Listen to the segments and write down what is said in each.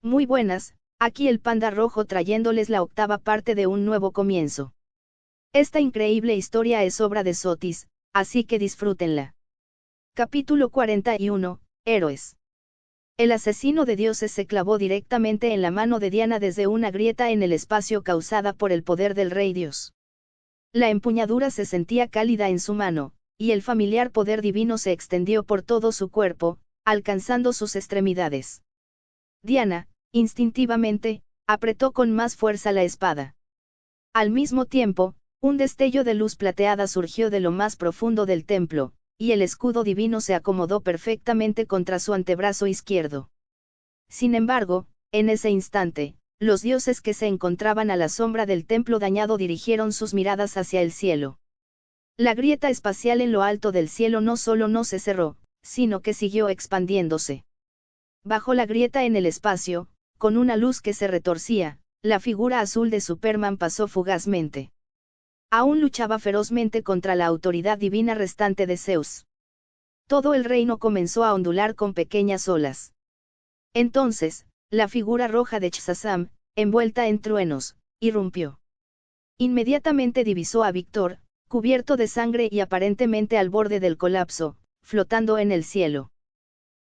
Muy buenas, aquí el panda rojo trayéndoles la octava parte de un nuevo comienzo. Esta increíble historia es obra de Sotis, así que disfrútenla. Capítulo 41, Héroes. El asesino de dioses se clavó directamente en la mano de Diana desde una grieta en el espacio causada por el poder del rey dios. La empuñadura se sentía cálida en su mano, y el familiar poder divino se extendió por todo su cuerpo, alcanzando sus extremidades. Diana, instintivamente, apretó con más fuerza la espada. Al mismo tiempo, un destello de luz plateada surgió de lo más profundo del templo, y el escudo divino se acomodó perfectamente contra su antebrazo izquierdo. Sin embargo, en ese instante, los dioses que se encontraban a la sombra del templo dañado dirigieron sus miradas hacia el cielo. La grieta espacial en lo alto del cielo no solo no se cerró, sino que siguió expandiéndose. Bajo la grieta en el espacio, con una luz que se retorcía, la figura azul de Superman pasó fugazmente. Aún luchaba ferozmente contra la autoridad divina restante de Zeus. Todo el reino comenzó a ondular con pequeñas olas. Entonces, la figura roja de Shazam, envuelta en truenos, irrumpió. Inmediatamente divisó a Víctor, cubierto de sangre y aparentemente al borde del colapso, flotando en el cielo.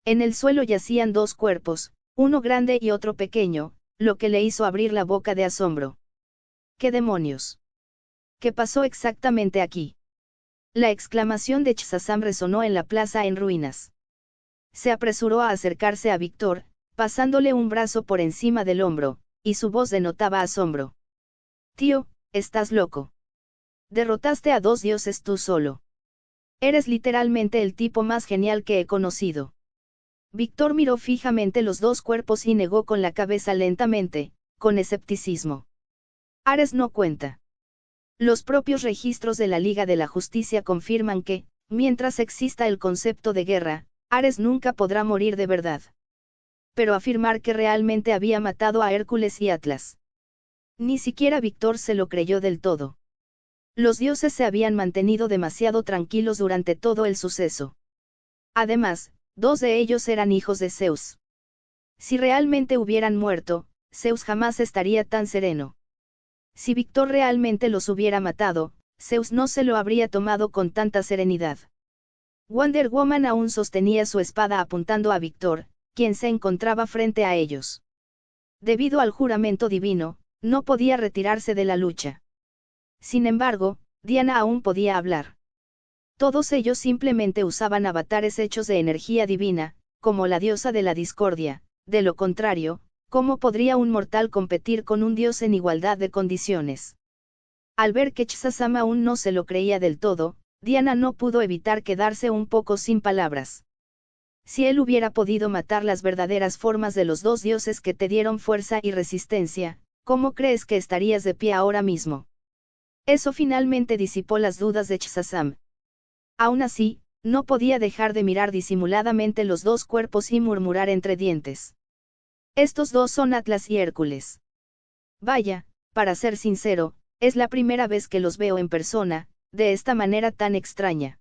En el suelo yacían dos cuerpos, uno grande y otro pequeño, lo que le hizo abrir la boca de asombro. ¿Qué demonios? ¿Qué pasó exactamente aquí? La exclamación de Shazam resonó en la plaza en ruinas. Se apresuró a acercarse a Víctor, pasándole un brazo por encima del hombro, y su voz denotaba asombro. Tío, estás loco. Derrotaste a dos dioses tú solo. Eres literalmente el tipo más genial que he conocido. Víctor miró fijamente los dos cuerpos y negó con la cabeza lentamente, con escepticismo. Ares no cuenta. Los propios registros de la Liga de la Justicia confirman que, mientras exista el concepto de guerra, Ares nunca podrá morir de verdad. Pero afirmar que realmente había matado a Hércules y Atlas. Ni siquiera Víctor se lo creyó del todo. Los dioses se habían mantenido demasiado tranquilos durante todo el suceso. Además, dos de ellos eran hijos de Zeus. Si realmente hubieran muerto, Zeus jamás estaría tan sereno. Si Víctor realmente los hubiera matado, Zeus no se lo habría tomado con tanta serenidad. Wonder Woman aún sostenía su espada apuntando a Víctor, quien se encontraba frente a ellos. Debido al juramento divino, no podía retirarse de la lucha. Sin embargo, Diana aún podía hablar. Todos ellos simplemente usaban avatares hechos de energía divina, como la diosa de la discordia. De lo contrario, ¿cómo podría un mortal competir con un dios en igualdad de condiciones? Al ver que Shazam aún no se lo creía del todo, Diana no pudo evitar quedarse un poco sin palabras. Si él hubiera podido matar las verdaderas formas de los dos dioses que te dieron fuerza y resistencia, ¿cómo crees que estarías de pie ahora mismo? Eso finalmente disipó las dudas de Shazam. Aún así, no podía dejar de mirar disimuladamente los dos cuerpos y murmurar entre dientes. Estos dos son Atlas y Hércules. Vaya, para ser sincero, es la primera vez que los veo en persona, de esta manera tan extraña.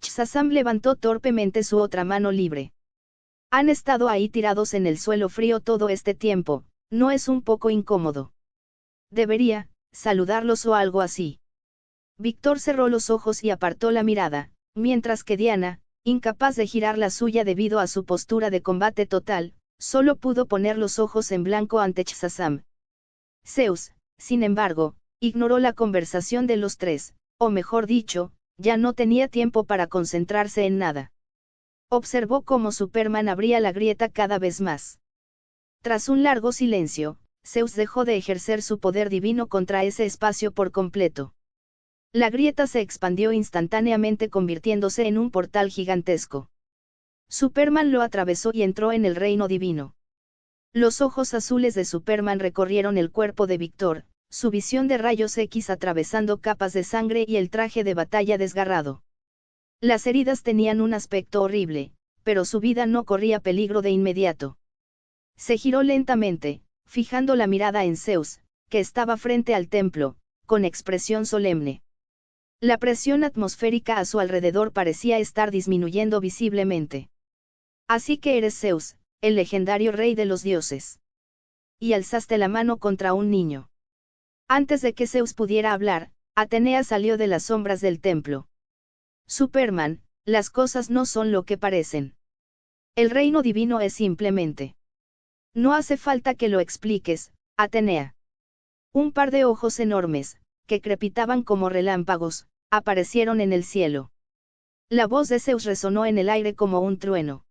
Shazam levantó torpemente su otra mano libre. Han estado ahí tirados en el suelo frío todo este tiempo, ¿no es un poco incómodo? Debería, saludarlos o algo así. Víctor cerró los ojos y apartó la mirada, mientras que Diana, incapaz de girar la suya debido a su postura de combate total, solo pudo poner los ojos en blanco ante Shazam. Zeus, sin embargo, ignoró la conversación de los tres, o mejor dicho, ya no tenía tiempo para concentrarse en nada. Observó cómo Superman abría la grieta cada vez más. Tras un largo silencio, Zeus dejó de ejercer su poder divino contra ese espacio por completo. La grieta se expandió instantáneamente convirtiéndose en un portal gigantesco. Superman lo atravesó y entró en el reino divino. Los ojos azules de Superman recorrieron el cuerpo de Víctor, su visión de rayos X atravesando capas de sangre y el traje de batalla desgarrado. Las heridas tenían un aspecto horrible, pero su vida no corría peligro de inmediato. Se giró lentamente, fijando la mirada en Zeus, que estaba frente al templo, con expresión solemne. La presión atmosférica a su alrededor parecía estar disminuyendo visiblemente. Así que eres Zeus, el legendario rey de los dioses. y alzaste la mano contra un niño. Antes de que Zeus pudiera hablar, Atenea salió de las sombras del templo. Superman, las cosas no son lo que parecen. El reino divino es simplemente. No hace falta que lo expliques, Atenea. Un par de ojos enormes, que crepitaban como relámpagos, aparecieron en el cielo. La voz de Zeus resonó en el aire como un trueno.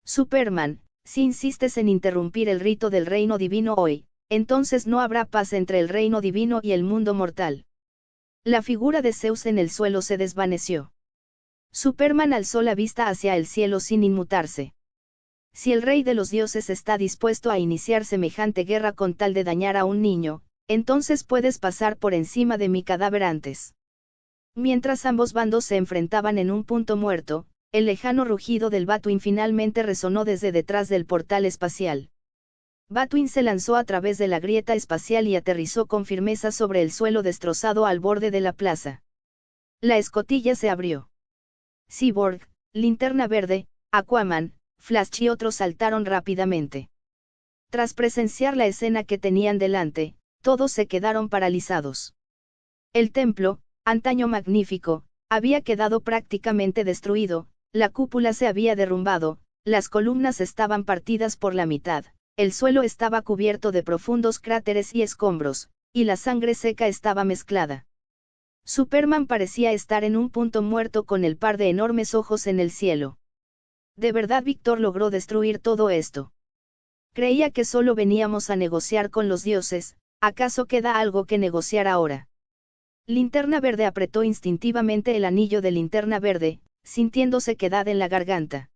Superman, si insistes en interrumpir el rito del reino divino hoy, entonces no habrá paz entre el reino divino y el mundo mortal. La figura de Zeus en el suelo se desvaneció. Superman alzó la vista hacia el cielo sin inmutarse. Si el rey de los dioses está dispuesto a iniciar semejante guerra con tal de dañar a un niño, entonces puedes pasar por encima de mi cadáver antes. Mientras ambos bandos se enfrentaban en un punto muerto, el lejano rugido del Batuin finalmente resonó desde detrás del portal espacial. Batuin se lanzó a través de la grieta espacial y aterrizó con firmeza sobre el suelo destrozado al borde de la plaza. La escotilla se abrió. Cyborg, Linterna Verde, Aquaman, Flash y otros saltaron rápidamente. Tras presenciar la escena que tenían delante, todos se quedaron paralizados. El templo, antaño magnífico, había quedado prácticamente destruido, la cúpula se había derrumbado, las columnas estaban partidas por la mitad, el suelo estaba cubierto de profundos cráteres y escombros, y la sangre seca estaba mezclada. Superman parecía estar en un punto muerto con el par de enormes ojos en el cielo. ¿De verdad Víctor logró destruir todo esto? Creía que solo veníamos a negociar con los dioses, ¿acaso queda algo que negociar ahora? Linterna Verde apretó instintivamente el anillo de Linterna Verde, sintiendo sequedad en la garganta.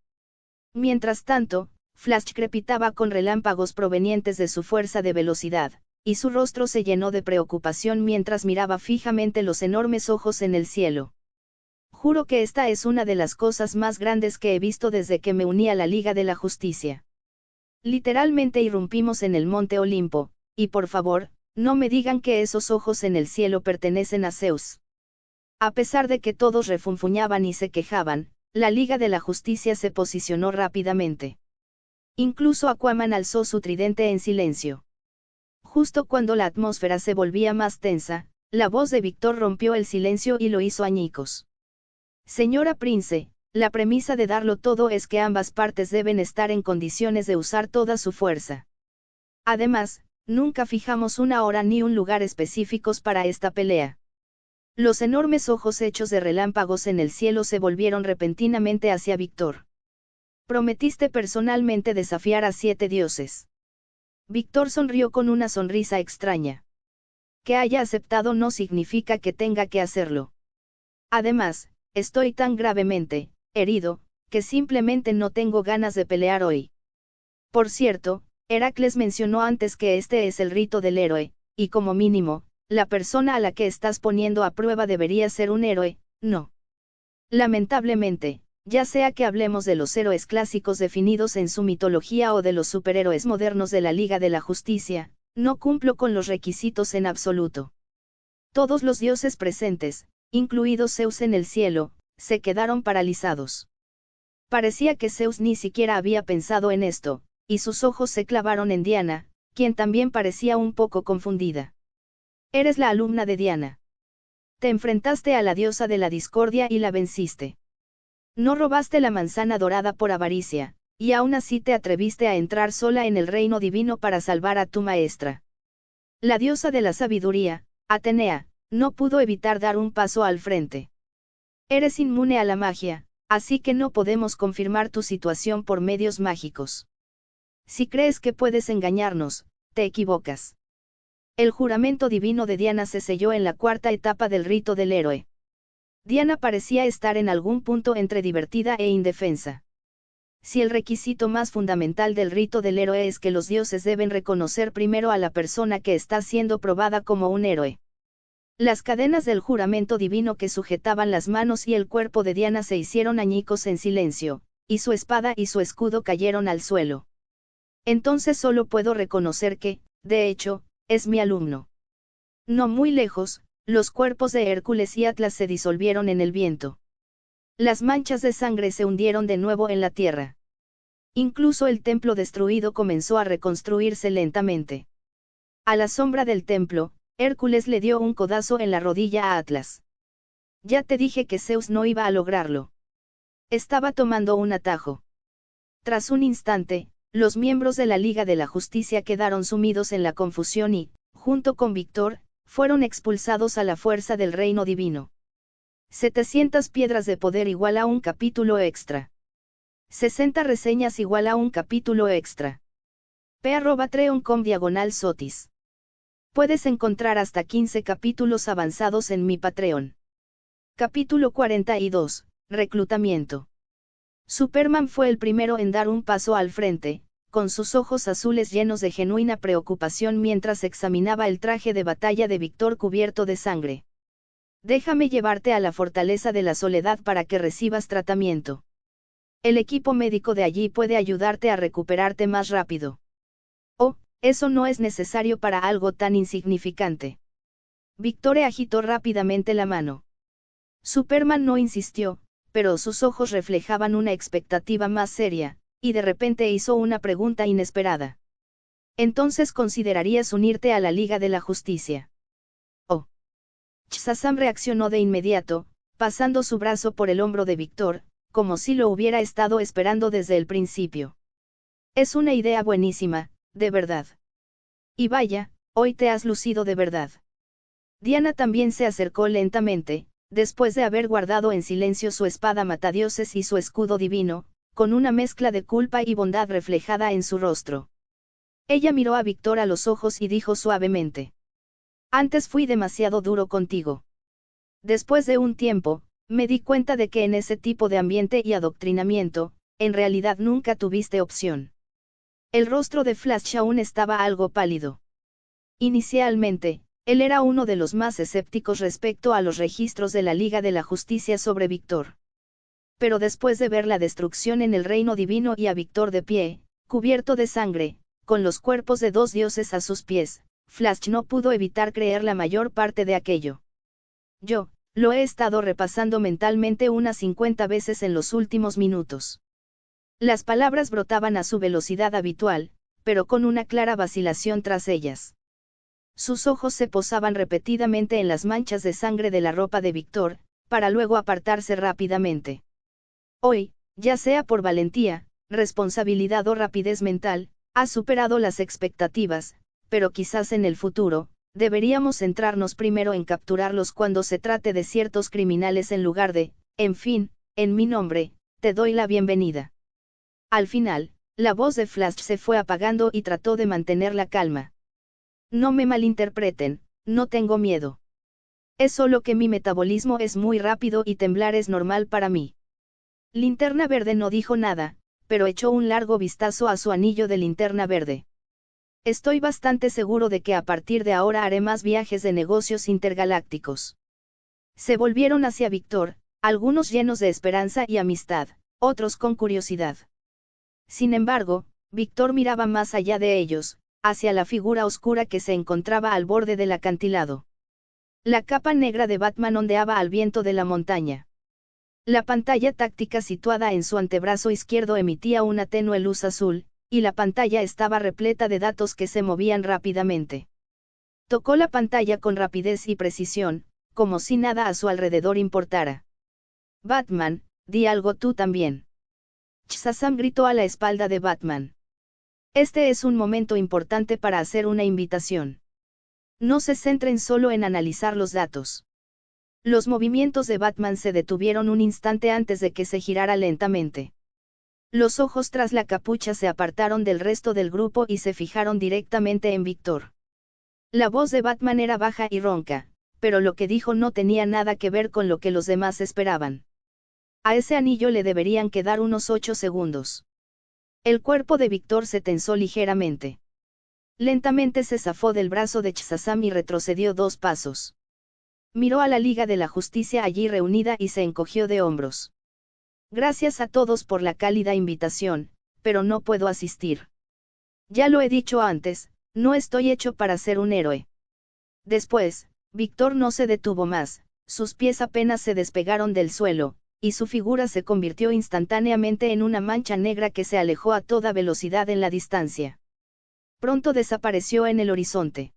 Mientras tanto, Flash crepitaba con relámpagos provenientes de su fuerza de velocidad, y su rostro se llenó de preocupación mientras miraba fijamente los enormes ojos en el cielo. Juro que esta es una de las cosas más grandes que he visto desde que me uní a la Liga de la Justicia. Literalmente irrumpimos en el Monte Olimpo, y por favor, no me digan que esos ojos en el cielo pertenecen a Zeus. A pesar de que todos refunfuñaban y se quejaban, la Liga de la Justicia se posicionó rápidamente. Incluso Aquaman alzó su tridente en silencio. Justo cuando la atmósfera se volvía más tensa, la voz de Víctor rompió el silencio y lo hizo añicos. Señora Prince, la premisa de darlo todo es que ambas partes deben estar en condiciones de usar toda su fuerza. Además, nunca fijamos una hora ni un lugar específicos para esta pelea. Los enormes ojos hechos de relámpagos en el cielo se volvieron repentinamente hacia Víctor. Prometiste personalmente desafiar a 7 dioses. Víctor sonrió con una sonrisa extraña. Que haya aceptado no significa que tenga que hacerlo. Además, estoy tan gravemente herido, que simplemente no tengo ganas de pelear hoy. Por cierto, Heracles mencionó antes que este es el rito del héroe, y como mínimo, la persona a la que estás poniendo a prueba debería ser un héroe, ¿no? Lamentablemente, ya sea que hablemos de los héroes clásicos definidos en su mitología o de los superhéroes modernos de la Liga de la Justicia, no cumplo con los requisitos en absoluto. Todos los dioses presentes, incluido Zeus en el cielo, se quedaron paralizados. Parecía que Zeus ni siquiera había pensado en esto, y sus ojos se clavaron en Diana, quien también parecía un poco confundida. Eres la alumna de Diana. Te enfrentaste a la diosa de la discordia y la venciste. No robaste la manzana dorada por avaricia, y aún así te atreviste a entrar sola en el reino divino para salvar a tu maestra. La diosa de la sabiduría, Atenea, no pudo evitar dar un paso al frente. Eres inmune a la magia, así que no podemos confirmar tu situación por medios mágicos. Si crees que puedes engañarnos, te equivocas. El juramento divino de Diana se selló en la 4ª etapa del rito del héroe. Diana parecía estar en algún punto entre divertida e indefensa. Si el requisito más fundamental del rito del héroe es que los dioses deben reconocer primero a la persona que está siendo probada como un héroe. Las cadenas del juramento divino que sujetaban las manos y el cuerpo de Diana se hicieron añicos en silencio, y su espada y su escudo cayeron al suelo. Entonces solo puedo reconocer que, de hecho, es mi alumno. No muy lejos, los cuerpos de Hércules y Atlas se disolvieron en el viento. Las manchas de sangre se hundieron de nuevo en la tierra. Incluso el templo destruido comenzó a reconstruirse lentamente. A la sombra del templo, Hércules le dio un codazo en la rodilla a Atlas. Ya te dije que Zeus no iba a lograrlo. Estaba tomando un atajo. Tras un instante, los miembros de la Liga de la Justicia quedaron sumidos en la confusión y, junto con Víctor, fueron expulsados a la fuerza del reino divino. 700 piedras de poder igual a un capítulo extra. 60 reseñas igual a un capítulo extra. p@patreon.com/Sotis. Puedes encontrar hasta 15 capítulos avanzados en mi Patreon. Capítulo 42, Reclutamiento. Superman fue el primero en dar un paso al frente, con sus ojos azules llenos de genuina preocupación mientras examinaba el traje de batalla de Víctor cubierto de sangre. Déjame llevarte a la fortaleza de la soledad para que recibas tratamiento. El equipo médico de allí puede ayudarte a recuperarte más rápido. Oh, eso no es necesario para algo tan insignificante. Víctor agitó rápidamente la mano. Superman no insistió, pero sus ojos reflejaban una expectativa más seria, y de repente hizo una pregunta inesperada. ¿Entonces considerarías unirte a la Liga de la Justicia? Oh. Shazam reaccionó de inmediato, pasando su brazo por el hombro de Víctor, como si lo hubiera estado esperando desde el principio. Es una idea buenísima, de verdad. Y vaya, hoy te has lucido de verdad. Diana también se acercó lentamente, después de haber guardado en silencio su espada matadioses y su escudo divino, con una mezcla de culpa y bondad reflejada en su rostro. Ella miró a Víctor a los ojos y dijo suavemente: Antes fui demasiado duro contigo. Después de un tiempo, me di cuenta de que en ese tipo de ambiente y adoctrinamiento, en realidad nunca tuviste opción. El rostro de Flash aún estaba algo pálido. Inicialmente, él era uno de los más escépticos respecto a los registros de la Liga de la Justicia sobre Víctor. Pero después de ver la destrucción en el reino divino y a Víctor de pie, cubierto de sangre, con los cuerpos de 2 dioses a sus pies, Flash no pudo evitar creer la mayor parte de aquello. Yo, lo he estado repasando mentalmente unas 50 veces en los últimos minutos. Las palabras brotaban a su velocidad habitual, pero con una clara vacilación tras ellas. Sus ojos se posaban repetidamente en las manchas de sangre de la ropa de Víctor, para luego apartarse rápidamente. Hoy, ya sea por valentía, responsabilidad o rapidez mental, has superado las expectativas, pero quizás en el futuro, deberíamos centrarnos primero en capturarlos cuando se trate de ciertos criminales en lugar de, en fin, en mi nombre, te doy la bienvenida. Al final, la voz de Flash se fue apagando y trató de mantener la calma. No me malinterpreten, no tengo miedo. Es solo que mi metabolismo es muy rápido y temblar es normal para mí. Linterna Verde no dijo nada, pero echó un largo vistazo a su anillo de linterna verde. Estoy bastante seguro de que a partir de ahora haré más viajes de negocios intergalácticos. Se volvieron hacia Víctor, algunos llenos de esperanza y amistad, otros con curiosidad. Sin embargo, Víctor miraba más allá de ellos, hacia la figura oscura que se encontraba al borde del acantilado. La capa negra de Batman ondeaba al viento de la montaña. La pantalla táctica situada en su antebrazo izquierdo emitía una tenue luz azul, y la pantalla estaba repleta de datos que se movían rápidamente. Tocó la pantalla con rapidez y precisión, como si nada a su alrededor importara. Batman, di algo tú también. Shazam gritó a la espalda de Batman. Este es un momento importante para hacer una invitación. No se centren solo en analizar los datos. Los movimientos de Batman se detuvieron un instante antes de que se girara lentamente. Los ojos tras la capucha se apartaron del resto del grupo y se fijaron directamente en Víctor. La voz de Batman era baja y ronca, pero lo que dijo no tenía nada que ver con lo que los demás esperaban. A ese anillo le deberían quedar unos 8 segundos. El cuerpo de Víctor se tensó ligeramente. Lentamente se zafó del brazo de Shazam y retrocedió 2 pasos. Miró a la Liga de la Justicia allí reunida y se encogió de hombros. Gracias a todos por la cálida invitación, pero no puedo asistir. Ya lo he dicho antes, no estoy hecho para ser un héroe. Después, Víctor no se detuvo más, sus pies apenas se despegaron del suelo, y su figura se convirtió instantáneamente en una mancha negra que se alejó a toda velocidad en la distancia. Pronto desapareció en el horizonte.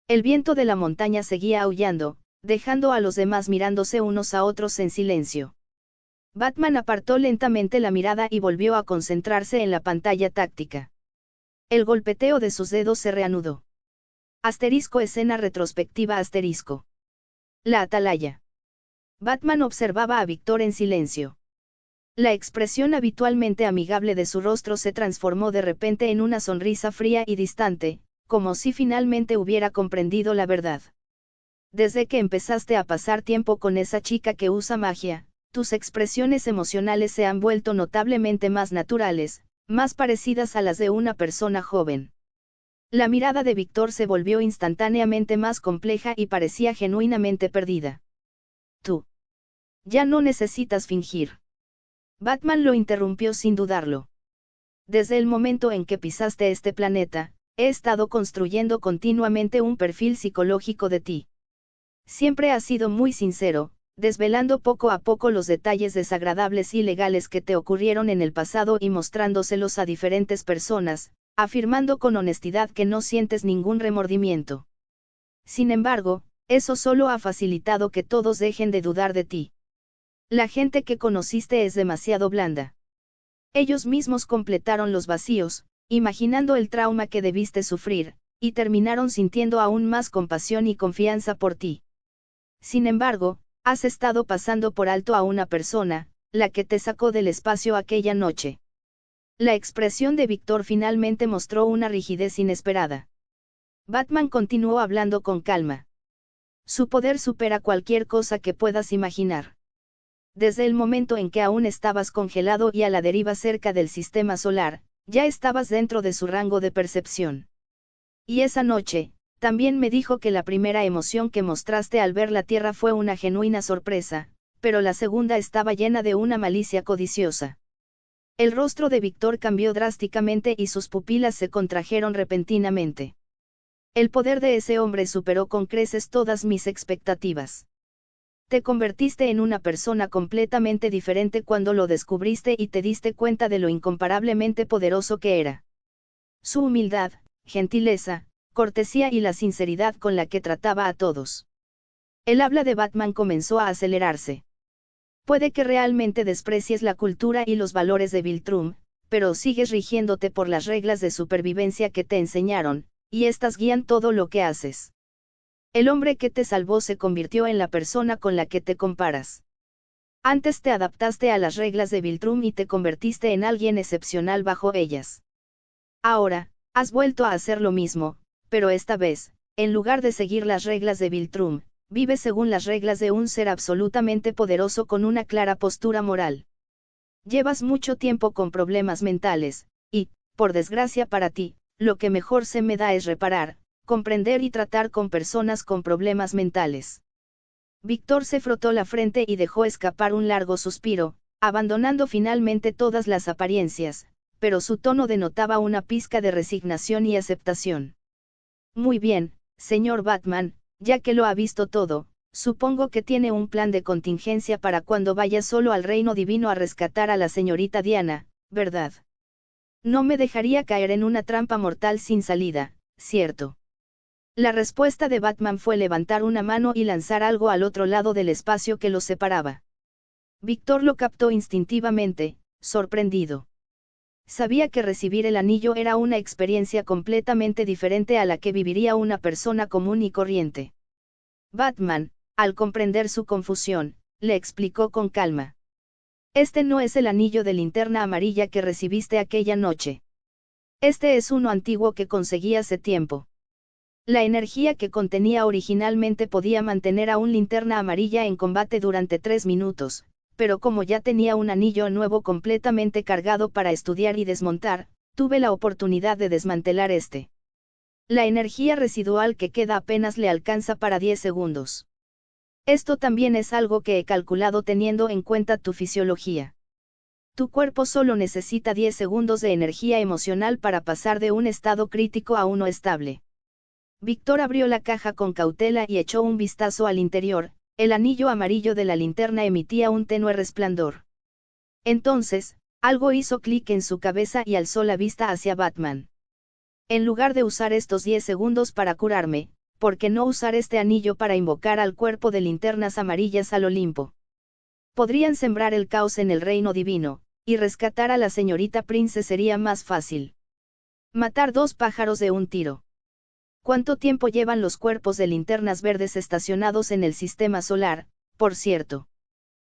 El viento de la montaña seguía aullando, dejando a los demás mirándose unos a otros en silencio. Batman apartó lentamente la mirada y volvió a concentrarse en la pantalla táctica. El golpeteo de sus dedos se reanudó. Escena retrospectiva *. La atalaya. Batman observaba a Víctor en silencio. La expresión habitualmente amigable de su rostro se transformó de repente en una sonrisa fría y distante, como si finalmente hubiera comprendido la verdad. Desde que empezaste a pasar tiempo con esa chica que usa magia, tus expresiones emocionales se han vuelto notablemente más naturales, más parecidas a las de una persona joven. La mirada de Víctor se volvió instantáneamente más compleja y parecía genuinamente perdida. Tú. Ya no necesitas fingir. Batman lo interrumpió sin dudarlo. Desde el momento en que pisaste este planeta, he estado construyendo continuamente un perfil psicológico de ti. Siempre has sido muy sincero, desvelando poco a poco los detalles desagradables y legales que te ocurrieron en el pasado y mostrándoselos a diferentes personas, afirmando con honestidad que no sientes ningún remordimiento. Sin embargo, eso solo ha facilitado que todos dejen de dudar de ti. La gente que conociste es demasiado blanda. Ellos mismos completaron los vacíos, imaginando el trauma que debiste sufrir, y terminaron sintiendo aún más compasión y confianza por ti. Sin embargo, has estado pasando por alto a una persona, la que te sacó del espacio aquella noche. La expresión de Víctor finalmente mostró una rigidez inesperada. Batman continuó hablando con calma. Su poder supera cualquier cosa que puedas imaginar. Desde el momento en que aún estabas congelado y a la deriva cerca del sistema solar, ya estabas dentro de su rango de percepción. Y esa noche, también me dijo que la primera emoción que mostraste al ver la Tierra fue una genuina sorpresa, pero la segunda estaba llena de una malicia codiciosa. El rostro de Víctor cambió drásticamente y sus pupilas se contrajeron repentinamente. El poder de ese hombre superó con creces todas mis expectativas. Te convertiste en una persona completamente diferente cuando lo descubriste y te diste cuenta de lo incomparablemente poderoso que era. Su humildad, gentileza, cortesía y la sinceridad con la que trataba a todos. El habla de Batman comenzó a acelerarse. Puede que realmente desprecies la cultura y los valores de Viltrum, pero sigues rigiéndote por las reglas de supervivencia que te enseñaron, y estas guían todo lo que haces. El hombre que te salvó se convirtió en la persona con la que te comparas. Antes te adaptaste a las reglas de Viltrum y te convertiste en alguien excepcional bajo ellas. Ahora, has vuelto a hacer lo mismo, pero esta vez, en lugar de seguir las reglas de Viltrum, vives según las reglas de un ser absolutamente poderoso con una clara postura moral. Llevas mucho tiempo con problemas mentales, y, por desgracia para ti, lo que mejor se me da es reparar, comprender y tratar con personas con problemas mentales. Víctor se frotó la frente y dejó escapar un largo suspiro, abandonando finalmente todas las apariencias, pero su tono denotaba una pizca de resignación y aceptación. Muy bien, señor Batman, ya que lo ha visto todo, supongo que tiene un plan de contingencia para cuando vaya solo al reino divino a rescatar a la señorita Diana, ¿verdad? No me dejaría caer en una trampa mortal sin salida, ¿cierto? La respuesta de Batman fue levantar una mano y lanzar algo al otro lado del espacio que los separaba. Víctor lo captó instintivamente, sorprendido. Sabía que recibir el anillo era una experiencia completamente diferente a la que viviría una persona común y corriente. Batman, al comprender su confusión, le explicó con calma. Este no es el anillo de linterna amarilla que recibiste aquella noche. Este es uno antiguo que conseguí hace tiempo. La energía que contenía originalmente podía mantener a un linterna amarilla en combate durante 3 minutos, pero como ya tenía un anillo nuevo completamente cargado para estudiar y desmontar, tuve la oportunidad de desmantelar este. La energía residual que queda apenas le alcanza para 10 segundos. Esto también es algo que he calculado teniendo en cuenta tu fisiología. Tu cuerpo solo necesita 10 segundos de energía emocional para pasar de un estado crítico a uno estable. Víctor abrió la caja con cautela y echó un vistazo al interior, el anillo amarillo de la linterna emitía un tenue resplandor. Entonces, algo hizo clic en su cabeza y alzó la vista hacia Batman. En lugar de usar estos 10 segundos para curarme, ¿por qué no usar este anillo para invocar al cuerpo de linternas amarillas al Olimpo? Podrían sembrar el caos en el reino divino, y rescatar a la señorita Prince sería más fácil. Matar 2 pájaros de un tiro. ¿Cuánto tiempo llevan los cuerpos de linternas verdes estacionados en el sistema solar, por cierto?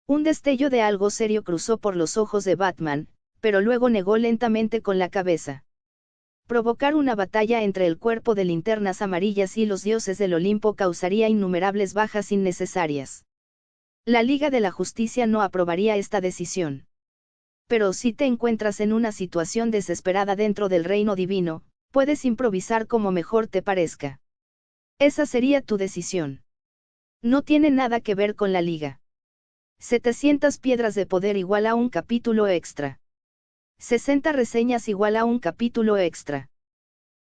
Un destello de algo serio cruzó por los ojos de Batman, pero luego negó lentamente con la cabeza. Provocar una batalla entre el cuerpo de linternas amarillas y los dioses del Olimpo causaría innumerables bajas innecesarias. La Liga de la Justicia no aprobaría esta decisión. Pero si te encuentras en una situación desesperada dentro del reino divino, puedes improvisar como mejor te parezca. Esa sería tu decisión. No tiene nada que ver con la Liga. 700 piedras de poder igual a un capítulo extra. 60 reseñas igual a un capítulo extra.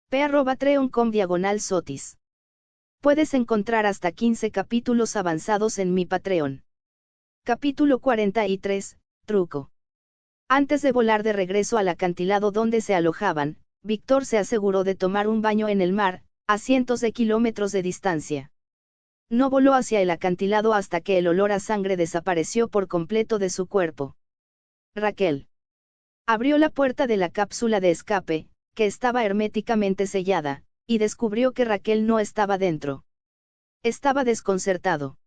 p@patreon.com/sotis. Puedes encontrar hasta 15 capítulos avanzados en mi Patreon. Capítulo 43, Truco. Antes de volar de regreso al acantilado donde se alojaban, Víctor se aseguró de tomar un baño en el mar, a cientos de kilómetros de distancia. No voló hacia el acantilado hasta que el olor a sangre desapareció por completo de su cuerpo. Raquel. Abrió la puerta de la cápsula de escape, que estaba herméticamente sellada, y descubrió que Raquel no estaba dentro. Estaba desconcertado.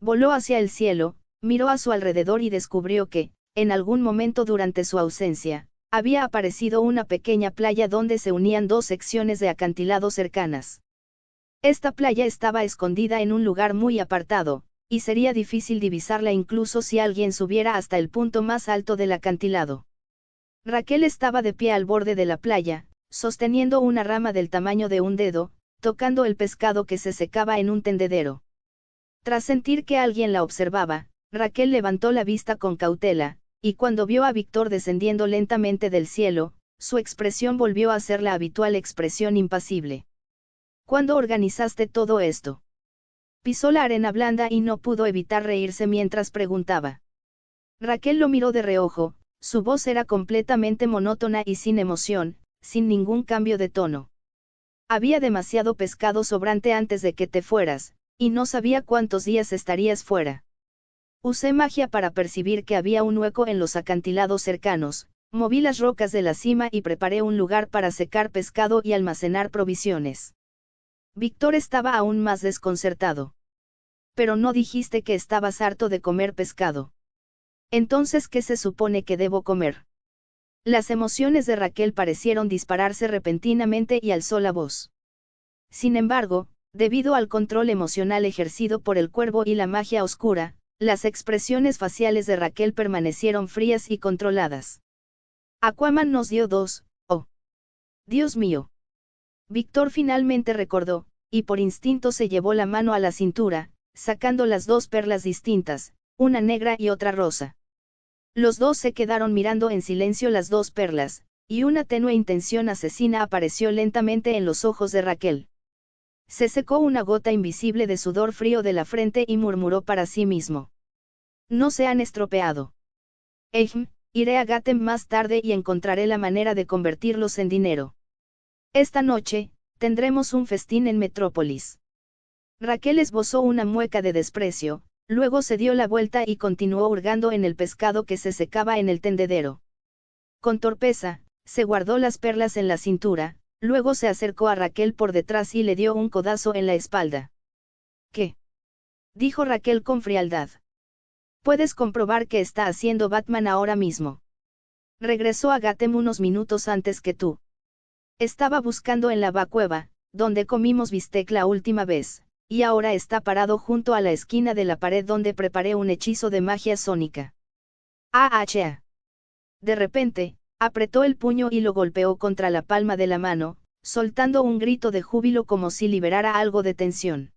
Voló hacia el cielo, miró a su alrededor y descubrió que, en algún momento durante su ausencia, había aparecido una pequeña playa donde se unían 2 secciones de acantilado cercanas. Esta playa estaba escondida en un lugar muy apartado, y sería difícil divisarla incluso si alguien subiera hasta el punto más alto del acantilado. Raquel estaba de pie al borde de la playa, sosteniendo una rama del tamaño de un dedo, tocando el pescado que se secaba en un tendedero. Tras sentir que alguien la observaba, Raquel levantó la vista con cautela, y cuando vio a Víctor descendiendo lentamente del cielo, su expresión volvió a ser la habitual expresión impasible. ¿Cuándo organizaste todo esto? Pisó la arena blanda y no pudo evitar reírse mientras preguntaba. Raquel lo miró de reojo, su voz era completamente monótona y sin emoción, sin ningún cambio de tono. Había demasiado pescado sobrante antes de que te fueras, y no sabía cuántos días estarías fuera. Usé magia para percibir que había un hueco en los acantilados cercanos, moví las rocas de la cima y preparé un lugar para secar pescado y almacenar provisiones. Víctor estaba aún más desconcertado. Pero no dijiste que estabas harto de comer pescado. Entonces, ¿qué se supone que debo comer? Las emociones de Raquel parecieron dispararse repentinamente y alzó la voz. Sin embargo, debido al control emocional ejercido por el cuervo y la magia oscura, las expresiones faciales de Raquel permanecieron frías y controladas. Aquaman nos dio 2, oh. Dios mío. Víctor finalmente recordó, y por instinto se llevó la mano a la cintura, sacando las 2 perlas distintas, una negra y otra rosa. Los dos se quedaron mirando en silencio las 2 perlas, y una tenue intención asesina apareció lentamente en los ojos de Raquel. Se secó una gota invisible de sudor frío de la frente y murmuró para sí mismo. No se han estropeado. Iré a Gotham más tarde y encontraré la manera de convertirlos en dinero. Esta noche, tendremos un festín en Metrópolis. Raquel esbozó una mueca de desprecio, luego se dio la vuelta y continuó hurgando en el pescado que se secaba en el tendedero. Con torpeza, se guardó las perlas en la cintura, luego se acercó a Raquel por detrás y le dio un codazo en la espalda. ¿Qué? Dijo Raquel con frialdad. Puedes comprobar que está haciendo Batman ahora mismo. Regresó a Gotham unos minutos antes que tú. Estaba buscando en la vacueva, donde comimos bistec la última vez, y ahora está parado junto a la esquina de la pared donde preparé un hechizo de magia sónica. ¡Ah! De repente, apretó el puño y lo golpeó contra la palma de la mano, soltando un grito de júbilo como si liberara algo de tensión.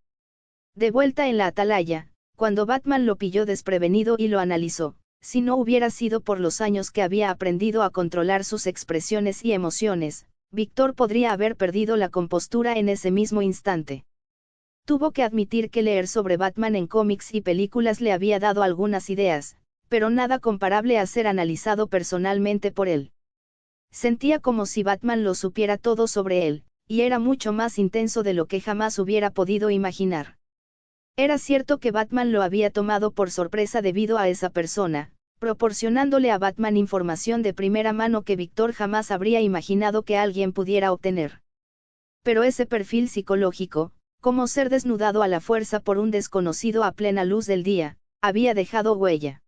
De vuelta en la atalaya, cuando Batman lo pilló desprevenido y lo analizó, si no hubiera sido por los años que había aprendido a controlar sus expresiones y emociones, Víctor podría haber perdido la compostura en ese mismo instante. Tuvo que admitir que leer sobre Batman en cómics y películas le había dado algunas ideas, pero nada comparable a ser analizado personalmente por él. Sentía como si Batman lo supiera todo sobre él, y era mucho más intenso de lo que jamás hubiera podido imaginar. Era cierto que Batman lo había tomado por sorpresa debido a esa persona, proporcionándole a Batman información de primera mano que Víctor jamás habría imaginado que alguien pudiera obtener. Pero ese perfil psicológico, como ser desnudado a la fuerza por un desconocido a plena luz del día, había dejado huella.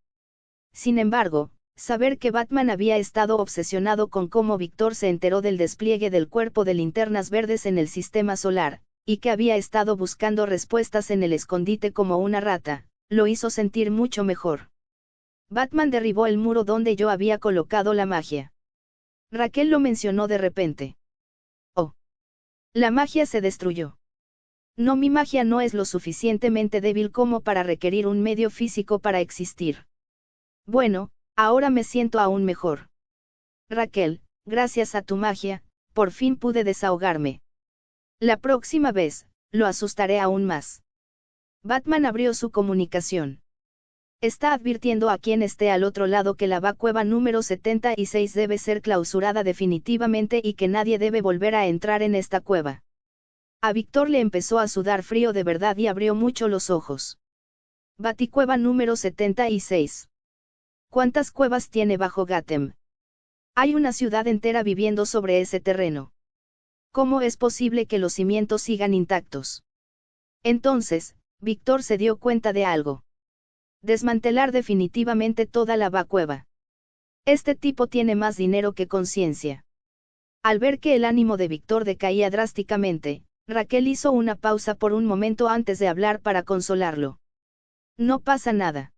Sin embargo, saber que Batman había estado obsesionado con cómo Víctor se enteró del despliegue del cuerpo de linternas verdes en el sistema solar, y que había estado buscando respuestas en el escondite como una rata, lo hizo sentir mucho mejor. Batman derribó el muro donde yo había colocado la magia. Raquel lo mencionó de repente. Oh. La magia se destruyó. No, mi magia no es lo suficientemente débil como para requerir un medio físico para existir. Bueno, ahora me siento aún mejor. Raquel, gracias a tu magia, por fin pude desahogarme. La próxima vez, lo asustaré aún más. Batman abrió su comunicación. Está advirtiendo a quien esté al otro lado que la cueva número 76 debe ser clausurada definitivamente y que nadie debe volver a entrar en esta cueva. A Víctor le empezó a sudar frío de verdad y abrió mucho los ojos. Baticueva número 76. ¿Cuántas cuevas tiene bajo Gotham? Hay una ciudad entera viviendo sobre ese terreno. ¿Cómo es posible que los cimientos sigan intactos? Entonces, Víctor se dio cuenta de algo. Desmantelar definitivamente toda la cueva. Este tipo tiene más dinero que conciencia. Al ver que el ánimo de Víctor decaía drásticamente, Raquel hizo una pausa por un momento antes de hablar para consolarlo. No pasa nada.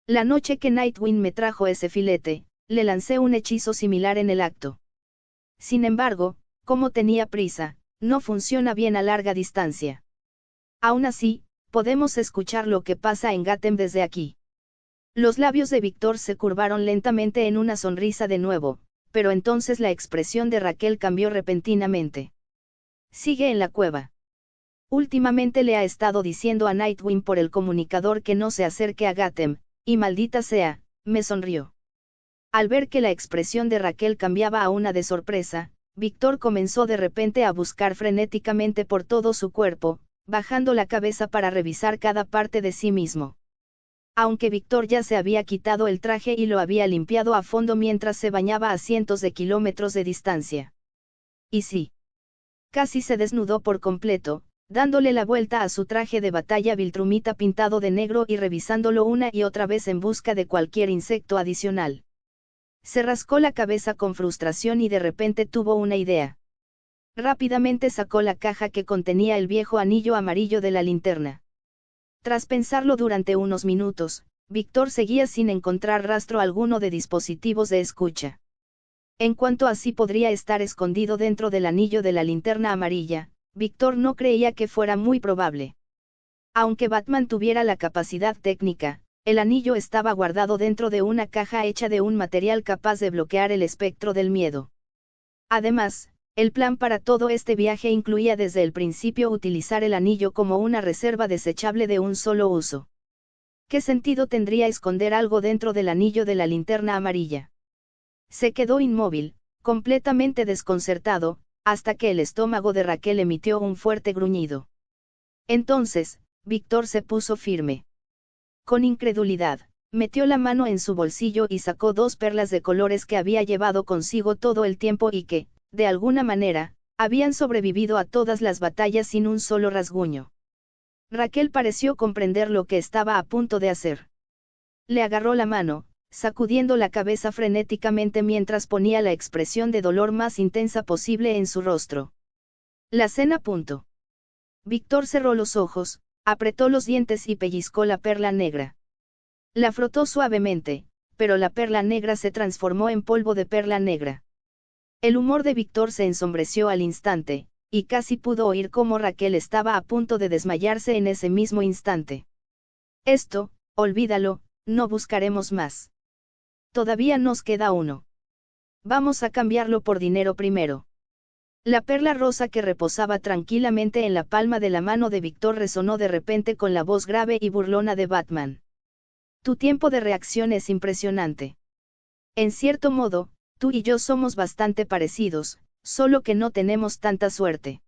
La noche que Nightwing me trajo ese filete, le lancé un hechizo similar en el acto. Sin embargo, como tenía prisa, no funciona bien a larga distancia. Aún así, podemos escuchar lo que pasa en Gotham desde aquí. Los labios de Víctor se curvaron lentamente en una sonrisa de nuevo, pero entonces la expresión de Raquel cambió repentinamente. Sigue en la cueva. Últimamente le ha estado diciendo a Nightwing por el comunicador que no se acerque a Gotham, y maldita sea, me sonrió. Al ver que la expresión de Raquel cambiaba a una de sorpresa, Víctor comenzó de repente a buscar frenéticamente por todo su cuerpo, bajando la cabeza para revisar cada parte de sí mismo. Aunque Víctor ya se había quitado el traje y lo había limpiado a fondo mientras se bañaba a cientos de kilómetros de distancia. Y sí. Casi se desnudó por completo, dándole la vuelta a su traje de batalla viltrumita pintado de negro y revisándolo una y otra vez en busca de cualquier insecto adicional. Se rascó la cabeza con frustración y de repente tuvo una idea. Rápidamente sacó la caja que contenía el viejo anillo amarillo de la linterna. Tras pensarlo durante unos minutos, Víctor seguía sin encontrar rastro alguno de dispositivos de escucha. En cuanto a si podría estar escondido dentro del anillo de la linterna amarilla, Víctor no creía que fuera muy probable. Aunque Batman tuviera la capacidad técnica, el anillo estaba guardado dentro de una caja hecha de un material capaz de bloquear el espectro del miedo. Además, el plan para todo este viaje incluía desde el principio utilizar el anillo como una reserva desechable de un solo uso. ¿Qué sentido tendría esconder algo dentro del anillo de la linterna amarilla? Se quedó inmóvil, completamente desconcertado, hasta que el estómago de Raquel emitió un fuerte gruñido. Entonces, Víctor se puso firme. Con incredulidad, metió la mano en su bolsillo y sacó 2 perlas de colores que había llevado consigo todo el tiempo y que, de alguna manera, habían sobrevivido a todas las batallas sin un solo rasguño. Raquel pareció comprender lo que estaba a punto de hacer. Le agarró la mano, sacudiendo la cabeza frenéticamente mientras ponía la expresión de dolor más intensa posible en su rostro. La cena. Víctor cerró los ojos, apretó los dientes y pellizcó la perla negra. La frotó suavemente, pero la perla negra se transformó en polvo de perla negra. El humor de Víctor se ensombreció al instante, y casi pudo oír cómo Raquel estaba a punto de desmayarse en ese mismo instante. Esto, olvídalo, no buscaremos más. Todavía nos queda uno. Vamos a cambiarlo por dinero primero. La perla rosa que reposaba tranquilamente en la palma de la mano de Víctor resonó de repente con la voz grave y burlona de Batman. Tu tiempo de reacción es impresionante. En cierto modo, tú y yo somos bastante parecidos, solo que no tenemos tanta suerte.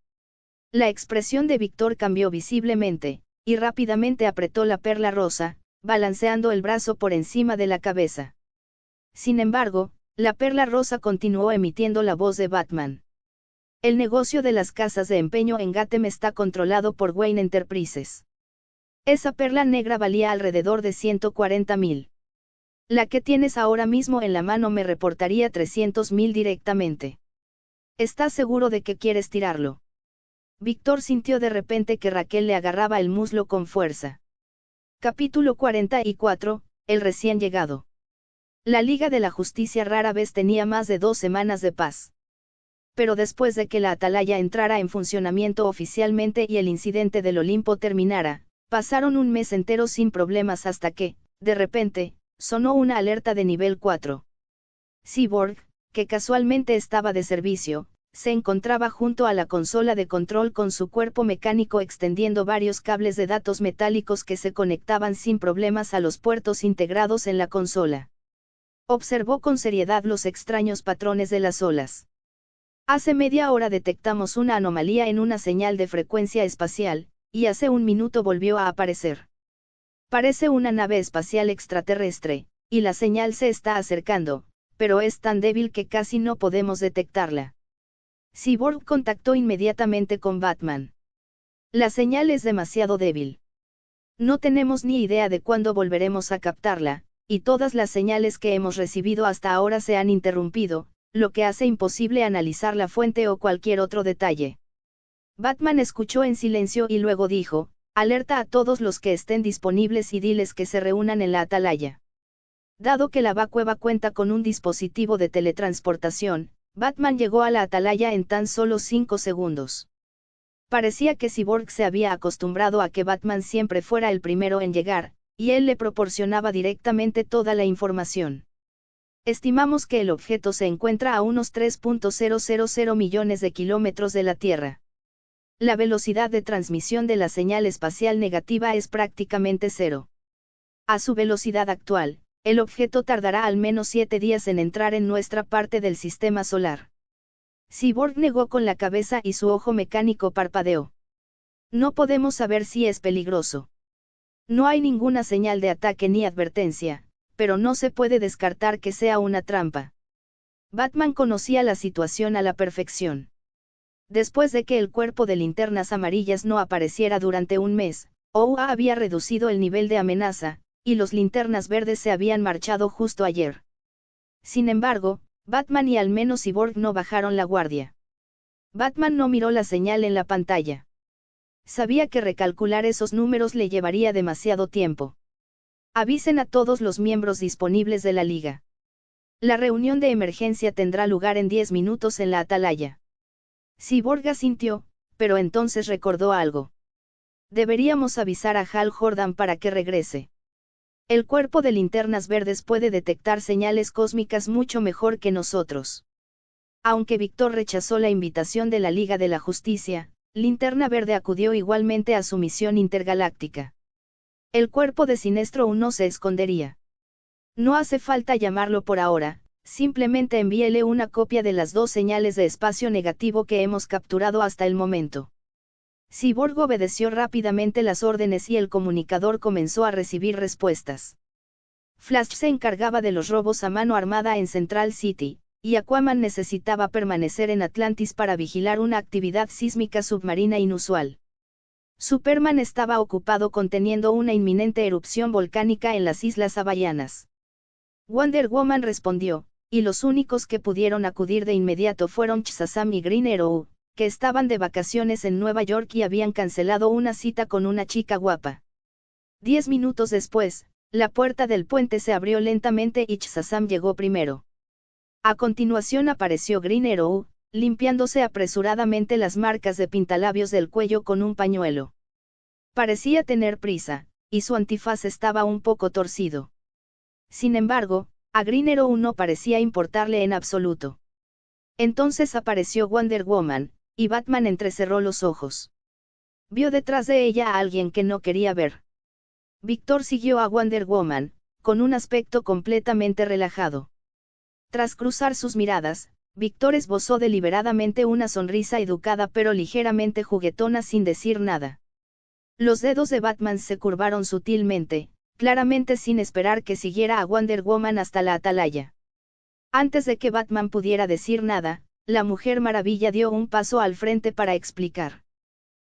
La expresión de Víctor cambió visiblemente, y rápidamente apretó la perla rosa, balanceando el brazo por encima de la cabeza. Sin embargo, la perla rosa continuó emitiendo la voz de Batman. El negocio de las casas de empeño en Gotham está controlado por Wayne Enterprises. Esa perla negra valía alrededor de 140.000. La que tienes ahora mismo en la mano me reportaría 300.000 directamente. ¿Estás seguro de que quieres tirarlo? Víctor sintió de repente que Raquel le agarraba el muslo con fuerza. Capítulo 44, el recién llegado. La Liga de la Justicia rara vez tenía más de 2 semanas de paz. Pero después de que la Atalaya entrara en funcionamiento oficialmente y el incidente del Olimpo terminara, pasaron un mes entero sin problemas hasta que, de repente, sonó una alerta de nivel 4. Cyborg, que casualmente estaba de servicio, se encontraba junto a la consola de control con su cuerpo mecánico extendiendo varios cables de datos metálicos que se conectaban sin problemas a los puertos integrados en la consola. Observó con seriedad los extraños patrones de las olas. Hace media hora detectamos una anomalía en una señal de frecuencia espacial, y hace un minuto volvió a aparecer. Parece una nave espacial extraterrestre, y la señal se está acercando, pero es tan débil que casi no podemos detectarla. Cyborg contactó inmediatamente con Batman. La señal es demasiado débil. No tenemos ni idea de cuándo volveremos a captarla, y todas las señales que hemos recibido hasta ahora se han interrumpido, lo que hace imposible analizar la fuente o cualquier otro detalle. Batman escuchó en silencio y luego dijo, alerta a todos los que estén disponibles y diles que se reúnan en la Atalaya. Dado que la Batcueva cuenta con un dispositivo de teletransportación, Batman llegó a la Atalaya en tan solo 5 segundos. Parecía que Cyborg se había acostumbrado a que Batman siempre fuera el primero en llegar, y él le proporcionaba directamente toda la información. Estimamos que el objeto se encuentra a unos 3.000 millones de kilómetros de la Tierra. La velocidad de transmisión de la señal espacial negativa es prácticamente cero. A su velocidad actual, el objeto tardará al menos 7 días en entrar en nuestra parte del sistema solar. Cyborg negó con la cabeza y su ojo mecánico parpadeó. No podemos saber si es peligroso. No hay ninguna señal de ataque ni advertencia, pero no se puede descartar que sea una trampa. Batman conocía la situación a la perfección. Después de que el cuerpo de linternas amarillas no apareciera durante un mes, OUA había reducido el nivel de amenaza, y los linternas verdes se habían marchado justo ayer. Sin embargo, Batman y al menos Cyborg no bajaron la guardia. Batman no miró la señal en la pantalla. Sabía que recalcular esos números le llevaría demasiado tiempo. Avisen a todos los miembros disponibles de la Liga. La reunión de emergencia tendrá lugar en 10 minutos en la Atalaya. Cyborg asintió, pero entonces recordó algo. Deberíamos avisar a Hal Jordan para que regrese. El cuerpo de linternas verdes puede detectar señales cósmicas mucho mejor que nosotros. Aunque Víctor rechazó la invitación de la Liga de la Justicia, Linterna Verde acudió igualmente a su misión intergaláctica. El cuerpo de Sinestro 1 se escondería. No hace falta llamarlo por ahora, simplemente envíele una copia de las 2 señales de espacio negativo que hemos capturado hasta el momento. Cyborg obedeció rápidamente las órdenes y el comunicador comenzó a recibir respuestas. Flash se encargaba de los robos a mano armada en Central City, y Aquaman necesitaba permanecer en Atlantis para vigilar una actividad sísmica submarina inusual. Superman estaba ocupado conteniendo una inminente erupción volcánica en las Islas Hawaianas. Wonder Woman respondió, y los únicos que pudieron acudir de inmediato fueron Shazam y Green Arrow, que estaban de vacaciones en Nueva York y habían cancelado una cita con una chica guapa. 10 minutos después, la puerta del puente se abrió lentamente y Shazam llegó primero. A continuación apareció Green Arrow, limpiándose apresuradamente las marcas de pintalabios del cuello con un pañuelo. Parecía tener prisa, y su antifaz estaba un poco torcido. Sin embargo, a Green Arrow no parecía importarle en absoluto. Entonces apareció Wonder Woman, y Batman entrecerró los ojos. Vio detrás de ella a alguien que no quería ver. Víctor siguió a Wonder Woman, con un aspecto completamente relajado. Tras cruzar sus miradas, Víctor esbozó deliberadamente una sonrisa educada pero ligeramente juguetona sin decir nada. Los dedos de Batman se curvaron sutilmente, claramente sin esperar que siguiera a Wonder Woman hasta la atalaya. Antes de que Batman pudiera decir nada, la Mujer Maravilla dio un paso al frente para explicar.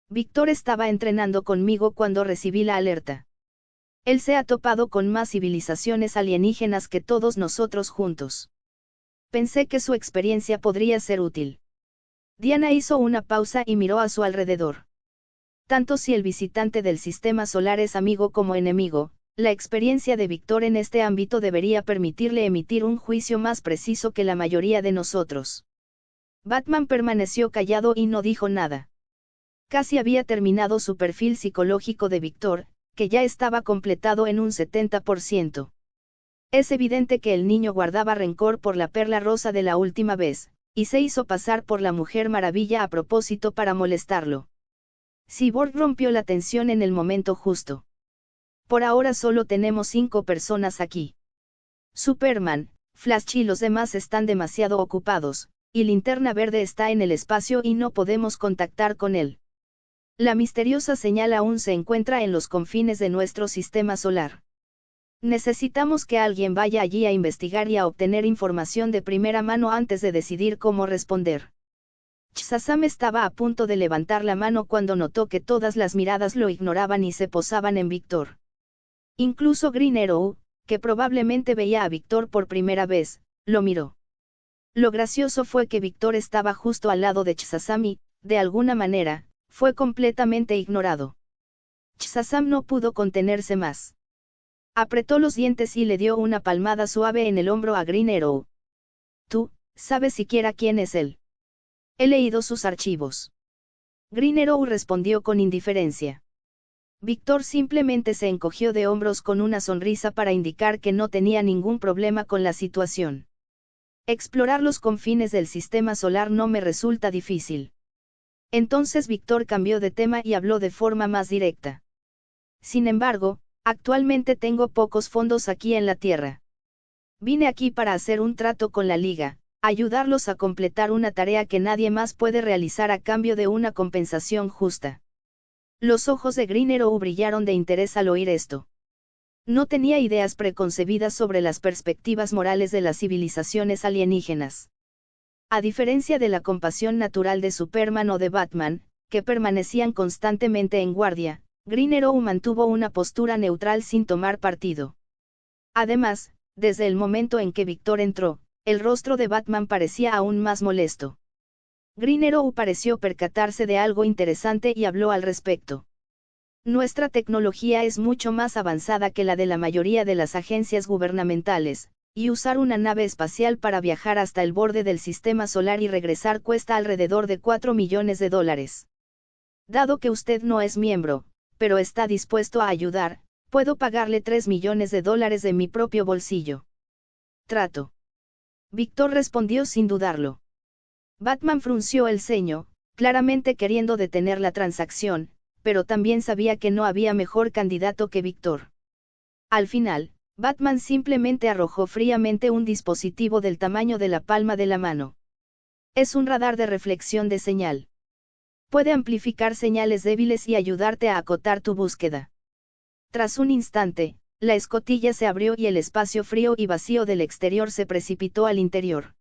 Víctor estaba entrenando conmigo cuando recibí la alerta. Él se ha topado con más civilizaciones alienígenas que todos nosotros juntos. Pensé que su experiencia podría ser útil. Diana hizo una pausa y miró a su alrededor. Tanto si el visitante del sistema solar es amigo como enemigo, la experiencia de Víctor en este ámbito debería permitirle emitir un juicio más preciso que la mayoría de nosotros. Batman permaneció callado y no dijo nada. Casi había terminado su perfil psicológico de Víctor, que ya estaba completado en un 70%. Es evidente que el niño guardaba rencor por la perla rosa de la última vez, y se hizo pasar por la Mujer Maravilla a propósito para molestarlo. Cyborg rompió la tensión en el momento justo. Por ahora solo tenemos 5 personas aquí. Superman, Flash y los demás están demasiado ocupados, y Linterna Verde está en el espacio y no podemos contactar con él. La misteriosa señal aún se encuentra en los confines de nuestro sistema solar. Necesitamos que alguien vaya allí a investigar y a obtener información de primera mano antes de decidir cómo responder. Shazam estaba a punto de levantar la mano cuando notó que todas las miradas lo ignoraban y se posaban en Víctor. Incluso Green Arrow, que probablemente veía a Víctor por primera vez, lo miró. Lo gracioso fue que Víctor estaba justo al lado de Shazam y, de alguna manera, fue completamente ignorado. Shazam no pudo contenerse más. Apretó los dientes y le dio una palmada suave en el hombro a Green Arrow. ¿Tú, sabes siquiera quién es él? He leído sus archivos. Green Arrow respondió con indiferencia. Víctor simplemente se encogió de hombros con una sonrisa para indicar que no tenía ningún problema con la situación. Explorar los confines del sistema solar no me resulta difícil. Entonces Víctor cambió de tema y habló de forma más directa. Sin embargo, actualmente tengo pocos fondos aquí en la Tierra. Vine aquí para hacer un trato con la Liga, ayudarlos a completar una tarea que nadie más puede realizar a cambio de una compensación justa. Los ojos de Green Arrow brillaron de interés al oír esto. No tenía ideas preconcebidas sobre las perspectivas morales de las civilizaciones alienígenas. A diferencia de la compasión natural de Superman o de Batman, que permanecían constantemente en guardia, Green Arrow mantuvo una postura neutral sin tomar partido. Además, desde el momento en que Víctor entró, el rostro de Batman parecía aún más molesto. Green Arrow pareció percatarse de algo interesante y habló al respecto. Nuestra tecnología es mucho más avanzada que la de la mayoría de las agencias gubernamentales, y usar una nave espacial para viajar hasta el borde del sistema solar y regresar cuesta alrededor de $4 millones. Dado que usted no es miembro, pero está dispuesto a ayudar, puedo pagarle $3 millones de mi propio bolsillo. Trato. Víctor respondió sin dudarlo. Batman frunció el ceño, claramente queriendo detener la transacción, pero también sabía que no había mejor candidato que Víctor. Al final, Batman simplemente arrojó fríamente un dispositivo del tamaño de la palma de la mano. Es un radar de reflexión de señal. Puede amplificar señales débiles y ayudarte a acotar tu búsqueda. Tras un instante, la escotilla se abrió y el espacio frío y vacío del exterior se precipitó al interior.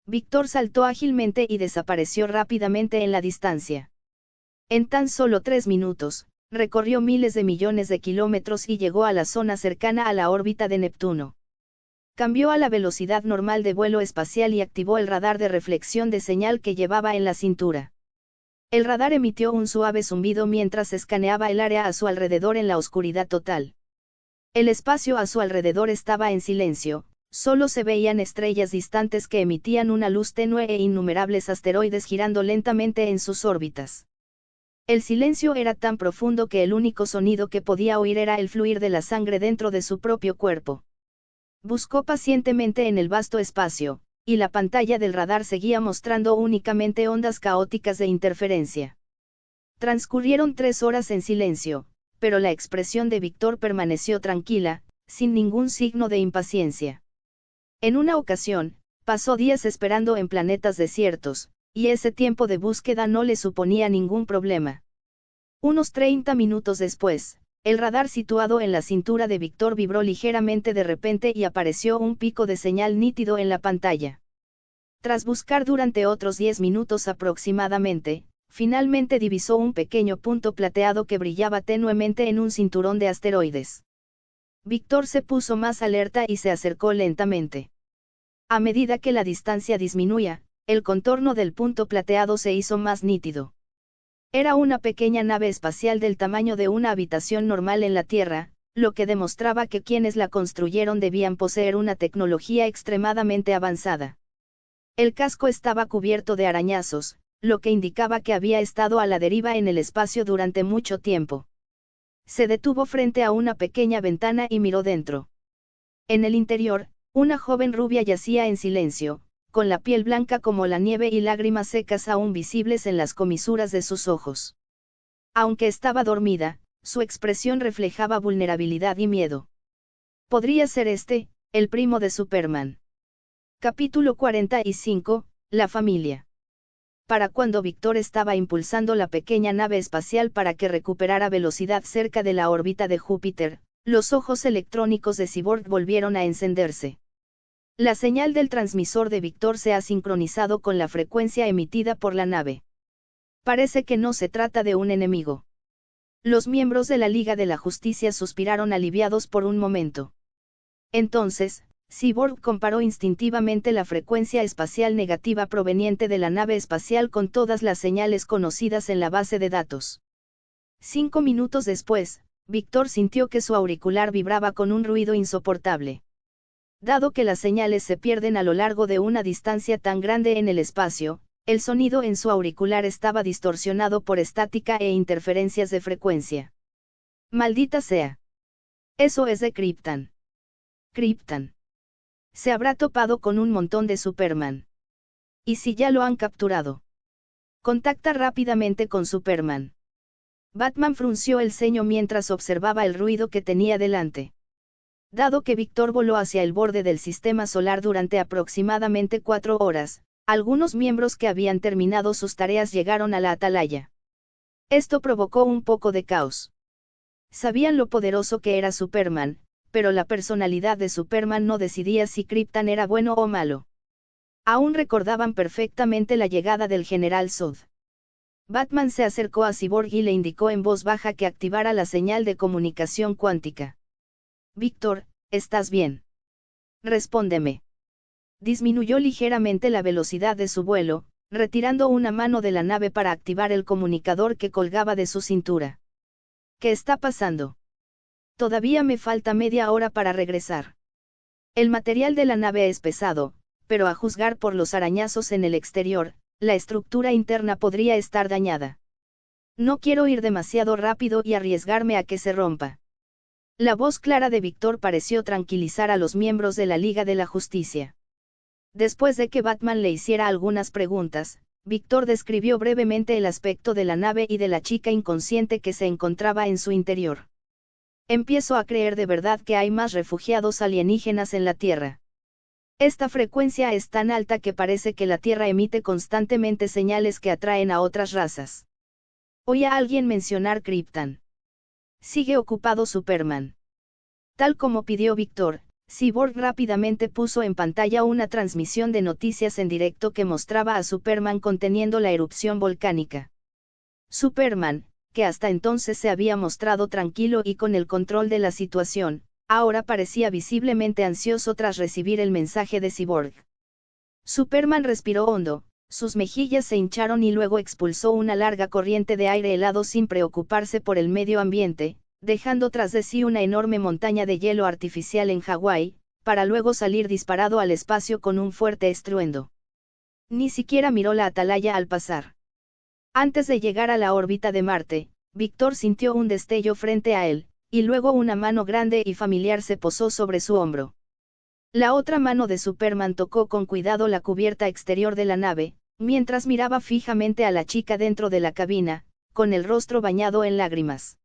Víctor saltó ágilmente y desapareció rápidamente en la distancia. En tan solo 3 minutos, recorrió miles de millones de kilómetros y llegó a la zona cercana a la órbita de Neptuno. Cambió a la velocidad normal de vuelo espacial y activó el radar de reflexión de señal que llevaba en la cintura. El radar emitió un suave zumbido mientras escaneaba el área a su alrededor en la oscuridad total. El espacio a su alrededor estaba en silencio, solo se veían estrellas distantes que emitían una luz tenue e innumerables asteroides girando lentamente en sus órbitas. El silencio era tan profundo que el único sonido que podía oír era el fluir de la sangre dentro de su propio cuerpo. Buscó pacientemente en el vasto espacio, y la pantalla del radar seguía mostrando únicamente ondas caóticas de interferencia. Transcurrieron 3 horas en silencio, pero la expresión de Víctor permaneció tranquila, sin ningún signo de impaciencia. En una ocasión, pasó días esperando en planetas desiertos, y ese tiempo de búsqueda no le suponía ningún problema. Unos 30 minutos después, el radar situado en la cintura de Víctor vibró ligeramente de repente y apareció un pico de señal nítido en la pantalla. Tras buscar durante otros 10 minutos aproximadamente, finalmente divisó un pequeño punto plateado que brillaba tenuemente en un cinturón de asteroides. Víctor se puso más alerta y se acercó lentamente. A medida que la distancia disminuía, el contorno del punto plateado se hizo más nítido. Era una pequeña nave espacial del tamaño de una habitación normal en la Tierra, lo que demostraba que quienes la construyeron debían poseer una tecnología extremadamente avanzada. El casco estaba cubierto de arañazos, lo que indicaba que había estado a la deriva en el espacio durante mucho tiempo. Se detuvo frente a una pequeña ventana y miró dentro. En el interior, una joven rubia yacía en silencio, con la piel blanca como la nieve y lágrimas secas aún visibles en las comisuras de sus ojos. Aunque estaba dormida, su expresión reflejaba vulnerabilidad y miedo. Podría ser el primo de Superman. Capítulo 45, La familia. Para cuando Víctor estaba impulsando la pequeña nave espacial para que recuperara velocidad cerca de la órbita de Júpiter, los ojos electrónicos de Cyborg volvieron a encenderse. La señal del transmisor de Víctor se ha sincronizado con la frecuencia emitida por la nave. Parece que no se trata de un enemigo. Los miembros de la Liga de la Justicia suspiraron aliviados por un momento. Entonces, Cyborg comparó instintivamente la frecuencia espacial negativa proveniente de la nave espacial con todas las señales conocidas en la base de datos. 5 minutos después, Víctor sintió que su auricular vibraba con un ruido insoportable. Dado que las señales se pierden a lo largo de una distancia tan grande en el espacio, el sonido en su auricular estaba distorsionado por estática e interferencias de frecuencia. ¡Maldita sea! Eso es de Krypton. Krypton. Se habrá topado con un montón de Superman. ¿Y si ya lo han capturado? Contacta rápidamente con Superman. Batman frunció el ceño mientras observaba el ruido que tenía delante. Dado que Víctor voló hacia el borde del sistema solar durante aproximadamente 4 horas, algunos miembros que habían terminado sus tareas llegaron a la atalaya. Esto provocó un poco de caos. Sabían lo poderoso que era Superman, pero la personalidad de Superman no decidía si Krypton era bueno o malo. Aún recordaban perfectamente la llegada del general Zod. Batman se acercó a Cyborg y le indicó en voz baja que activara la señal de comunicación cuántica. Víctor, ¿estás bien? Respóndeme. Disminuyó ligeramente la velocidad de su vuelo, retirando una mano de la nave para activar el comunicador que colgaba de su cintura. ¿Qué está pasando? Todavía me falta media hora para regresar. El material de la nave es pesado, pero a juzgar por los arañazos en el exterior, la estructura interna podría estar dañada. No quiero ir demasiado rápido y arriesgarme a que se rompa. La voz clara de Víctor pareció tranquilizar a los miembros de la Liga de la Justicia. Después de que Batman le hiciera algunas preguntas, Víctor describió brevemente el aspecto de la nave y de la chica inconsciente que se encontraba en su interior. Empiezo a creer de verdad que hay más refugiados alienígenas en la Tierra. Esta frecuencia es tan alta que parece que la Tierra emite constantemente señales que atraen a otras razas. Oí a alguien mencionar Krypton. Sigue ocupado Superman. Tal como pidió Víctor, Cyborg rápidamente puso en pantalla una transmisión de noticias en directo que mostraba a Superman conteniendo la erupción volcánica. Superman, que hasta entonces se había mostrado tranquilo y con el control de la situación, ahora parecía visiblemente ansioso tras recibir el mensaje de Cyborg. Superman respiró hondo, sus mejillas se hincharon y luego expulsó una larga corriente de aire helado sin preocuparse por el medio ambiente, dejando tras de sí una enorme montaña de hielo artificial en Hawái, para luego salir disparado al espacio con un fuerte estruendo. Ni siquiera miró la atalaya al pasar. Antes de llegar a la órbita de Marte, Víctor sintió un destello frente a él, y luego una mano grande y familiar se posó sobre su hombro. La otra mano de Superman tocó con cuidado la cubierta exterior de la nave, mientras miraba fijamente a la chica dentro de la cabina, con el rostro bañado en lágrimas.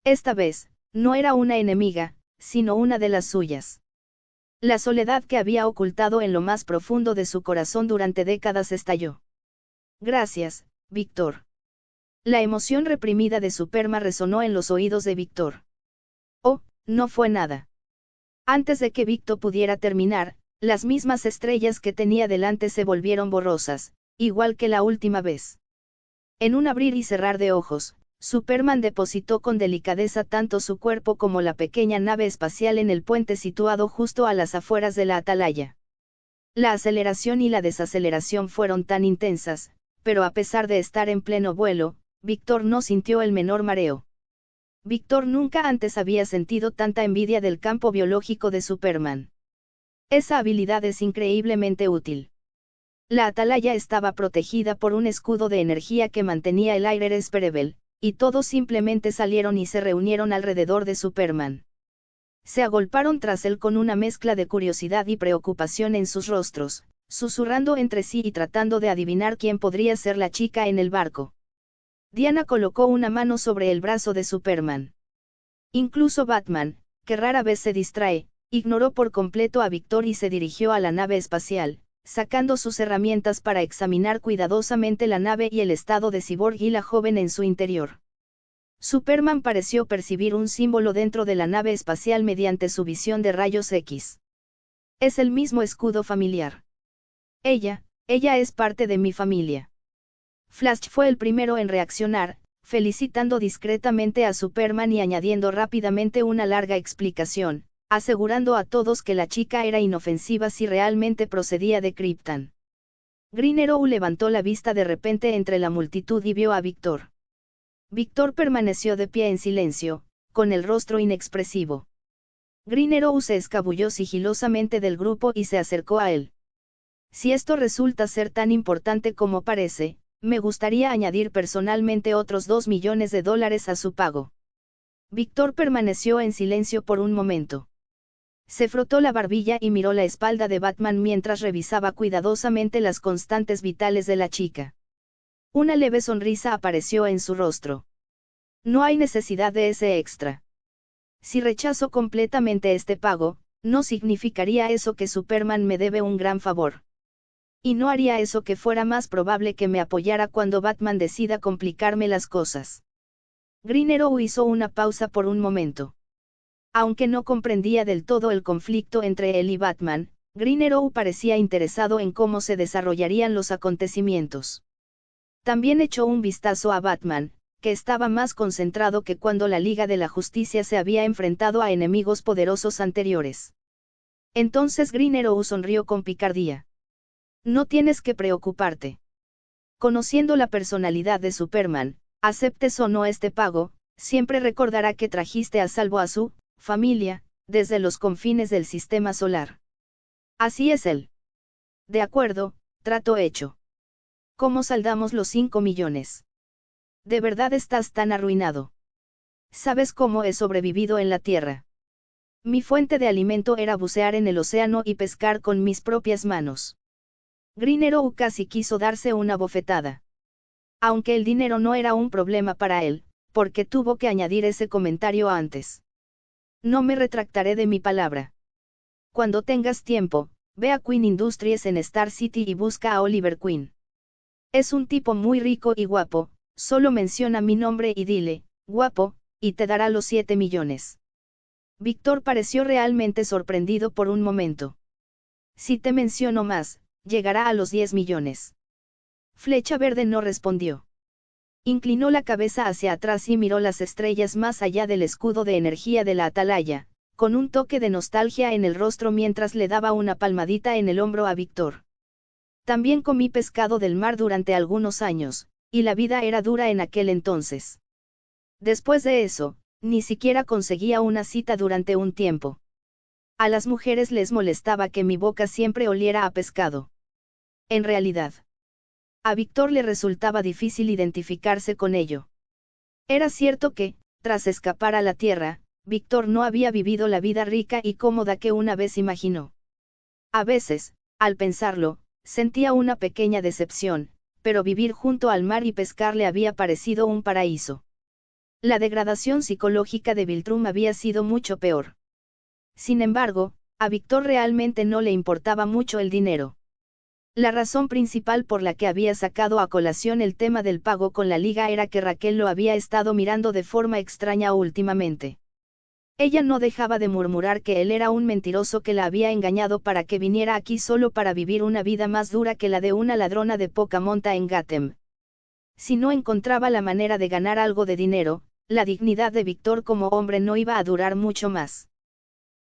Esta vez, no era una enemiga, sino una de las suyas. La soledad que había ocultado en lo más profundo de su corazón durante décadas estalló. Gracias, Víctor. La emoción reprimida de Superman resonó en los oídos de Víctor. Oh, no fue nada. Antes de que Víctor pudiera terminar, las mismas estrellas que tenía delante se volvieron borrosas, igual que la última vez. En un abrir y cerrar de ojos, Superman depositó con delicadeza tanto su cuerpo como la pequeña nave espacial en el puente situado justo a las afueras de la atalaya. La aceleración y la desaceleración fueron tan intensas, pero a pesar de estar en pleno vuelo, Víctor no sintió el menor mareo. Víctor nunca antes había sentido tanta envidia del campo biológico de Superman. Esa habilidad es increíblemente útil. La atalaya estaba protegida por un escudo de energía que mantenía el aire respirable, y todos simplemente salieron y se reunieron alrededor de Superman. Se agolparon tras él con una mezcla de curiosidad y preocupación en sus rostros, susurrando entre sí y tratando de adivinar quién podría ser la chica en el barco. Diana colocó una mano sobre el brazo de Superman. Incluso Batman, que rara vez se distrae, ignoró por completo a Víctor y se dirigió a la nave espacial, sacando sus herramientas para examinar cuidadosamente la nave y el estado de Cyborg y la joven en su interior. Superman pareció percibir un símbolo dentro de la nave espacial mediante su visión de rayos X. Es el mismo escudo familiar. Ella es parte de mi familia. Flash fue el primero en reaccionar, felicitando discretamente a Superman y añadiendo rápidamente una larga explicación, asegurando a todos que la chica era inofensiva si realmente procedía de Krypton. Green Arrow levantó la vista de repente entre la multitud y vio a Víctor. Víctor permaneció de pie en silencio, con el rostro inexpresivo. Green Arrow se escabulló sigilosamente del grupo y se acercó a él. Si esto resulta ser tan importante como parece, me gustaría añadir personalmente otros $2 millones a su pago. Víctor permaneció en silencio por un momento. Se frotó la barbilla y miró la espalda de Batman mientras revisaba cuidadosamente las constantes vitales de la chica. Una leve sonrisa apareció en su rostro. No hay necesidad de ese extra. Si rechazo completamente este pago, no significaría eso que Superman me debe un gran favor. Y no haría eso que fuera más probable que me apoyara cuando Batman decida complicarme las cosas. Green Arrow hizo una pausa por un momento. Aunque no comprendía del todo el conflicto entre él y Batman, Green Arrow parecía interesado en cómo se desarrollarían los acontecimientos. También echó un vistazo a Batman, que estaba más concentrado que cuando la Liga de la Justicia se había enfrentado a enemigos poderosos anteriores. Entonces Green Arrow sonrió con picardía. No tienes que preocuparte. Conociendo la personalidad de Superman, aceptes o no este pago, siempre recordará que trajiste a salvo a su familia, desde los confines del sistema solar. Así es él. De acuerdo, trato hecho. ¿Cómo saldamos los 5 millones? ¿De verdad estás tan arruinado? ¿Sabes cómo he sobrevivido en la Tierra? Mi fuente de alimento era bucear en el océano y pescar con mis propias manos. Green Arrow casi quiso darse una bofetada. Aunque el dinero no era un problema para él, porque tuvo que añadir ese comentario antes. No me retractaré de mi palabra. Cuando tengas tiempo, ve a Queen Industries en Star City y busca a Oliver Queen. Es un tipo muy rico y guapo, solo menciona mi nombre y dile, guapo, y te dará los 7 millones. Víctor pareció realmente sorprendido por un momento. Si te menciono más, llegará a los 10 millones. Flecha Verde no respondió. Inclinó la cabeza hacia atrás y miró las estrellas más allá del escudo de energía de la atalaya, con un toque de nostalgia en el rostro mientras le daba una palmadita en el hombro a Víctor. También comí pescado del mar durante algunos años, y la vida era dura en aquel entonces. Después de eso, ni siquiera conseguía una cita durante un tiempo. A las mujeres les molestaba que mi boca siempre oliera a pescado. En realidad, a Víctor le resultaba difícil identificarse con ello. Era cierto que, tras escapar a la Tierra, Víctor no había vivido la vida rica y cómoda que una vez imaginó. A veces, al pensarlo, sentía una pequeña decepción, pero vivir junto al mar y pescar le había parecido un paraíso. La degradación psicológica de Viltrum había sido mucho peor. Sin embargo, a Víctor realmente no le importaba mucho el dinero. La razón principal por la que había sacado a colación el tema del pago con la liga era que Raquel lo había estado mirando de forma extraña últimamente. Ella no dejaba de murmurar que él era un mentiroso que la había engañado para que viniera aquí solo para vivir una vida más dura que la de una ladrona de poca monta en Gotham. Si no encontraba la manera de ganar algo de dinero, la dignidad de Víctor como hombre no iba a durar mucho más.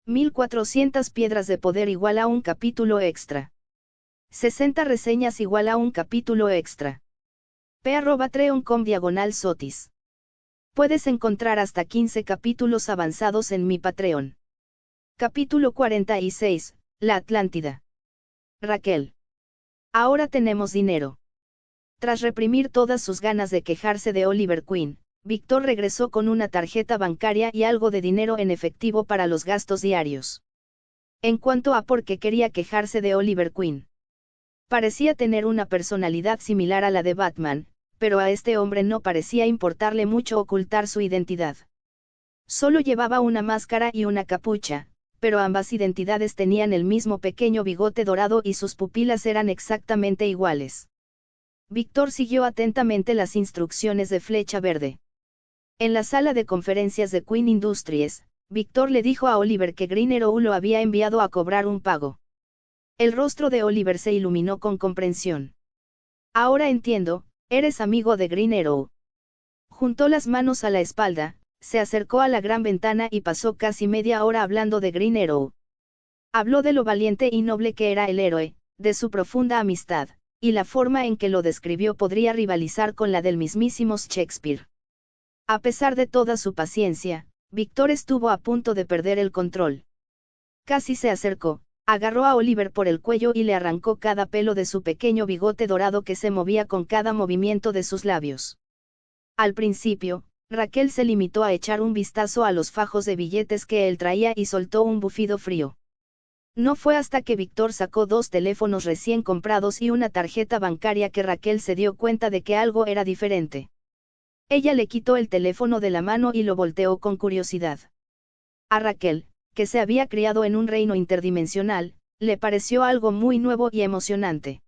1400 piedras de poder igual a un capítulo extra. 60 reseñas igual a un capítulo extra. p@treon.com/sotis. Puedes encontrar hasta 15 capítulos avanzados en mi Patreon. Capítulo 46, La Atlántida. Raquel. Ahora tenemos dinero. Tras reprimir todas sus ganas de quejarse de Oliver Queen, Víctor regresó con una tarjeta bancaria y algo de dinero en efectivo para los gastos diarios. En cuanto a por qué quería quejarse de Oliver Queen. Parecía tener una personalidad similar a la de Batman, pero a este hombre no parecía importarle mucho ocultar su identidad. Solo llevaba una máscara y una capucha, pero ambas identidades tenían el mismo pequeño bigote dorado y sus pupilas eran exactamente iguales. Víctor siguió atentamente las instrucciones de Flecha Verde. En la sala de conferencias de Queen Industries, Víctor le dijo a Oliver que Green Arrow lo había enviado a cobrar un pago. El rostro de Oliver se iluminó con comprensión. Ahora entiendo, eres amigo de Green Arrow. Juntó las manos a la espalda, se acercó a la gran ventana y pasó casi media hora hablando de Green Arrow. Habló de lo valiente y noble que era el héroe, de su profunda amistad, y la forma en que lo describió podría rivalizar con la del mismísimo Shakespeare. A pesar de toda su paciencia, Víctor estuvo a punto de perder el control. Casi se acercó, agarró a Oliver por el cuello y le arrancó cada pelo de su pequeño bigote dorado que se movía con cada movimiento de sus labios. Al principio, Raquel se limitó a echar un vistazo a los fajos de billetes que él traía y soltó un bufido frío. No fue hasta que Víctor sacó 2 teléfonos recién comprados y una tarjeta bancaria que Raquel se dio cuenta de que algo era diferente. Ella le quitó el teléfono de la mano y lo volteó con curiosidad. A Raquel, que se había criado en un reino interdimensional, le pareció algo muy nuevo y emocionante.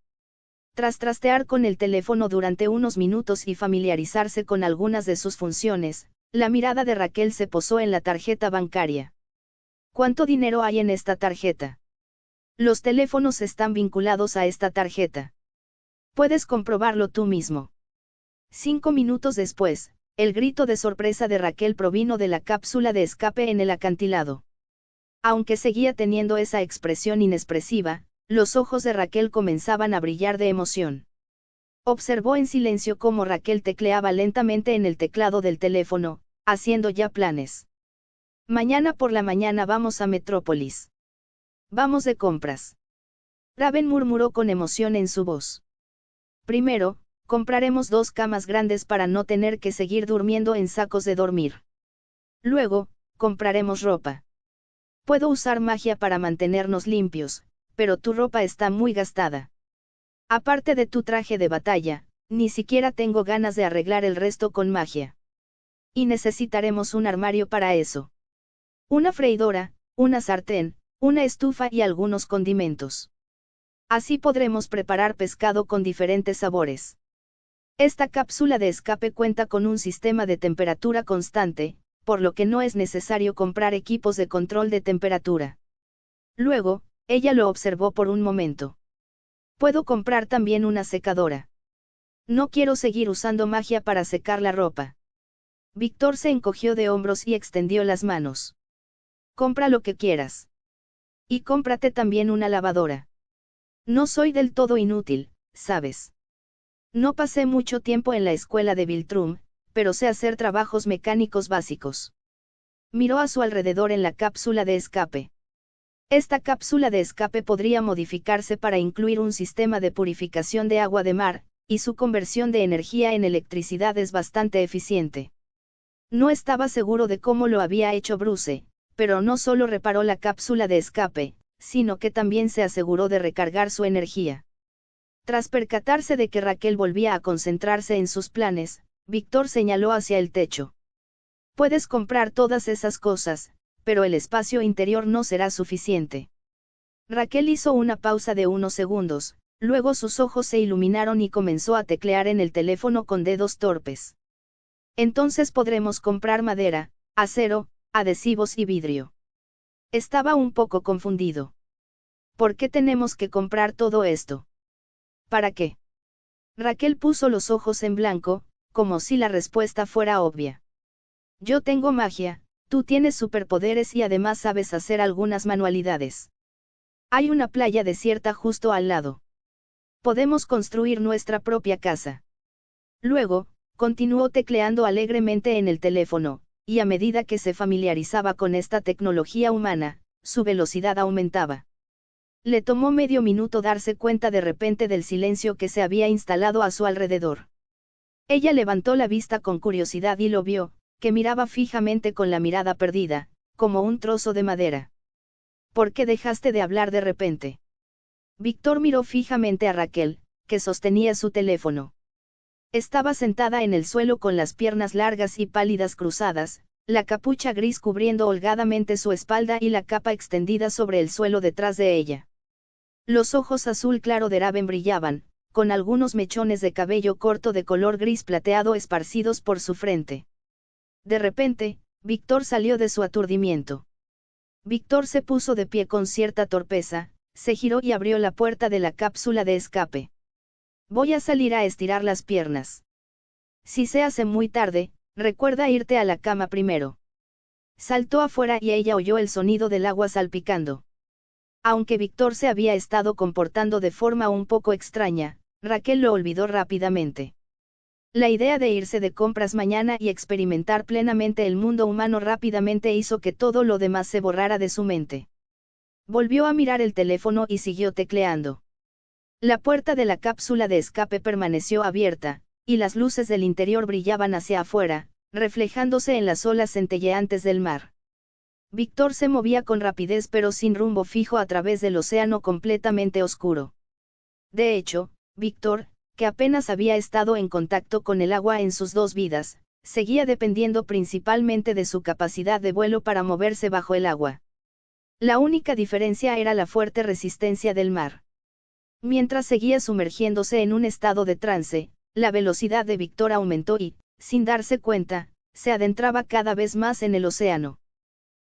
Tras trastear con el teléfono durante unos minutos y familiarizarse con algunas de sus funciones, la mirada de Raquel se posó en la tarjeta bancaria. ¿Cuánto dinero hay en esta tarjeta? Los teléfonos están vinculados a esta tarjeta. Puedes comprobarlo tú mismo. 5 minutos después, el grito de sorpresa de Raquel provino de la cápsula de escape en el acantilado. Aunque seguía teniendo esa expresión inexpresiva, los ojos de Raquel comenzaban a brillar de emoción. Observó en silencio cómo Raquel tecleaba lentamente en el teclado del teléfono, haciendo ya planes. Mañana por la mañana vamos a Metrópolis. Vamos de compras. Raven murmuró con emoción en su voz. Primero, compraremos 2 camas grandes para no tener que seguir durmiendo en sacos de dormir. Luego, compraremos ropa. Puedo usar magia para mantenernos limpios, pero tu ropa está muy gastada. Aparte de tu traje de batalla, ni siquiera tengo ganas de arreglar el resto con magia. Y necesitaremos un armario para eso. Una freidora, una sartén, una estufa y algunos condimentos. Así podremos preparar pescado con diferentes sabores. Esta cápsula de escape cuenta con un sistema de temperatura constante, por lo que no es necesario comprar equipos de control de temperatura. Luego, ella lo observó por un momento. Puedo comprar también una secadora. No quiero seguir usando magia para secar la ropa. Víctor se encogió de hombros y extendió las manos. Compra lo que quieras. Y cómprate también una lavadora. No soy del todo inútil, ¿sabes? No pasé mucho tiempo en la escuela de Viltrum, pero sé hacer trabajos mecánicos básicos. Miró a su alrededor en la cápsula de escape. Esta cápsula de escape podría modificarse para incluir un sistema de purificación de agua de mar, y su conversión de energía en electricidad es bastante eficiente. No estaba seguro de cómo lo había hecho Bruce, pero no solo reparó la cápsula de escape, sino que también se aseguró de recargar su energía. Tras percatarse de que Raquel volvía a concentrarse en sus planes, Víctor señaló hacia el techo. Puedes comprar todas esas cosas, pero el espacio interior no será suficiente. Raquel hizo una pausa de unos segundos, luego sus ojos se iluminaron y comenzó a teclear en el teléfono con dedos torpes. Entonces podremos comprar madera, acero, adhesivos y vidrio. Estaba un poco confundido. ¿Por qué tenemos que comprar todo esto? ¿Para qué? Raquel puso los ojos en blanco, como si la respuesta fuera obvia. Yo tengo magia, tú tienes superpoderes y además sabes hacer algunas manualidades. Hay una playa desierta justo al lado. Podemos construir nuestra propia casa. Luego, continuó tecleando alegremente en el teléfono, y a medida que se familiarizaba con esta tecnología humana, su velocidad aumentaba. Le tomó medio minuto darse cuenta de repente del silencio que se había instalado a su alrededor. Ella levantó la vista con curiosidad y lo vio, que miraba fijamente con la mirada perdida, como un trozo de madera. ¿Por qué dejaste de hablar de repente? Víctor miró fijamente a Raquel, que sostenía su teléfono. Estaba sentada en el suelo con las piernas largas y pálidas cruzadas, la capucha gris cubriendo holgadamente su espalda y la capa extendida sobre el suelo detrás de ella. Los ojos azul claro de Raven brillaban, con algunos mechones de cabello corto de color gris plateado esparcidos por su frente. De repente, Víctor salió de su aturdimiento. Víctor se puso de pie con cierta torpeza, se giró y abrió la puerta de la cápsula de escape. Voy a salir a estirar las piernas. Si se hace muy tarde, recuerda irte a la cama primero. Saltó afuera y ella oyó el sonido del agua salpicando. Aunque Víctor se había estado comportando de forma un poco extraña, Raquel lo olvidó rápidamente. La idea de irse de compras mañana y experimentar plenamente el mundo humano rápidamente hizo que todo lo demás se borrara de su mente. Volvió a mirar el teléfono y siguió tecleando. La puerta de la cápsula de escape permaneció abierta, y las luces del interior brillaban hacia afuera, reflejándose en las olas centelleantes del mar. Víctor se movía con rapidez pero sin rumbo fijo a través del océano completamente oscuro. De hecho, Víctor, que apenas había estado en contacto con el agua en sus dos vidas, seguía dependiendo principalmente de su capacidad de vuelo para moverse bajo el agua. La única diferencia era la fuerte resistencia del mar. Mientras seguía sumergiéndose en un estado de trance, la velocidad de Víctor aumentó y, sin darse cuenta, se adentraba cada vez más en el océano.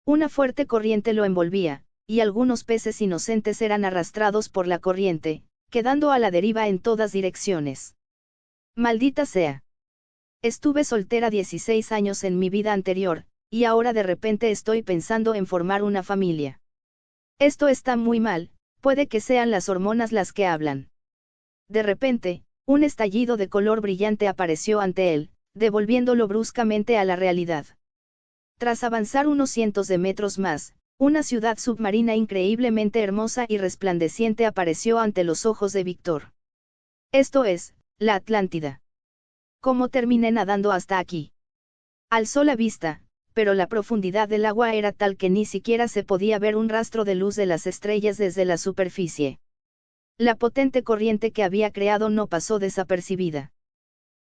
Una fuerte corriente lo envolvía, y algunos peces inocentes eran arrastrados por la corriente, quedando a la deriva en todas direcciones. Maldita sea. Estuve soltera 16 años en mi vida anterior, y ahora de repente estoy pensando en formar una familia. Esto está muy mal, puede que sean las hormonas las que hablan. De repente, un estallido de color brillante apareció ante él, devolviéndolo bruscamente a la realidad. Tras avanzar unos cientos de metros más, una ciudad submarina increíblemente hermosa y resplandeciente apareció ante los ojos de Víctor. Esto es, la Atlántida. ¿Cómo terminé nadando hasta aquí? Alzó la vista, pero la profundidad del agua era tal que ni siquiera se podía ver un rastro de luz de las estrellas desde la superficie. La potente corriente que había creado no pasó desapercibida.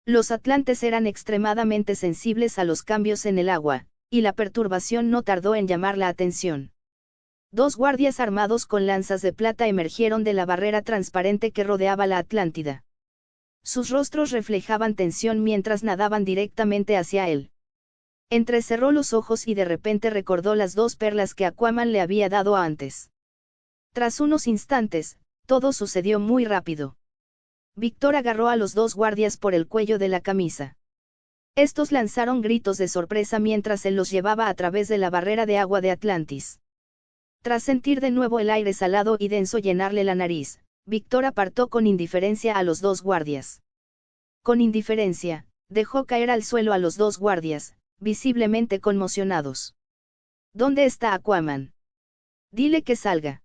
Los atlantes eran extremadamente sensibles a los cambios en el agua, y la perturbación no tardó en llamar la atención. Dos guardias armados con lanzas de plata emergieron de la barrera transparente que rodeaba la Atlántida. Sus rostros reflejaban tensión mientras nadaban directamente hacia él. Entrecerró los ojos y de repente recordó las 2 perlas que Aquaman le había dado antes. Tras unos instantes, todo sucedió muy rápido. Víctor agarró a los 2 guardias por el cuello de la camisa. Estos lanzaron gritos de sorpresa mientras él los llevaba a través de la barrera de agua de Atlantis. Tras sentir de nuevo el aire salado y denso llenarle la nariz, Víctor apartó con indiferencia a los 2 guardias. Con indiferencia, dejó caer al suelo a los 2 guardias, visiblemente conmocionados. ¿Dónde está Aquaman? Dile que salga.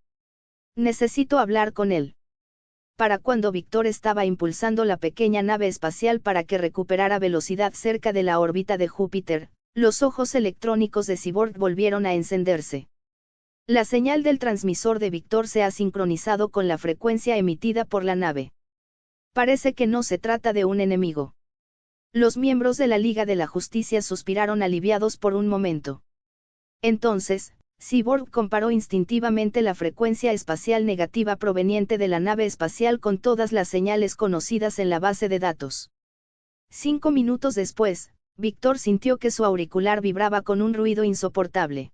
Necesito hablar con él. Para cuando Víctor estaba impulsando la pequeña nave espacial para que recuperara velocidad cerca de la órbita de Júpiter, los ojos electrónicos de Cyborg volvieron a encenderse. La señal del transmisor de Víctor se ha sincronizado con la frecuencia emitida por la nave. Parece que no se trata de un enemigo. Los miembros de la Liga de la Justicia suspiraron aliviados por un momento. Entonces, Cyborg comparó instintivamente la frecuencia espacial negativa proveniente de la nave espacial con todas las señales conocidas en la base de datos. 5 minutos después, Víctor sintió que su auricular vibraba con un ruido insoportable.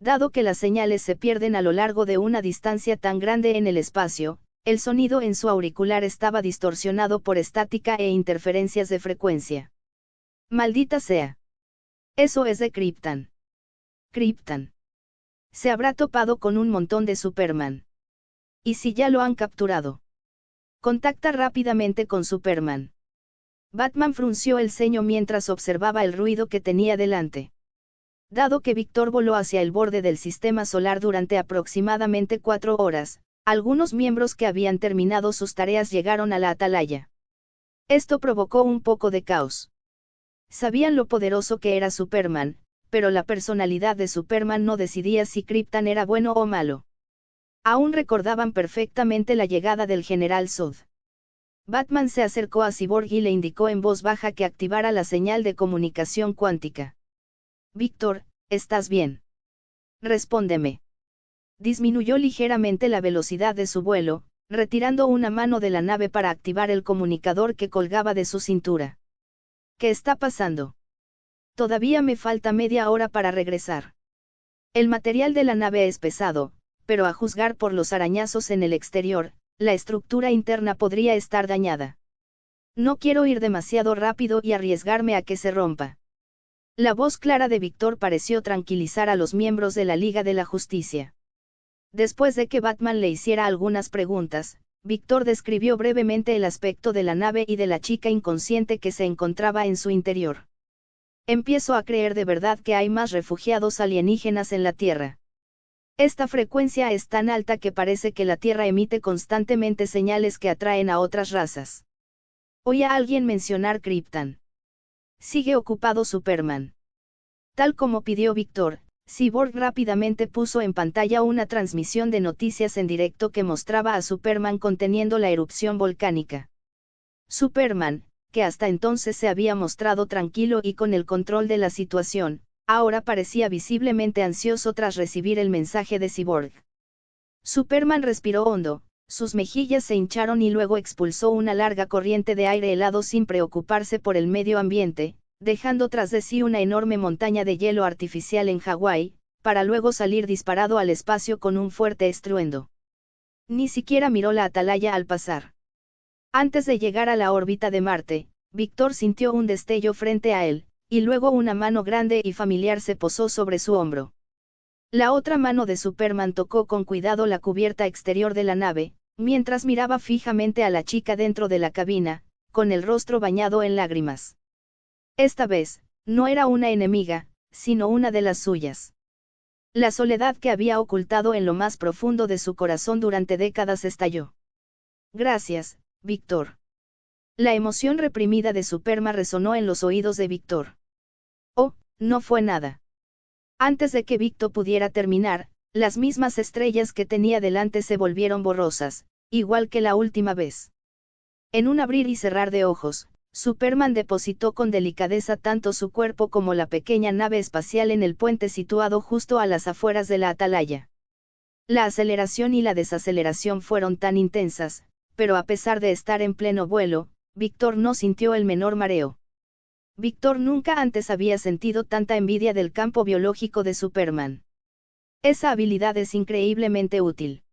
Dado que las señales se pierden a lo largo de una distancia tan grande en el espacio, el sonido en su auricular estaba distorsionado por estática e interferencias de frecuencia. ¡Maldita sea! Eso es de Krypton. Krypton. Se habrá topado con un montón de Superman. ¿Y si ya lo han capturado? Contacta rápidamente con Superman. Batman frunció el ceño mientras observaba el ruido que tenía delante. Dado que Víctor voló hacia el borde del sistema solar durante aproximadamente 4 horas, algunos miembros que habían terminado sus tareas llegaron a la atalaya. Esto provocó un poco de caos. Sabían lo poderoso que era Superman, pero la personalidad de Superman no decidía si Krypton era bueno o malo. Aún recordaban perfectamente la llegada del general Zod. Batman se acercó a Cyborg y le indicó en voz baja que activara la señal de comunicación cuántica. Víctor, ¿estás bien? Respóndeme. Disminuyó ligeramente la velocidad de su vuelo, retirando una mano de la nave para activar el comunicador que colgaba de su cintura. ¿Qué está pasando? Todavía me falta media hora para regresar. El material de la nave es pesado, pero a juzgar por los arañazos en el exterior, la estructura interna podría estar dañada. No quiero ir demasiado rápido y arriesgarme a que se rompa. La voz clara de Víctor pareció tranquilizar a los miembros de la Liga de la Justicia. Después de que Batman le hiciera algunas preguntas, Víctor describió brevemente el aspecto de la nave y de la chica inconsciente que se encontraba en su interior. Empiezo a creer de verdad que hay más refugiados alienígenas en la Tierra. Esta frecuencia es tan alta que parece que la Tierra emite constantemente señales que atraen a otras razas. Oí a alguien mencionar Krypton. Sigue ocupado Superman. Tal como pidió Víctor, Cyborg rápidamente puso en pantalla una transmisión de noticias en directo que mostraba a Superman conteniendo la erupción volcánica. Superman, que hasta entonces se había mostrado tranquilo y con el control de la situación, ahora parecía visiblemente ansioso tras recibir el mensaje de Cyborg. Superman respiró hondo, sus mejillas se hincharon y luego expulsó una larga corriente de aire helado sin preocuparse por el medio ambiente, dejando tras de sí una enorme montaña de hielo artificial en Hawái, para luego salir disparado al espacio con un fuerte estruendo. Ni siquiera miró la atalaya al pasar. Antes de llegar a la órbita de Marte, Víctor sintió un destello frente a él, y luego una mano grande y familiar se posó sobre su hombro. La otra mano de Superman tocó con cuidado la cubierta exterior de la nave, mientras miraba fijamente a la chica dentro de la cabina, con el rostro bañado en lágrimas. Esta vez, no era una enemiga, sino una de las suyas. La soledad que había ocultado en lo más profundo de su corazón durante décadas estalló. Gracias, Víctor. La emoción reprimida de Superman resonó en los oídos de Víctor. Oh, no fue nada. Antes de que Víctor pudiera terminar, las mismas estrellas que tenía delante se volvieron borrosas, igual que la última vez. En un abrir y cerrar de ojos, Superman depositó con delicadeza tanto su cuerpo como la pequeña nave espacial en el puente situado justo a las afueras de la atalaya. La aceleración y la desaceleración fueron tan intensas, pero a pesar de estar en pleno vuelo, Víctor no sintió el menor mareo. Víctor nunca antes había sentido tanta envidia del campo biológico de Superman. Esa habilidad es increíblemente útil.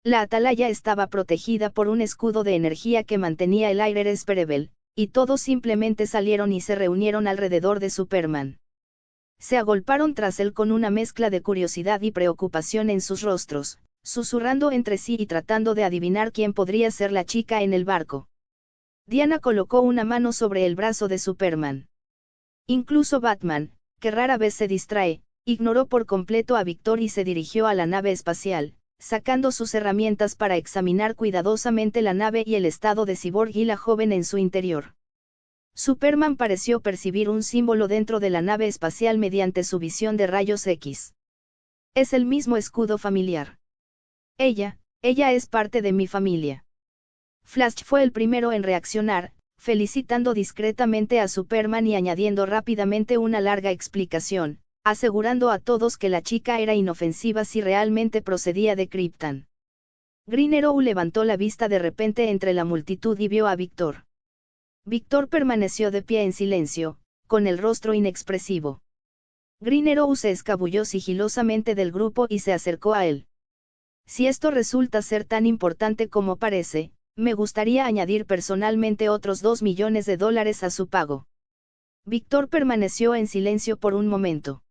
La atalaya estaba protegida por un escudo de energía que mantenía el aire respirable, y todos simplemente salieron y se reunieron alrededor de Superman. Se agolparon tras él con una mezcla de curiosidad y preocupación en sus rostros, susurrando entre sí y tratando de adivinar quién podría ser la chica en el barco. Diana colocó una mano sobre el brazo de Superman. Incluso Batman, que rara vez se distrae, ignoró por completo a Víctor y se dirigió a la nave espacial, sacando sus herramientas para examinar cuidadosamente la nave y el estado de Cyborg y la joven en su interior. Superman pareció percibir un símbolo dentro de la nave espacial mediante su visión de rayos X. Es el mismo escudo familiar. Ella es parte de mi familia. Flash fue el primero en reaccionar, felicitando discretamente a Superman y añadiendo rápidamente una larga explicación, asegurando a todos que la chica era inofensiva si realmente procedía de Krypton. Green Arrow levantó la vista de repente entre la multitud y vio a Victor. Victor permaneció de pie en silencio, con el rostro inexpresivo. Green Arrow se escabulló sigilosamente del grupo y se acercó a él. Si esto resulta ser tan importante como parece, me gustaría añadir personalmente otros $2 millones a su pago. Victor permaneció en silencio por un momento.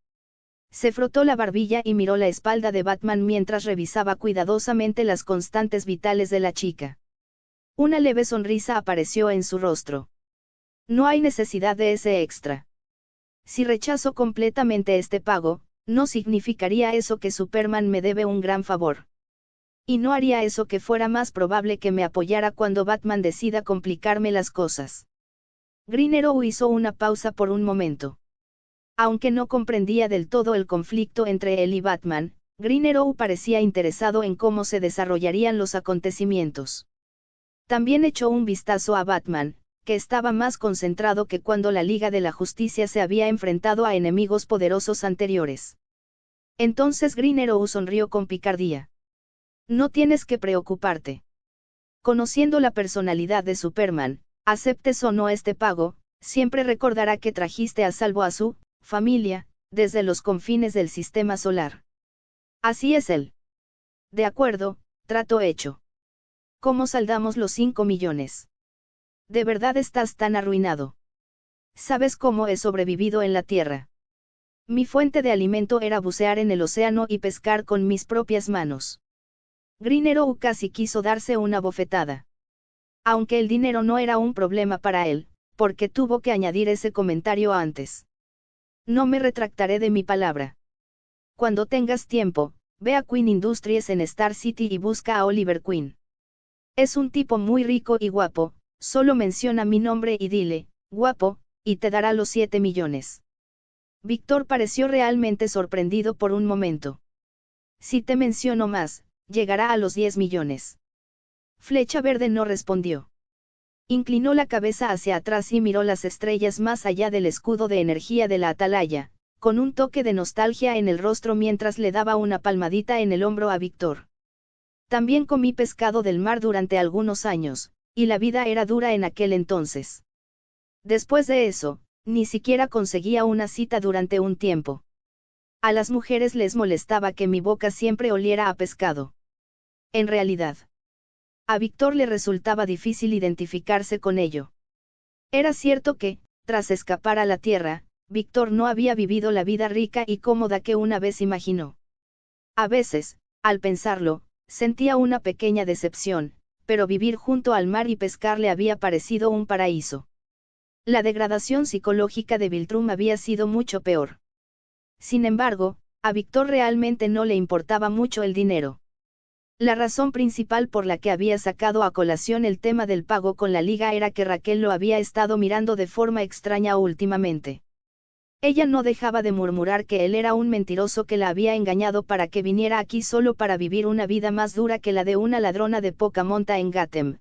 Se frotó la barbilla y miró la espalda de Batman mientras revisaba cuidadosamente las constantes vitales de la chica. Una leve sonrisa apareció en su rostro. No hay necesidad de ese extra. Si rechazo completamente este pago, no significaría eso que Superman me debe un gran favor. Y no haría eso que fuera más probable que me apoyara cuando Batman decida complicarme las cosas. Green Arrow hizo una pausa por un momento. Aunque no comprendía del todo el conflicto entre él y Batman, Green Arrow parecía interesado en cómo se desarrollarían los acontecimientos. También echó un vistazo a Batman, que estaba más concentrado que cuando la Liga de la Justicia se había enfrentado a enemigos poderosos anteriores. Entonces Green Arrow sonrió con picardía. No tienes que preocuparte. Conociendo la personalidad de Superman, aceptes o no este pago, siempre recordará que trajiste a salvo a su familia, desde los confines del sistema solar. Así es él. De acuerdo, trato hecho. ¿Cómo saldamos los 5 millones? ¿De verdad estás tan arruinado? ¿Sabes cómo he sobrevivido en la Tierra? Mi fuente de alimento era bucear en el océano y pescar con mis propias manos. Green Arrow casi quiso darse una bofetada. Aunque el dinero no era un problema para él, porque tuvo que añadir ese comentario antes. No me retractaré de mi palabra. Cuando tengas tiempo, ve a Queen Industries en Star City y busca a Oliver Queen. Es un tipo muy rico y guapo, solo menciona mi nombre y dile, guapo, y te dará los 7 millones. Víctor pareció realmente sorprendido por un momento. Si te menciono más, llegará a los 10 millones. Flecha Verde no respondió. Inclinó la cabeza hacia atrás y miró las estrellas más allá del escudo de energía de la atalaya, con un toque de nostalgia en el rostro mientras le daba una palmadita en el hombro a Víctor. También comí pescado del mar durante algunos años, y la vida era dura en aquel entonces. Después de eso, ni siquiera conseguía una cita durante un tiempo. A las mujeres les molestaba que mi boca siempre oliera a pescado. En realidad, a Víctor le resultaba difícil identificarse con ello. Era cierto que, tras escapar a la Tierra, Víctor no había vivido la vida rica y cómoda que una vez imaginó. A veces, al pensarlo, sentía una pequeña decepción, pero vivir junto al mar y pescar le había parecido un paraíso. La degradación psicológica de Viltrum había sido mucho peor. Sin embargo, a Víctor realmente no le importaba mucho el dinero. La razón principal por la que había sacado a colación el tema del pago con la liga era que Raquel lo había estado mirando de forma extraña últimamente. Ella no dejaba de murmurar que él era un mentiroso que la había engañado para que viniera aquí solo para vivir una vida más dura que la de una ladrona de poca monta en Gotham.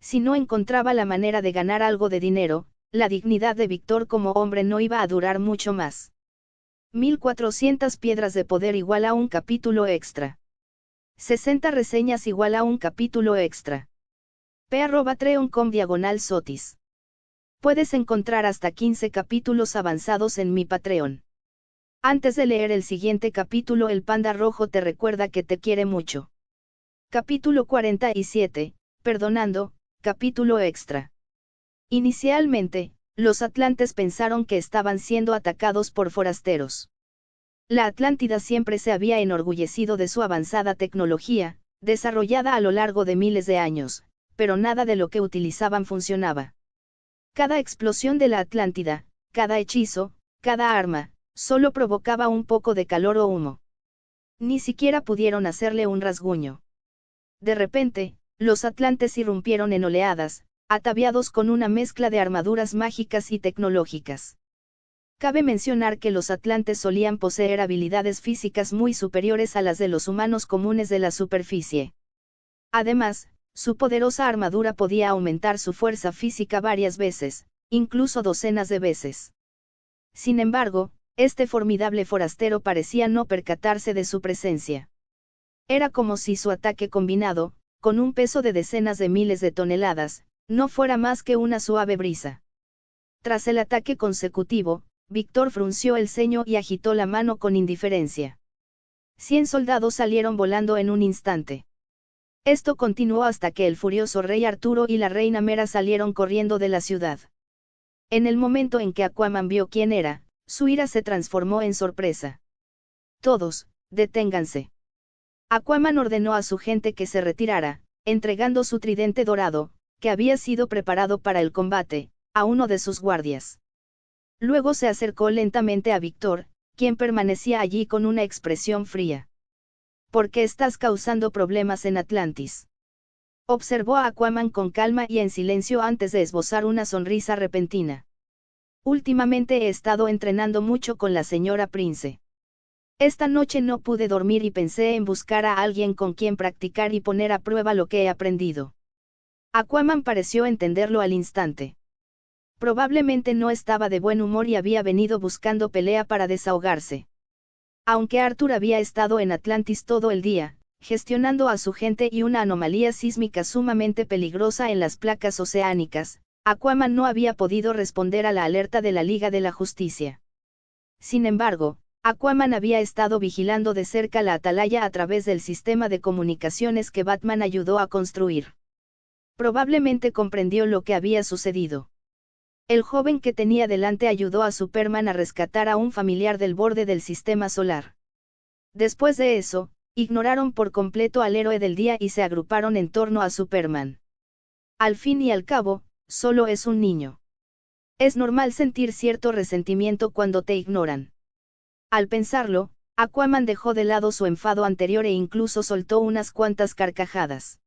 Si no encontraba la manera de ganar algo de dinero, la dignidad de Víctor como hombre no iba a durar mucho más. 1400 piedras de poder igual a un capítulo extra. 60 reseñas igual a un capítulo extra. p@treon.com/sotis. Puedes encontrar hasta 15 capítulos avanzados en mi Patreon. Antes de leer el siguiente capítulo, el panda rojo te recuerda que te quiere mucho. Capítulo 47, Perdonando, capítulo extra. Inicialmente, los atlantes pensaron que estaban siendo atacados por forasteros. La Atlántida siempre se había enorgullecido de su avanzada tecnología, desarrollada a lo largo de miles de años, pero nada de lo que utilizaban funcionaba. Cada explosión de la Atlántida, cada hechizo, cada arma, solo provocaba un poco de calor o humo. Ni siquiera pudieron hacerle un rasguño. De repente, los atlantes irrumpieron en oleadas, ataviados con una mezcla de armaduras mágicas y tecnológicas. Cabe mencionar que los atlantes solían poseer habilidades físicas muy superiores a las de los humanos comunes de la superficie. Además, su poderosa armadura podía aumentar su fuerza física varias veces, incluso docenas de veces. Sin embargo, este formidable forastero parecía no percatarse de su presencia. Era como si su ataque combinado, con un peso de decenas de miles de toneladas, no fuera más que una suave brisa. Tras el ataque consecutivo, Víctor frunció el ceño y agitó la mano con indiferencia. 100 soldados salieron volando en un instante. Esto continuó hasta que el furioso rey Arturo y la reina Mera salieron corriendo de la ciudad. En el momento en que Aquaman vio quién era, su ira se transformó en sorpresa. Todos, deténganse. Aquaman ordenó a su gente que se retirara, entregando su tridente dorado, que había sido preparado para el combate, a uno de sus guardias. Luego se acercó lentamente a Víctor, quien permanecía allí con una expresión fría. ¿Por qué estás causando problemas en Atlantis? Observó a Aquaman con calma y en silencio antes de esbozar una sonrisa repentina. Últimamente he estado entrenando mucho con la señora Prince. Esta noche no pude dormir y pensé en buscar a alguien con quien practicar y poner a prueba lo que he aprendido. Aquaman pareció entenderlo al instante. Probablemente no estaba de buen humor y había venido buscando pelea para desahogarse. Aunque Arthur había estado en Atlantis todo el día, gestionando a su gente y una anomalía sísmica sumamente peligrosa en las placas oceánicas, Aquaman no había podido responder a la alerta de la Liga de la Justicia. Sin embargo, Aquaman había estado vigilando de cerca la atalaya a través del sistema de comunicaciones que Batman ayudó a construir. Probablemente comprendió lo que había sucedido. El joven que tenía delante ayudó a Superman a rescatar a un familiar del borde del sistema solar. Después de eso, ignoraron por completo al héroe del día y se agruparon en torno a Superman. Al fin y al cabo, solo es un niño. Es normal sentir cierto resentimiento cuando te ignoran. Al pensarlo, Aquaman dejó de lado su enfado anterior e incluso soltó unas cuantas carcajadas.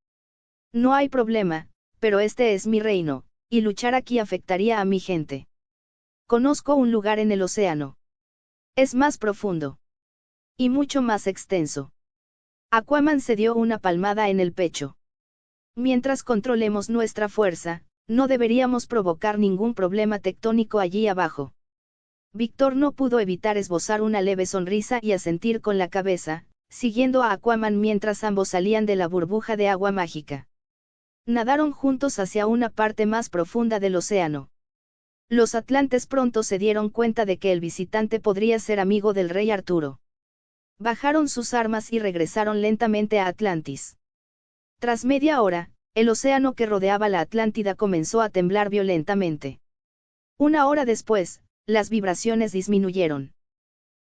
No hay problema, pero este es mi reino, y luchar aquí afectaría a mi gente. Conozco un lugar en el océano. Es más profundo. Y mucho más extenso. Aquaman se dio una palmada en el pecho. Mientras controlemos nuestra fuerza, no deberíamos provocar ningún problema tectónico allí abajo. Víctor no pudo evitar esbozar una leve sonrisa y asentir con la cabeza, siguiendo a Aquaman mientras ambos salían de la burbuja de agua mágica. Nadaron juntos hacia una parte más profunda del océano. Los atlantes pronto se dieron cuenta de que el visitante podría ser amigo del rey Arturo. Bajaron sus armas y regresaron lentamente a Atlantis. Tras media hora, el océano que rodeaba la Atlántida comenzó a temblar violentamente. Una hora después, las vibraciones disminuyeron.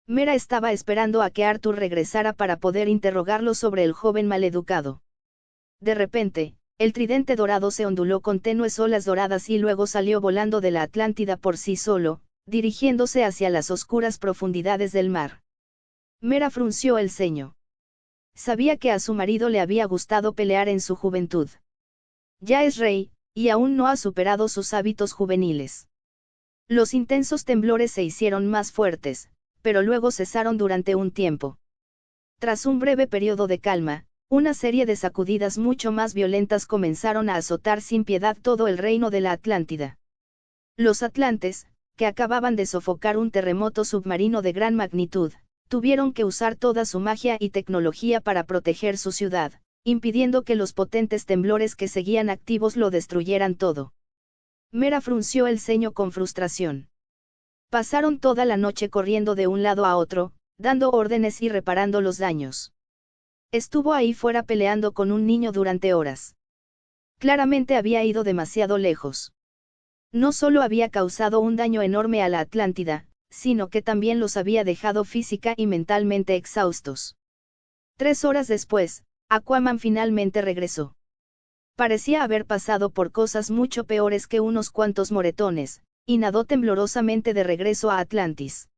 Mera estaba esperando a que Arthur regresara para poder interrogarlo sobre el joven maleducado. De repente, el tridente dorado se onduló con tenues olas doradas y luego salió volando de la Atlántida por sí solo, dirigiéndose hacia las oscuras profundidades del mar. Mera frunció el ceño. Sabía que a su marido le había gustado pelear en su juventud. Ya es rey, y aún no ha superado sus hábitos juveniles. Los intensos temblores se hicieron más fuertes, pero luego cesaron durante un tiempo. Tras un breve periodo de calma, una serie de sacudidas mucho más violentas comenzaron a azotar sin piedad todo el reino de la Atlántida. Los atlantes, que acababan de sofocar un terremoto submarino de gran magnitud, tuvieron que usar toda su magia y tecnología para proteger su ciudad, impidiendo que los potentes temblores que seguían activos lo destruyeran todo. Mera frunció el ceño con frustración. Pasaron toda la noche corriendo de un lado a otro, dando órdenes y reparando los daños. Estuvo ahí fuera peleando con un niño durante horas. Claramente había ido demasiado lejos. No solo había causado un daño enorme a la Atlántida, sino que también los había dejado física y mentalmente exhaustos. 3 horas después, Aquaman finalmente regresó. Parecía haber pasado por cosas mucho peores que unos cuantos moretones, y nadó temblorosamente de regreso a Atlantis.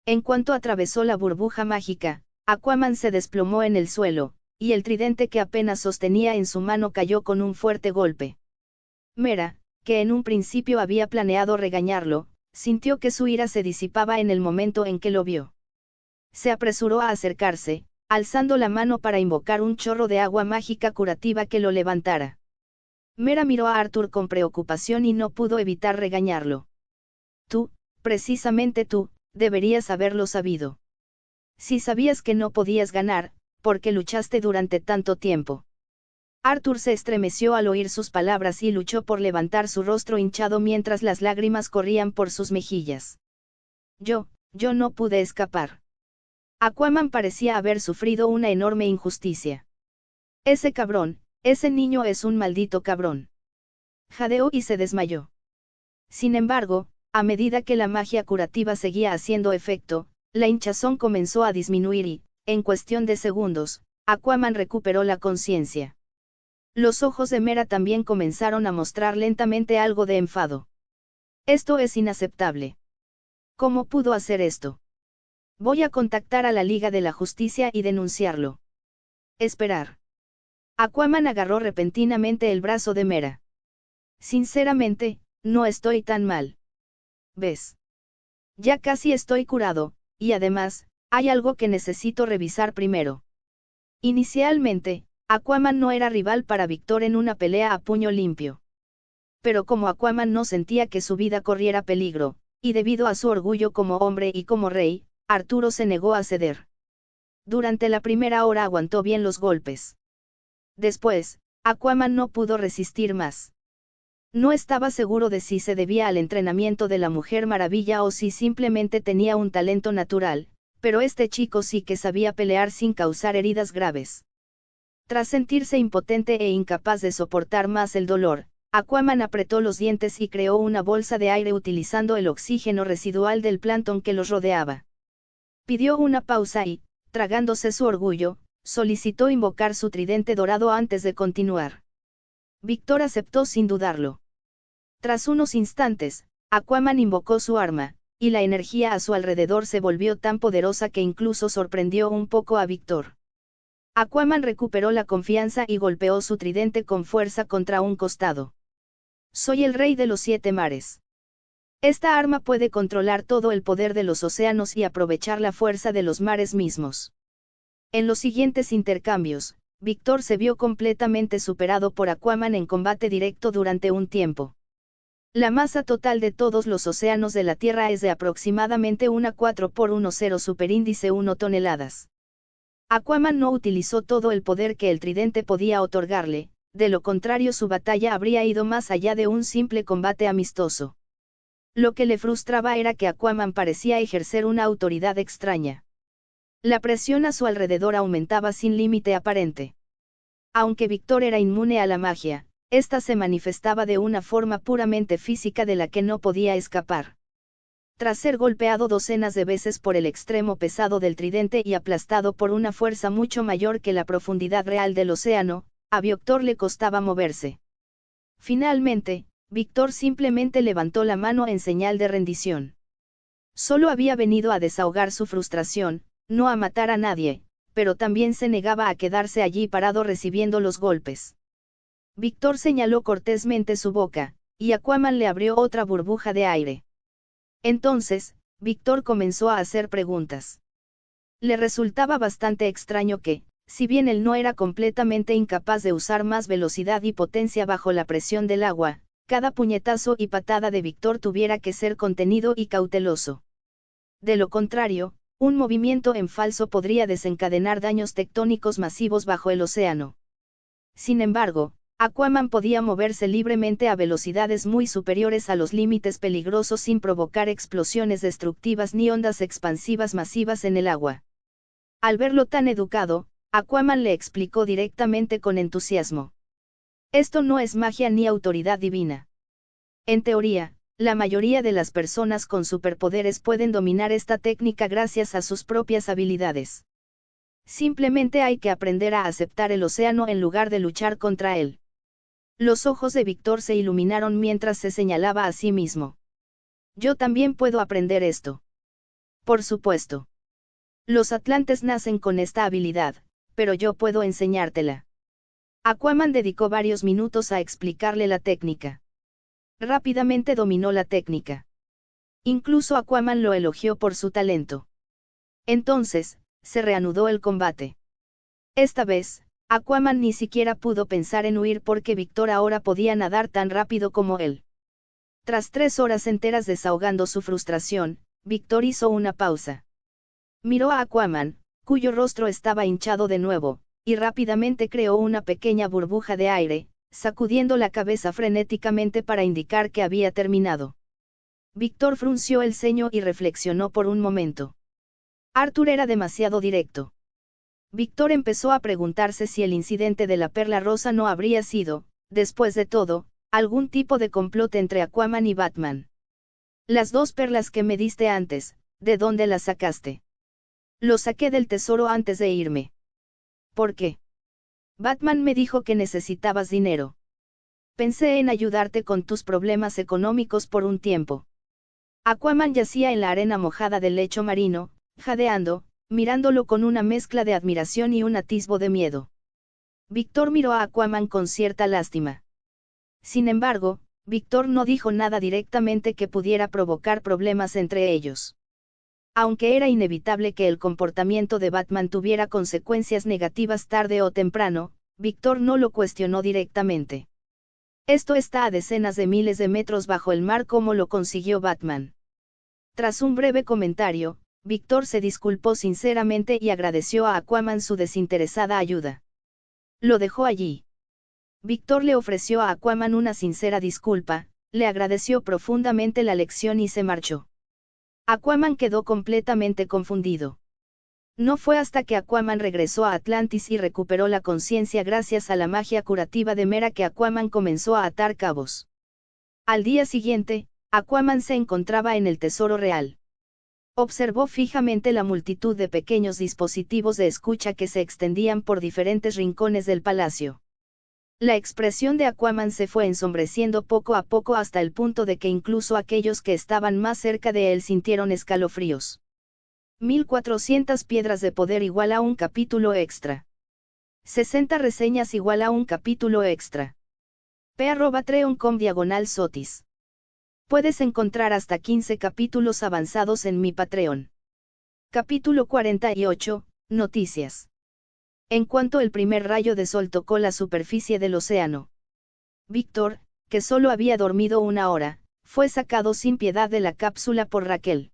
En cuanto atravesó la burbuja mágica, Aquaman se desplomó en el suelo, y el tridente que apenas sostenía en su mano cayó con un fuerte golpe. Mera, que en un principio había planeado regañarlo, sintió que su ira se disipaba en el momento en que lo vio. Se apresuró a acercarse, alzando la mano para invocar un chorro de agua mágica curativa que lo levantara. Mera miró a Arthur con preocupación y no pudo evitar regañarlo. Tú, precisamente tú, deberías haberlo sabido. Si sabías que no podías ganar, ¿por qué luchaste durante tanto tiempo? Arthur se estremeció al oír sus palabras y luchó por levantar su rostro hinchado mientras las lágrimas corrían por sus mejillas. Yo no pude escapar. Aquaman parecía haber sufrido una enorme injusticia. Ese cabrón, ese niño es un maldito cabrón. Jadeó y se desmayó. Sin embargo, a medida que la magia curativa seguía haciendo efecto, la hinchazón comenzó a disminuir y, en cuestión de segundos, Aquaman recuperó la conciencia. Los ojos de Mera también comenzaron a mostrar lentamente algo de enfado. Esto es inaceptable. ¿Cómo pudo hacer esto? Voy a contactar a la Liga de la Justicia y denunciarlo. Esperar. Aquaman agarró repentinamente el brazo de Mera. Sinceramente, no estoy tan mal. ¿Ves? Ya casi estoy curado, y además, hay algo que necesito revisar primero. Inicialmente, Aquaman no era rival para Victor en una pelea a puño limpio. Pero como Aquaman no sentía que su vida corriera peligro, y debido a su orgullo como hombre y como rey, Arturo se negó a ceder. Durante la primera hora aguantó bien los golpes. Después, Aquaman no pudo resistir más. No estaba seguro de si se debía al entrenamiento de la Mujer Maravilla o si simplemente tenía un talento natural, pero este chico sí que sabía pelear sin causar heridas graves. Tras sentirse impotente e incapaz de soportar más el dolor, Aquaman apretó los dientes y creó una bolsa de aire utilizando el oxígeno residual del plancton que los rodeaba. Pidió una pausa y, tragándose su orgullo, solicitó invocar su tridente dorado antes de continuar. Victor aceptó sin dudarlo. Tras unos instantes, Aquaman invocó su arma, y la energía a su alrededor se volvió tan poderosa que incluso sorprendió un poco a Victor. Aquaman recuperó la confianza y golpeó su tridente con fuerza contra un costado. Soy el rey de los 7 mares. Esta arma puede controlar todo el poder de los océanos y aprovechar la fuerza de los mares mismos. En los siguientes intercambios, Victor se vio completamente superado por Aquaman en combate directo durante un tiempo. La masa total de todos los océanos de la Tierra es de aproximadamente una 4×10 superíndice 1 toneladas. Aquaman no utilizó todo el poder que el tridente podía otorgarle, de lo contrario su batalla habría ido más allá de un simple combate amistoso. Lo que le frustraba era que Aquaman parecía ejercer una autoridad extraña. La presión a su alrededor aumentaba sin límite aparente. Aunque Victor era inmune a la magia, esta se manifestaba de una forma puramente física de la que no podía escapar. Tras ser golpeado docenas de veces por el extremo pesado del tridente y aplastado por una fuerza mucho mayor que la profundidad real del océano, a Victor le costaba moverse. Finalmente, Victor simplemente levantó la mano en señal de rendición. Solo había venido a desahogar su frustración, no a matar a nadie, pero también se negaba a quedarse allí parado recibiendo los golpes. Victor señaló cortésmente su boca, y Aquaman le abrió otra burbuja de aire. Entonces, Victor comenzó a hacer preguntas. Le resultaba bastante extraño que, si bien él no era completamente incapaz de usar más velocidad y potencia bajo la presión del agua, cada puñetazo y patada de Victor tuviera que ser contenido y cauteloso. De lo contrario, un movimiento en falso podría desencadenar daños tectónicos masivos bajo el océano. Sin embargo, Aquaman podía moverse libremente a velocidades muy superiores a los límites peligrosos sin provocar explosiones destructivas ni ondas expansivas masivas en el agua. Al verlo tan educado, Aquaman le explicó directamente con entusiasmo. Esto no es magia ni autoridad divina. En teoría, la mayoría de las personas con superpoderes pueden dominar esta técnica gracias a sus propias habilidades. Simplemente hay que aprender a aceptar el océano en lugar de luchar contra él. Los ojos de Victor se iluminaron mientras se señalaba a sí mismo. Yo también puedo aprender esto. Por supuesto. Los atlantes nacen con esta habilidad, pero yo puedo enseñártela. Aquaman dedicó varios minutos a explicarle la técnica. Rápidamente dominó la técnica. Incluso Aquaman lo elogió por su talento. Entonces, se reanudó el combate. Esta vez, Aquaman ni siquiera pudo pensar en huir porque Víctor ahora podía nadar tan rápido como él. Tras 3 horas enteras desahogando su frustración, Víctor hizo una pausa. Miró a Aquaman, cuyo rostro estaba hinchado de nuevo, y rápidamente creó una pequeña burbuja de aire, sacudiendo la cabeza frenéticamente para indicar que había terminado. Víctor frunció el ceño y reflexionó por un momento. Arthur era demasiado directo. Víctor empezó a preguntarse si el incidente de la perla rosa no habría sido, después de todo, algún tipo de complot entre Aquaman y Batman. Las 2 perlas que me diste antes, ¿de dónde las sacaste? Lo saqué del tesoro antes de irme. ¿Por qué? Batman me dijo que necesitabas dinero. Pensé en ayudarte con tus problemas económicos por un tiempo. Aquaman yacía en la arena mojada del lecho marino, jadeando, mirándolo con una mezcla de admiración y un atisbo de miedo. Víctor miró a Aquaman con cierta lástima. Sin embargo, Víctor no dijo nada directamente que pudiera provocar problemas entre ellos. Aunque era inevitable que el comportamiento de Batman tuviera consecuencias negativas tarde o temprano, Víctor no lo cuestionó directamente. Esto está a decenas de miles de metros bajo el mar, ¿cómo lo consiguió Batman? Tras un breve comentario, Víctor se disculpó sinceramente y agradeció a Aquaman su desinteresada ayuda. Lo dejó allí. Víctor le ofreció a Aquaman una sincera disculpa, le agradeció profundamente la lección y se marchó. Aquaman quedó completamente confundido. No fue hasta que Aquaman regresó a Atlantis y recuperó la conciencia gracias a la magia curativa de Mera que Aquaman comenzó a atar cabos. Al día siguiente, Aquaman se encontraba en el Tesoro Real. Observó fijamente la multitud de pequeños dispositivos de escucha que se extendían por diferentes rincones del palacio. La expresión de Aquaman se fue ensombreciendo poco a poco hasta el punto de que incluso aquellos que estaban más cerca de él sintieron escalofríos. 1400 piedras de poder igual a un capítulo extra. 60 reseñas igual a un capítulo extra. p@treon.com/sotis. Puedes encontrar hasta 15 capítulos avanzados en mi Patreon. Capítulo 48, Noticias. En cuanto el primer rayo de sol tocó la superficie del océano, Víctor, que solo había dormido 1 hora, fue sacado sin piedad de la cápsula por Raquel.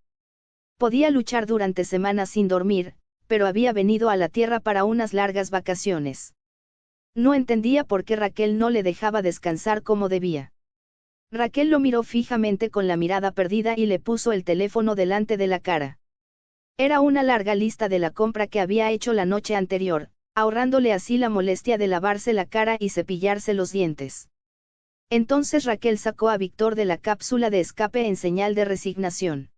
Podía luchar durante semanas sin dormir, pero había venido a la Tierra para unas largas vacaciones. No entendía por qué Raquel no le dejaba descansar como debía. Raquel lo miró fijamente con la mirada perdida y le puso el teléfono delante de la cara. Era una larga lista de la compra que había hecho la noche anterior, ahorrándole así la molestia de lavarse la cara y cepillarse los dientes. Entonces Raquel sacó a Víctor de la cápsula de escape en señal de resignación.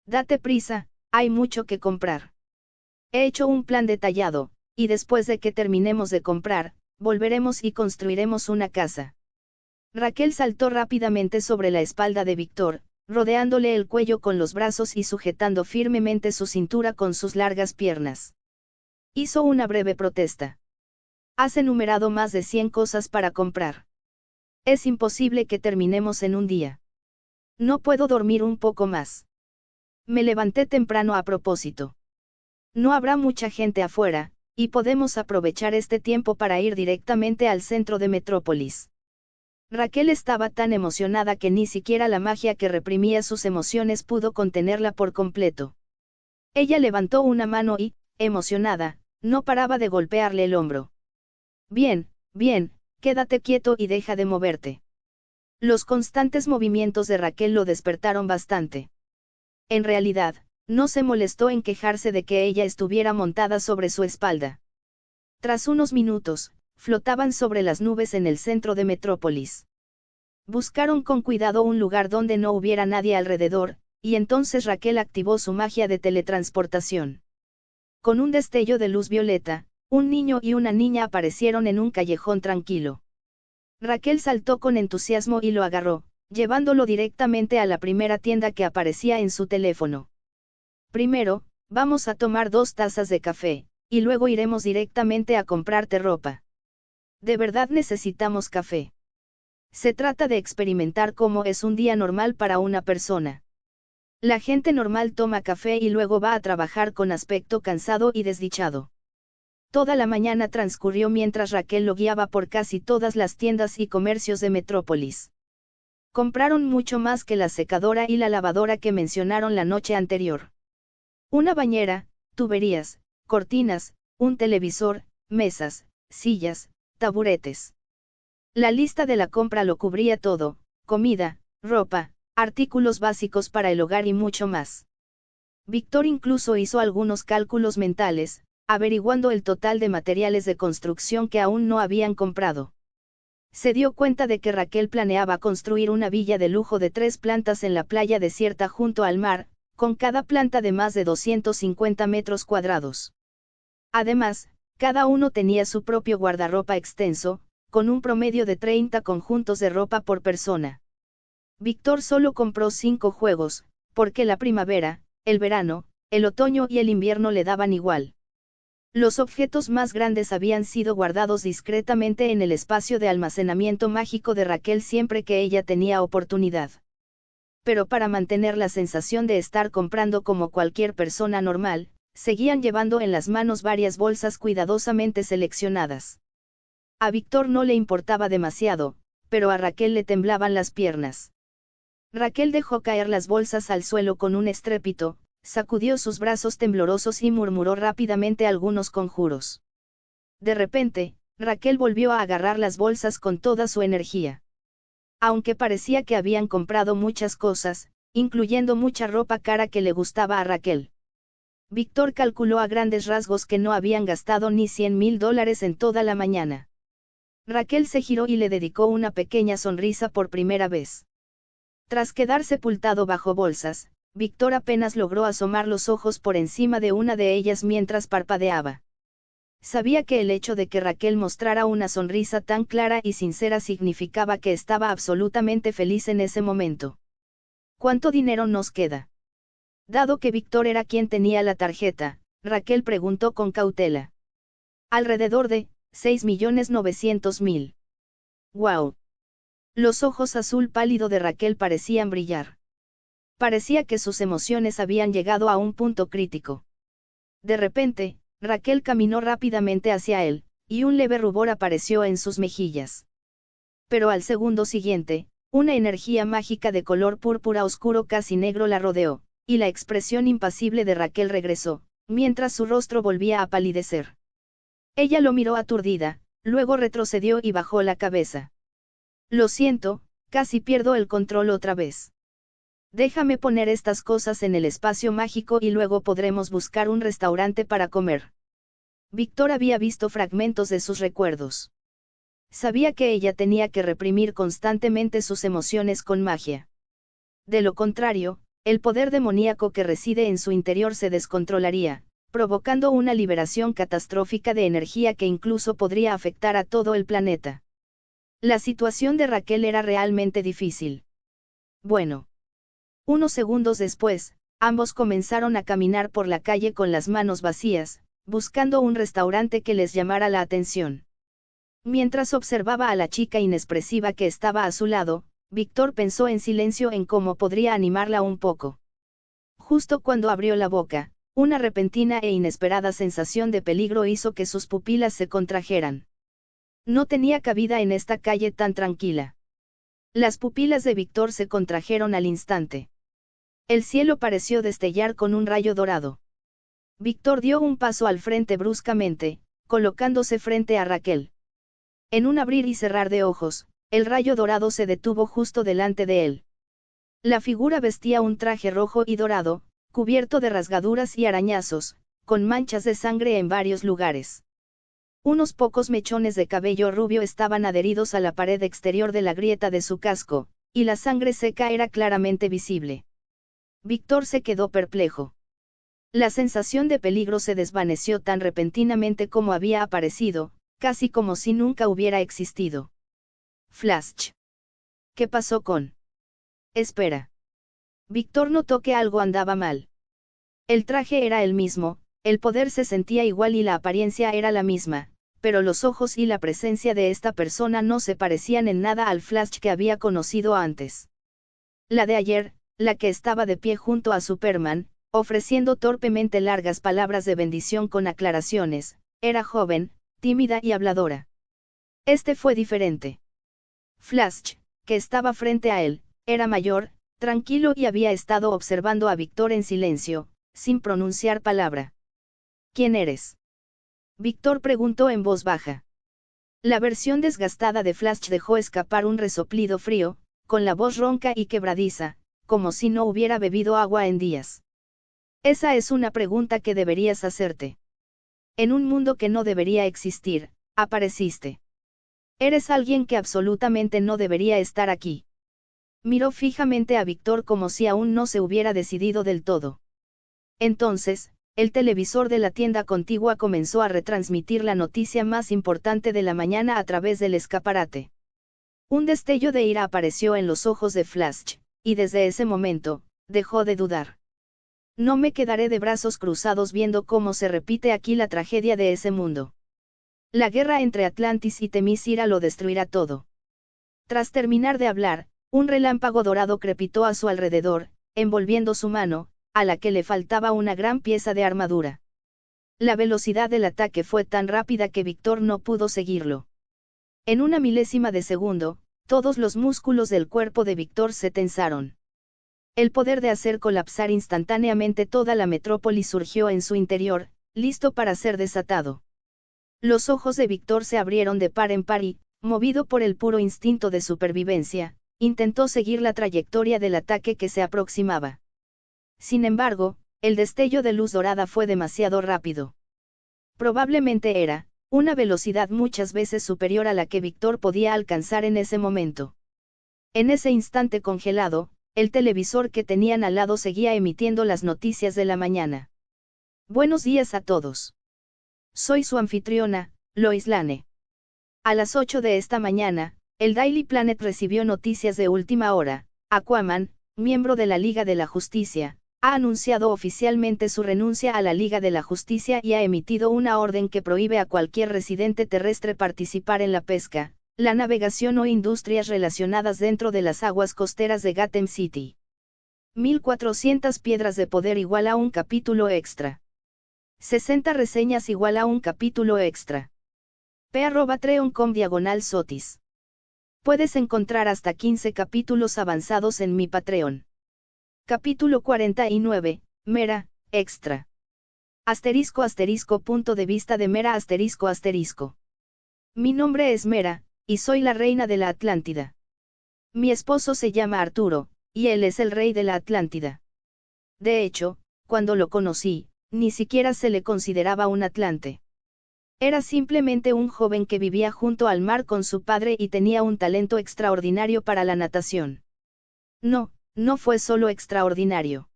Date prisa, hay mucho que comprar. He hecho un plan detallado, y después de que terminemos de comprar, volveremos y construiremos una casa. Raquel saltó rápidamente sobre la espalda de Víctor, rodeándole el cuello con los brazos y sujetando firmemente su cintura con sus largas piernas. Hizo una breve protesta. Has enumerado más de 100 cosas para comprar. Es imposible que terminemos en un día. No puedo dormir un poco más. Me levanté temprano a propósito. No habrá mucha gente afuera, y podemos aprovechar este tiempo para ir directamente al centro de Metrópolis. Raquel estaba tan emocionada que ni siquiera la magia que reprimía sus emociones pudo contenerla por completo. Ella levantó una mano y, emocionada, no paraba de golpearle el hombro. Bien, bien, quédate quieto y deja de moverte. Los constantes movimientos de Raquel lo despertaron bastante. En realidad, no se molestó en quejarse de que ella estuviera montada sobre su espalda. Tras unos minutos, flotaban sobre las nubes en el centro de Metrópolis. Buscaron con cuidado un lugar donde no hubiera nadie alrededor, y entonces Raquel activó su magia de teletransportación. Con un destello de luz violeta, un niño y una niña aparecieron en un callejón tranquilo. Raquel saltó con entusiasmo y lo agarró, llevándolo directamente a la primera tienda que aparecía en su teléfono. Primero, vamos a tomar 2 tazas de café, y luego iremos directamente a comprarte ropa. ¿De verdad necesitamos café? Se trata de experimentar cómo es un día normal para una persona. La gente normal toma café y luego va a trabajar con aspecto cansado y desdichado. Toda la mañana transcurrió mientras Raquel lo guiaba por casi todas las tiendas y comercios de Metrópolis. Compraron mucho más que la secadora y la lavadora que mencionaron la noche anterior. Una bañera, tuberías, cortinas, un televisor, mesas, sillas, taburetes. La lista de la compra lo cubría todo: comida, ropa, artículos básicos para el hogar y mucho más. Víctor incluso hizo algunos cálculos mentales, averiguando el total de materiales de construcción que aún no habían comprado. Se dio cuenta de que Raquel planeaba construir una villa de lujo de 3 plantas en la playa desierta junto al mar, con cada planta de más de 250 metros cuadrados. Además, cada uno tenía su propio guardarropa extenso, con un promedio de 30 conjuntos de ropa por persona. Víctor solo compró 5 juegos, porque la primavera, el verano, el otoño y el invierno le daban igual. Los objetos más grandes habían sido guardados discretamente en el espacio de almacenamiento mágico de Raquel siempre que ella tenía oportunidad. Pero para mantener la sensación de estar comprando como cualquier persona normal, seguían llevando en las manos varias bolsas cuidadosamente seleccionadas. A Víctor no le importaba demasiado, pero a Raquel le temblaban las piernas. Raquel dejó caer las bolsas al suelo con un estrépito, sacudió sus brazos temblorosos y murmuró rápidamente algunos conjuros. De repente, Raquel volvió a agarrar las bolsas con toda su energía. Aunque parecía que habían comprado muchas cosas, incluyendo mucha ropa cara que le gustaba a Raquel. Víctor calculó a grandes rasgos que no habían gastado ni $100,000 en toda la mañana. Raquel se giró y le dedicó una pequeña sonrisa por primera vez. Tras quedar sepultado bajo bolsas, Víctor apenas logró asomar los ojos por encima de una de ellas mientras parpadeaba. Sabía que el hecho de que Raquel mostrara una sonrisa tan clara y sincera significaba que estaba absolutamente feliz en ese momento. ¿Cuánto dinero nos queda? Dado que Víctor era quien tenía la tarjeta, Raquel preguntó con cautela. Alrededor de $6,900,000. ¡Guau! Los ojos azul pálido de Raquel parecían brillar. Parecía que sus emociones habían llegado a un punto crítico. De repente, Raquel caminó rápidamente hacia él, y un leve rubor apareció en sus mejillas. Pero al segundo siguiente, una energía mágica de color púrpura oscuro casi negro la rodeó, y la expresión impasible de Raquel regresó, mientras su rostro volvía a palidecer. Ella lo miró aturdida, luego retrocedió y bajó la cabeza. Lo siento, casi pierdo el control otra vez. Déjame poner estas cosas en el espacio mágico y luego podremos buscar un restaurante para comer. Víctor había visto fragmentos de sus recuerdos. Sabía que ella tenía que reprimir constantemente sus emociones con magia. De lo contrario, el poder demoníaco que reside en su interior se descontrolaría, provocando una liberación catastrófica de energía que incluso podría afectar a todo el planeta. La situación de Raquel era realmente difícil. Bueno. Unos segundos después, ambos comenzaron a caminar por la calle con las manos vacías, buscando un restaurante que les llamara la atención. Mientras observaba a la chica inexpresiva que estaba a su lado, Víctor pensó en silencio en cómo podría animarla un poco. Justo cuando abrió la boca, una repentina e inesperada sensación de peligro hizo que sus pupilas se contrajeran. No tenía cabida en esta calle tan tranquila. Las pupilas de Víctor se contrajeron al instante. El cielo pareció destellar con un rayo dorado. Víctor dio un paso al frente bruscamente, colocándose frente a Raquel. En un abrir y cerrar de ojos, el rayo dorado se detuvo justo delante de él. La figura vestía un traje rojo y dorado, cubierto de rasgaduras y arañazos, con manchas de sangre en varios lugares. Unos pocos mechones de cabello rubio estaban adheridos a la pared exterior de la grieta de su casco, y la sangre seca era claramente visible. Víctor se quedó perplejo. La sensación de peligro se desvaneció tan repentinamente como había aparecido, casi como si nunca hubiera existido. Flash. ¿Qué pasó con? Espera. Víctor notó que algo andaba mal. El traje era el mismo, el poder se sentía igual y la apariencia era la misma, pero los ojos y la presencia de esta persona no se parecían en nada al Flash que había conocido antes. La de ayer, la que estaba de pie junto a Superman, ofreciendo torpemente largas palabras de bendición con aclaraciones, era joven, tímida y habladora. Este fue diferente. Flash, que estaba frente a él, era mayor, tranquilo y había estado observando a Víctor en silencio, sin pronunciar palabra. ¿Quién eres? Víctor preguntó en voz baja. La versión desgastada de Flash dejó escapar un resoplido frío, con la voz ronca y quebradiza, como si no hubiera bebido agua en días. Esa es una pregunta que deberías hacerte. En un mundo que no debería existir, apareciste. Eres alguien que absolutamente no debería estar aquí. Miró fijamente a Víctor como si aún no se hubiera decidido del todo. Entonces, el televisor de la tienda contigua comenzó a retransmitir la noticia más importante de la mañana a través del escaparate. Un destello de ira apareció en los ojos de Flash, y desde ese momento, dejó de dudar. No me quedaré de brazos cruzados viendo cómo se repite aquí la tragedia de ese mundo. La guerra entre Atlantis y Temisira lo destruirá todo. Tras terminar de hablar, un relámpago dorado crepitó a su alrededor, envolviendo su mano, a la que le faltaba una gran pieza de armadura. La velocidad del ataque fue tan rápida que Víctor no pudo seguirlo. En una milésima de segundo, todos los músculos del cuerpo de Víctor se tensaron. El poder de hacer colapsar instantáneamente toda la metrópoli surgió en su interior, listo para ser desatado. Los ojos de Víctor se abrieron de par en par y, movido por el puro instinto de supervivencia, intentó seguir la trayectoria del ataque que se aproximaba. Sin embargo, el destello de luz dorada fue demasiado rápido. Probablemente era, una velocidad muchas veces superior a la que Víctor podía alcanzar en ese momento. En ese instante congelado, el televisor que tenían al lado seguía emitiendo las noticias de la mañana. Buenos días a todos. Soy su anfitriona, Lois Lane. A las 8 de esta mañana, el Daily Planet recibió noticias de última hora. Aquaman, miembro de la Liga de la Justicia, ha anunciado oficialmente su renuncia a la Liga de la Justicia y ha emitido una orden que prohíbe a cualquier residente terrestre participar en la pesca, la navegación o industrias relacionadas dentro de las aguas costeras de Gotham City. 1400 piedras de poder igual a un capítulo extra. 60 reseñas igual a un capítulo extra. p@treon.com/sotis. Puedes encontrar hasta 15 capítulos avanzados en mi Patreon. Capítulo 49, Mera, extra. Punto de vista de Mera ***. Mi nombre es Mera, y soy la reina de la Atlántida. Mi esposo se llama Arturo, y él es el rey de la Atlántida. De hecho, cuando lo conocí, ni siquiera se le consideraba un atlante. Era simplemente un joven que vivía junto al mar con su padre y tenía un talento extraordinario para la natación. No fue solo extraordinario.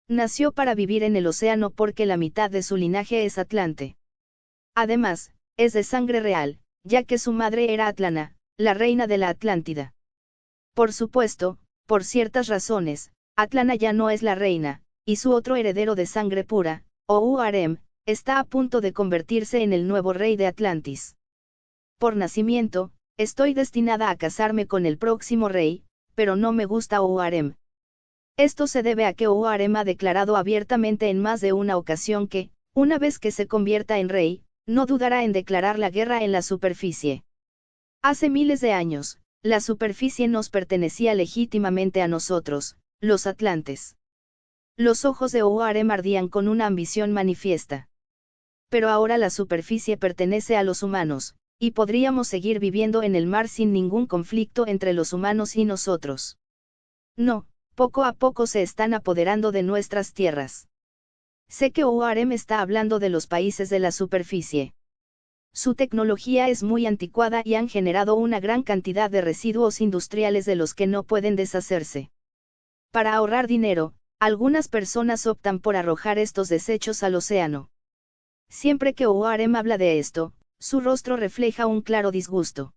Nació para vivir en el océano porque la mitad de su linaje es atlante. Además, es de sangre real, ya que su madre era Atlana, la reina de la Atlántida. Por supuesto, por ciertas razones, Atlana ya no es la reina, y su otro heredero de sangre pura, Ouarem, está a punto de convertirse en el nuevo rey de Atlantis. Por nacimiento, estoy destinada a casarme con el próximo rey, pero no me gusta Ouarem. Esto se debe a que Ouarem ha declarado abiertamente en más de una ocasión que, una vez que se convierta en rey, no dudará en declarar la guerra en la superficie. Hace miles de años, la superficie nos pertenecía legítimamente a nosotros, los atlantes. Los ojos de Ouarem ardían con una ambición manifiesta. Pero ahora la superficie pertenece a los humanos, y podríamos seguir viviendo en el mar sin ningún conflicto entre los humanos y nosotros. No, poco a poco se están apoderando de nuestras tierras. Sé que Ouarem está hablando de los países de la superficie. Su tecnología es muy anticuada y han generado una gran cantidad de residuos industriales de los que no pueden deshacerse. Para ahorrar dinero, algunas personas optan por arrojar estos desechos al océano. Siempre que Ouarem habla de esto, su rostro refleja un claro disgusto.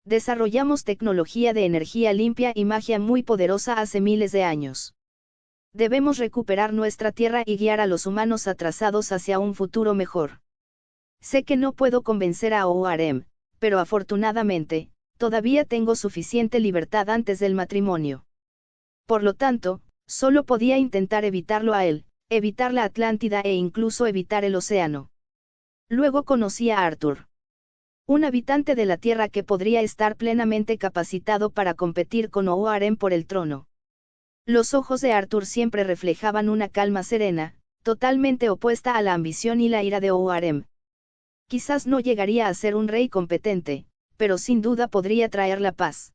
Desarrollamos tecnología de energía limpia y magia muy poderosa hace miles de años. Debemos recuperar nuestra tierra y guiar a los humanos atrasados hacia un futuro mejor. Sé que no puedo convencer a Ouarem, pero afortunadamente, todavía tengo suficiente libertad antes del matrimonio. Por lo tanto, solo podía intentar evitarlo a él, evitar la Atlántida e incluso evitar el océano. Luego conocí a Arthur. Un habitante de la Tierra que podría estar plenamente capacitado para competir con Oarem por el trono. Los ojos de Arthur siempre reflejaban una calma serena, totalmente opuesta a la ambición y la ira de Oarem. Quizás no llegaría a ser un rey competente, pero sin duda podría traer la paz.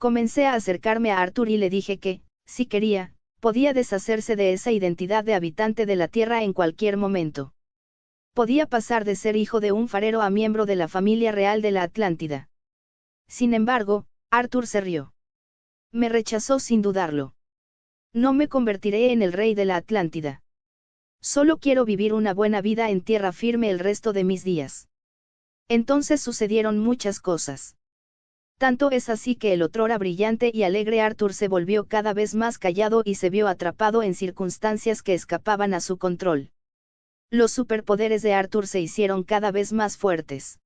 Comencé a acercarme a Arthur y le dije que, si quería, podía deshacerse de esa identidad de habitante de la Tierra en cualquier momento. Podía pasar de ser hijo de un farero a miembro de la familia real de la Atlántida. Sin embargo, Arthur se rió. Me rechazó sin dudarlo. No me convertiré en el rey de la Atlántida. Solo quiero vivir una buena vida en tierra firme el resto de mis días. Entonces sucedieron muchas cosas. Tanto es así que el otrora brillante y alegre Arthur se volvió cada vez más callado y se vio atrapado en circunstancias que escapaban a su control. Los superpoderes de Arthur se hicieron cada vez más fuertes.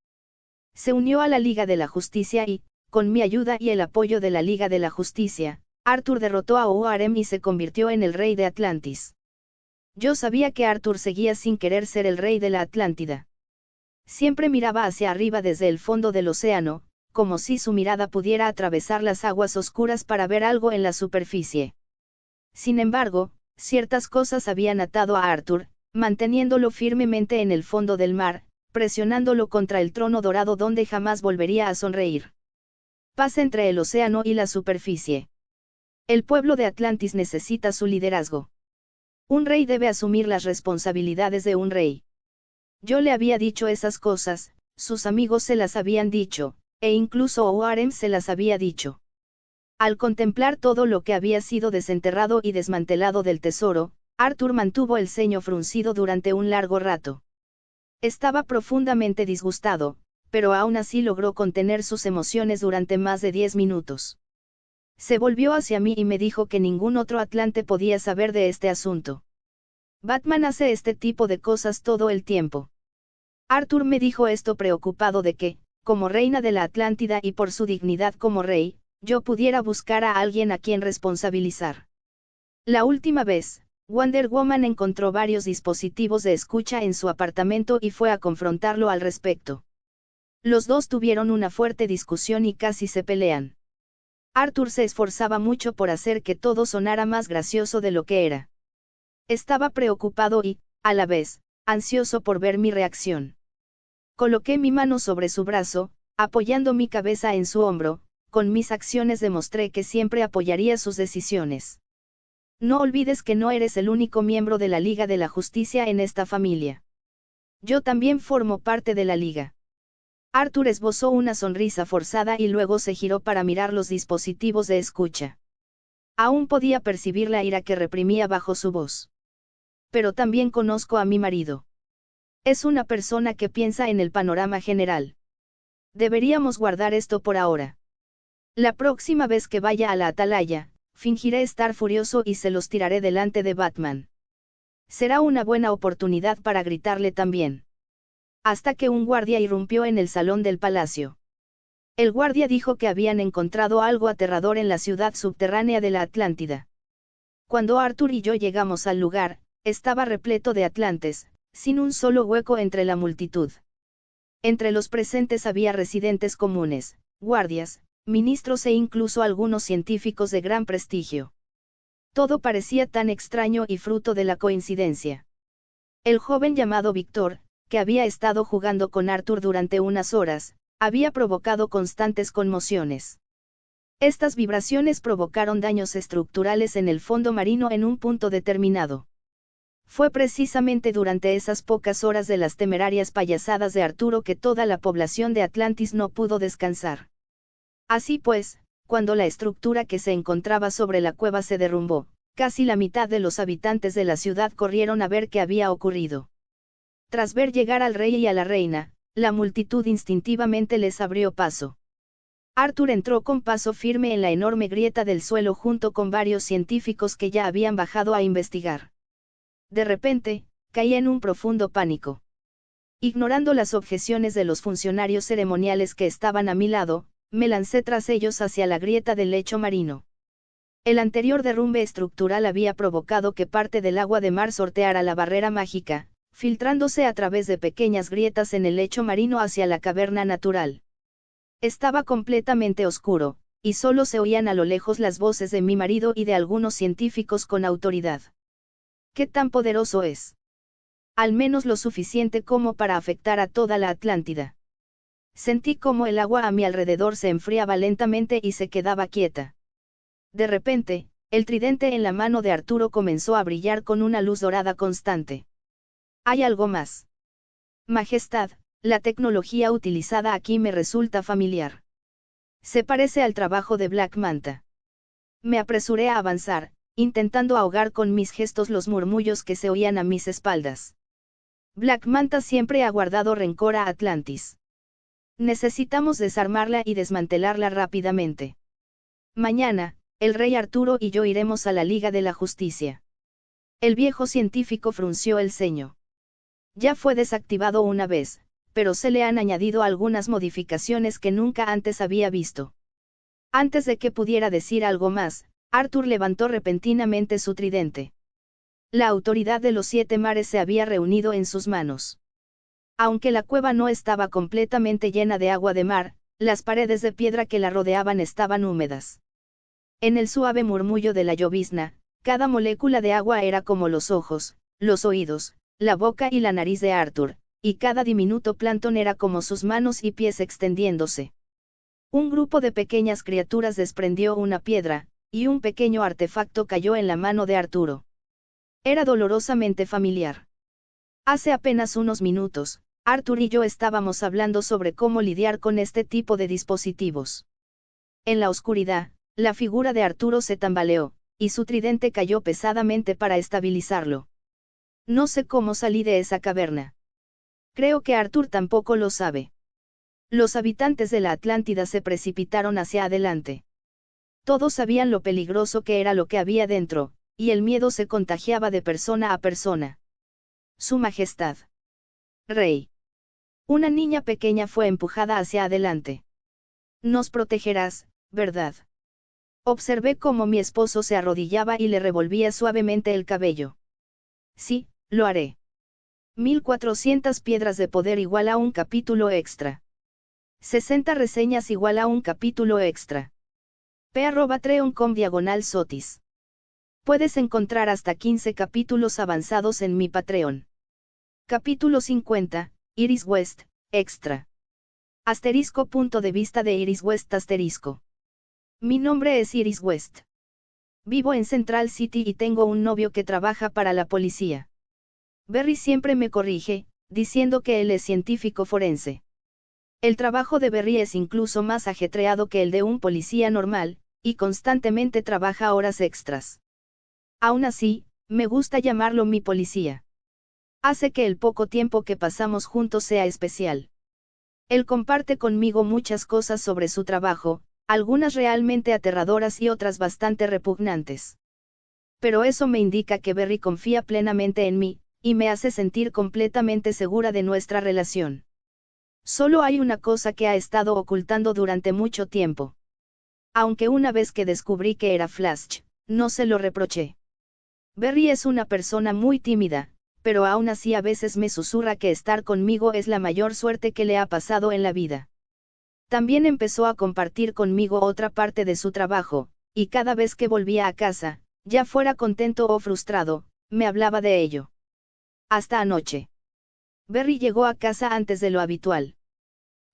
Se unió a la Liga de la Justicia y, con mi ayuda y el apoyo de la Liga de la Justicia, Arthur derrotó a Oarem y se convirtió en el rey de Atlantis. Yo sabía que Arthur seguía sin querer ser el rey de la Atlántida. Siempre miraba hacia arriba desde el fondo del océano, como si su mirada pudiera atravesar las aguas oscuras para ver algo en la superficie. Sin embargo, ciertas cosas habían atado a Arthur, manteniéndolo firmemente en el fondo del mar, presionándolo contra el trono dorado donde jamás volvería a sonreír. Paz entre el océano y la superficie. El pueblo de Atlantis necesita su liderazgo. Un rey debe asumir las responsabilidades de un rey. Yo le había dicho esas cosas, sus amigos se las habían dicho, e incluso Oarem se las había dicho. Al contemplar todo lo que había sido desenterrado y desmantelado del tesoro, Arthur mantuvo el ceño fruncido durante un largo rato. Estaba profundamente disgustado, pero aún así logró contener sus emociones durante más de 10 minutos. Se volvió hacia mí y me dijo que ningún otro atlante podía saber de este asunto. Batman hace este tipo de cosas todo el tiempo. Arthur me dijo esto preocupado de que, como reina de la Atlántida y por su dignidad como rey, yo pudiera buscar a alguien a quien responsabilizar. La última vez, Wonder Woman encontró varios dispositivos de escucha en su apartamento y fue a confrontarlo al respecto. Los dos tuvieron una fuerte discusión y casi se pelean. Arthur se esforzaba mucho por hacer que todo sonara más gracioso de lo que era. Estaba preocupado y, a la vez, ansioso por ver mi reacción. Coloqué mi mano sobre su brazo, apoyando mi cabeza en su hombro, con mis acciones demostré que siempre apoyaría sus decisiones. No olvides que no eres el único miembro de la Liga de la Justicia en esta familia. Yo también formo parte de la Liga. Arthur esbozó una sonrisa forzada y luego se giró para mirar los dispositivos de escucha. Aún podía percibir la ira que reprimía bajo su voz. Pero también conozco a mi marido. Es una persona que piensa en el panorama general. Deberíamos guardar esto por ahora. La próxima vez que vaya a la atalaya, fingiré estar furioso y se los tiraré delante de Batman. Será una buena oportunidad para gritarle también. Hasta que un guardia irrumpió en el salón del palacio. El guardia dijo que habían encontrado algo aterrador en la ciudad subterránea de la Atlántida. Cuando Arthur y yo llegamos al lugar, estaba repleto de atlantes, sin un solo hueco entre la multitud. Entre los presentes había residentes comunes, guardias, ministros e incluso algunos científicos de gran prestigio. Todo parecía tan extraño y fruto de la coincidencia. El joven llamado Víctor, que había estado jugando con Arthur durante unas horas, había provocado constantes conmociones. Estas vibraciones provocaron daños estructurales en el fondo marino en un punto determinado. Fue precisamente durante esas pocas horas de las temerarias payasadas de Arturo que toda la población de Atlantis no pudo descansar. Así pues, cuando la estructura que se encontraba sobre la cueva se derrumbó, casi la mitad de los habitantes de la ciudad corrieron a ver qué había ocurrido. Tras ver llegar al rey y a la reina, la multitud instintivamente les abrió paso. Arthur entró con paso firme en la enorme grieta del suelo junto con varios científicos que ya habían bajado a investigar. De repente, caí en un profundo pánico. Ignorando las objeciones de los funcionarios ceremoniales que estaban a mi lado, me lancé tras ellos hacia la grieta del lecho marino. El anterior derrumbe estructural había provocado que parte del agua de mar sorteara la barrera mágica, filtrándose a través de pequeñas grietas en el lecho marino hacia la caverna natural. Estaba completamente oscuro, y solo se oían a lo lejos las voces de mi marido y de algunos científicos con autoridad. ¿Qué tan poderoso es? Al menos lo suficiente como para afectar a toda la Atlántida. Sentí como el agua a mi alrededor se enfriaba lentamente y se quedaba quieta. De repente, el tridente en la mano de Arturo comenzó a brillar con una luz dorada constante. ¿Hay algo más? Majestad, la tecnología utilizada aquí me resulta familiar. Se parece al trabajo de Black Manta. Me apresuré a avanzar, intentando ahogar con mis gestos los murmullos que se oían a mis espaldas. Black Manta siempre ha guardado rencor a Atlantis. Necesitamos desarmarla y desmantelarla rápidamente. Mañana, el rey Arturo y yo iremos a la Liga de la Justicia. El viejo científico frunció el ceño. Ya fue desactivado una vez, pero se le han añadido algunas modificaciones que nunca antes había visto. Antes de que pudiera decir algo más, Arthur levantó repentinamente su tridente. La autoridad de los 7 mares se había reunido en sus manos. Aunque la cueva no estaba completamente llena de agua de mar, las paredes de piedra que la rodeaban estaban húmedas. En el suave murmullo de la llovizna, cada molécula de agua era como los ojos, los oídos, la boca y la nariz de Arthur, y cada diminuto plancton era como sus manos y pies extendiéndose. Un grupo de pequeñas criaturas desprendió una piedra, y un pequeño artefacto cayó en la mano de Arturo. Era dolorosamente familiar. Hace apenas unos minutos, Arthur y yo estábamos hablando sobre cómo lidiar con este tipo de dispositivos. En la oscuridad, la figura de Arturo se tambaleó, y su tridente cayó pesadamente para estabilizarlo. No sé cómo salí de esa caverna. Creo que Arthur tampoco lo sabe. Los habitantes de la Atlántida se precipitaron hacia adelante. Todos sabían lo peligroso que era lo que había dentro, y el miedo se contagiaba de persona a persona. Su Majestad. Rey. Una niña pequeña fue empujada hacia adelante. Nos protegerás, ¿verdad? Observé cómo mi esposo se arrodillaba y le revolvía suavemente el cabello. Sí, lo haré. 1400 piedras de poder igual a un capítulo extra. 60 reseñas igual a un capítulo extra. p@treon.com/sotis. Puedes encontrar hasta 15 capítulos avanzados en mi Patreon. Capítulo 50, Iris West, extra. Asterisco. Punto de vista de Iris West asterisco. Mi nombre es Iris West. Vivo en Central City y tengo un novio que trabaja para la policía. Berry siempre me corrige, diciendo que él es científico forense. El trabajo de Berry es incluso más ajetreado que el de un policía normal, y constantemente trabaja horas extras. Aún así, me gusta llamarlo mi policía. Hace que el poco tiempo que pasamos juntos sea especial. Él comparte conmigo muchas cosas sobre su trabajo, algunas realmente aterradoras y otras bastante repugnantes. Pero eso me indica que Berry confía plenamente en mí, y me hace sentir completamente segura de nuestra relación. Solo hay una cosa que ha estado ocultando durante mucho tiempo. Aunque una vez que descubrí que era Flash, no se lo reproché. Berry es una persona muy tímida, pero aún así a veces me susurra que estar conmigo es la mayor suerte que le ha pasado en la vida. También empezó a compartir conmigo otra parte de su trabajo, y cada vez que volvía a casa, ya fuera contento o frustrado, me hablaba de ello. Hasta anoche. Berry llegó a casa antes de lo habitual.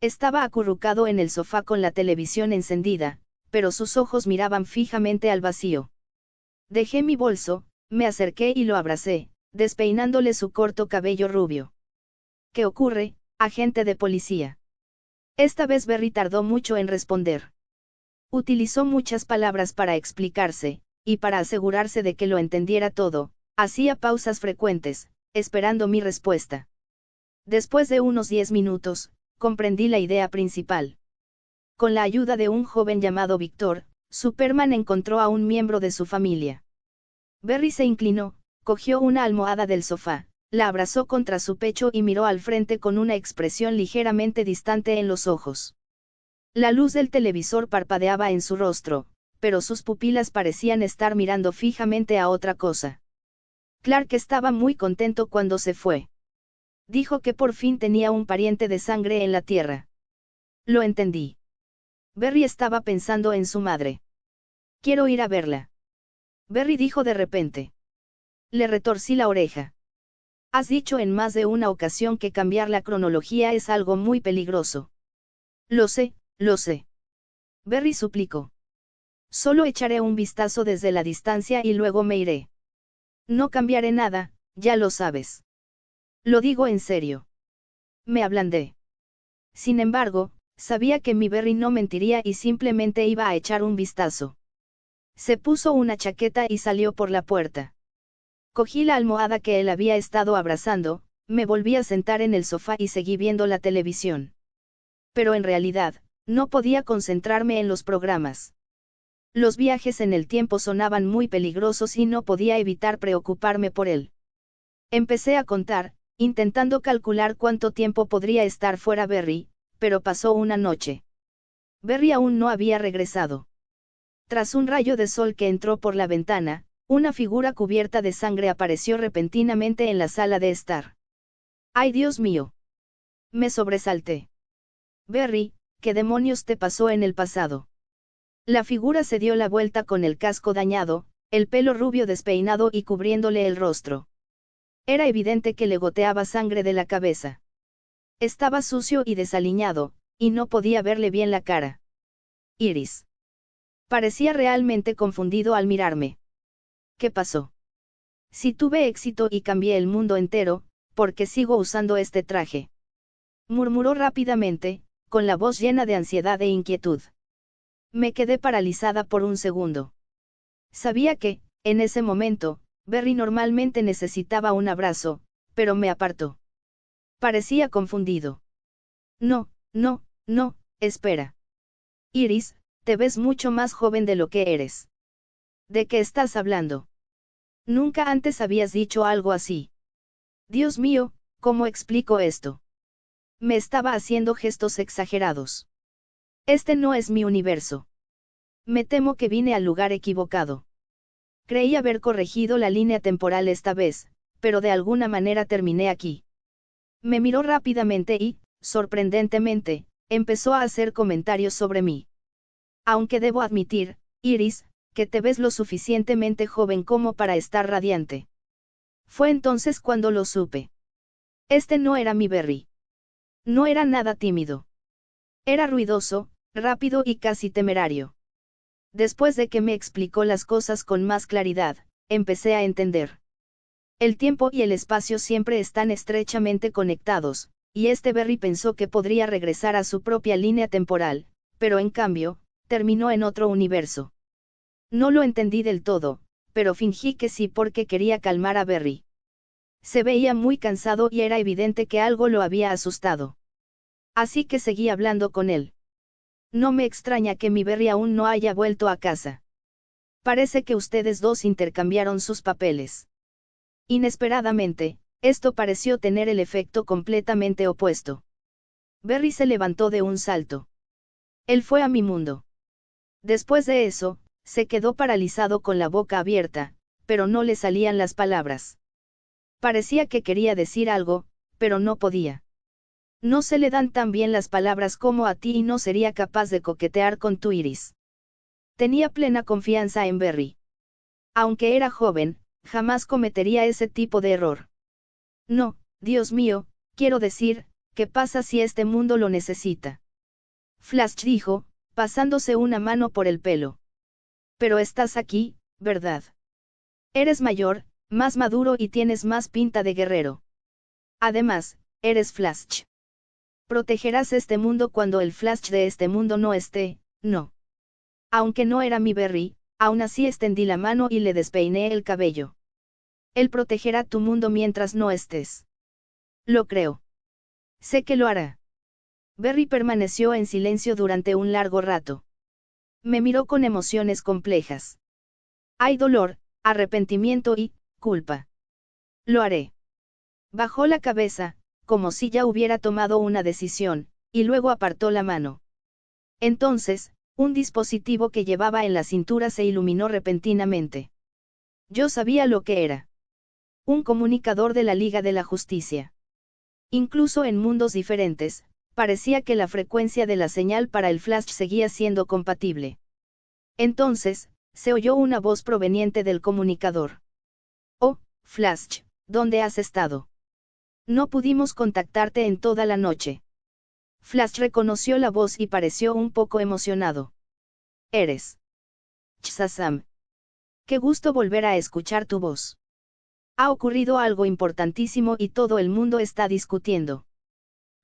Estaba acurrucado en el sofá con la televisión encendida, pero sus ojos miraban fijamente al vacío. Dejé mi bolso, me acerqué y lo abracé, despeinándole su corto cabello rubio. ¿Qué ocurre, agente de policía? Esta vez Berry tardó mucho en responder. Utilizó muchas palabras para explicarse, y para asegurarse de que lo entendiera todo, hacía pausas frecuentes, esperando mi respuesta. Después de unos 10 minutos, comprendí la idea principal. Con la ayuda de un joven llamado Víctor, Superman encontró a un miembro de su familia. Berry se inclinó, cogió una almohada del sofá, la abrazó contra su pecho y miró al frente con una expresión ligeramente distante en los ojos. La luz del televisor parpadeaba en su rostro, pero sus pupilas parecían estar mirando fijamente a otra cosa. Clark estaba muy contento cuando se fue. Dijo que por fin tenía un pariente de sangre en la tierra. Lo entendí. Berry estaba pensando en su madre. Quiero ir a verla. Berry dijo de repente. Le retorcí la oreja. Has dicho en más de una ocasión que cambiar la cronología es algo muy peligroso. Lo sé, lo sé. Berry suplicó. Solo echaré un vistazo desde la distancia y luego me iré. No cambiaré nada, ya lo sabes. Lo digo en serio. Me ablandé. Sin embargo, sabía que mi Berry no mentiría y simplemente iba a echar un vistazo. Se puso una chaqueta y salió por la puerta. Cogí la almohada que él había estado abrazando, me volví a sentar en el sofá y seguí viendo la televisión. Pero en realidad, no podía concentrarme en los programas. Los viajes en el tiempo sonaban muy peligrosos y no podía evitar preocuparme por él. Empecé a contar, intentando calcular cuánto tiempo podría estar fuera Berry, pero pasó una noche. Berry aún no había regresado. Tras un rayo de sol que entró por la ventana, una figura cubierta de sangre apareció repentinamente en la sala de estar. ¡Ay, Dios mío! Me sobresalté. Berry, ¿qué demonios te pasó en el pasado? La figura se dio la vuelta con el casco dañado, el pelo rubio despeinado y cubriéndole el rostro. Era evidente que le goteaba sangre de la cabeza. Estaba sucio y desaliñado, y no podía verle bien la cara. Iris. Parecía realmente confundido al mirarme. ¿Qué pasó? Si tuve éxito y cambié el mundo entero, ¿por qué sigo usando este traje? Murmuró rápidamente, con la voz llena de ansiedad e inquietud. Me quedé paralizada por un segundo. Sabía que, en ese momento, Berry normalmente necesitaba un abrazo, pero me apartó. Parecía confundido. No, no, no, espera. Iris, te ves mucho más joven de lo que eres. ¿De qué estás hablando? Nunca antes habías dicho algo así. Dios mío, ¿cómo explico esto? Me estaba haciendo gestos exagerados. Este no es mi universo. Me temo que vine al lugar equivocado. Creí haber corregido la línea temporal esta vez, pero de alguna manera terminé aquí. Me miró rápidamente y, sorprendentemente, empezó a hacer comentarios sobre mí. Aunque debo admitir, Iris, que te ves lo suficientemente joven como para estar radiante. Fue entonces cuando lo supe. Este no era mi Berry. No era nada tímido. Era ruidoso, rápido y casi temerario. Después de que me explicó las cosas con más claridad, empecé a entender. El tiempo y el espacio siempre están estrechamente conectados, y este Berry pensó que podría regresar a su propia línea temporal, pero en cambio, terminó en otro universo. No lo entendí del todo, pero fingí que sí porque quería calmar a Berry. Se veía muy cansado y era evidente que algo lo había asustado. Así que seguí hablando con él. No me extraña que mi Berry aún no haya vuelto a casa. Parece que ustedes dos intercambiaron sus papeles. Inesperadamente, esto pareció tener el efecto completamente opuesto. Berry se levantó de un salto. Él fue a mi mundo. Después de eso, se quedó paralizado con la boca abierta, pero no le salían las palabras. Parecía que quería decir algo, pero no podía. No se le dan tan bien las palabras como a ti y no sería capaz de coquetear con tu Iris. Tenía plena confianza en Berry. Aunque era joven, jamás cometería ese tipo de error. No, Dios mío, quiero decir, ¿qué pasa si este mundo lo necesita? Flash dijo, pasándose una mano por el pelo. Pero estás aquí, ¿verdad? Eres mayor, más maduro y tienes más pinta de guerrero. Además, eres Flash. Protegerás este mundo cuando el Flash de este mundo no esté, no. Aunque no era mi Berry, aún así extendí la mano y le despeiné el cabello. Él protegerá tu mundo mientras no estés. Lo creo. Sé que lo hará. Berry permaneció en silencio durante un largo rato. Me miró con emociones complejas. Hay dolor, arrepentimiento y culpa. Lo haré. Bajó la cabeza, como si ya hubiera tomado una decisión, y luego apartó la mano. Entonces, Un dispositivo que llevaba en la cintura se iluminó repentinamente. Yo sabía lo que era. Un comunicador de la Liga de la Justicia. Incluso en mundos diferentes, parecía que la frecuencia de la señal para el flash seguía siendo compatible. Entonces, se oyó una voz proveniente del comunicador. Oh, Flash, ¿dónde has estado? No pudimos contactarte en toda la noche. Flash reconoció la voz y pareció un poco emocionado. Eres Shazam. Qué gusto volver a escuchar tu voz. Ha ocurrido algo importantísimo y todo el mundo está discutiendo.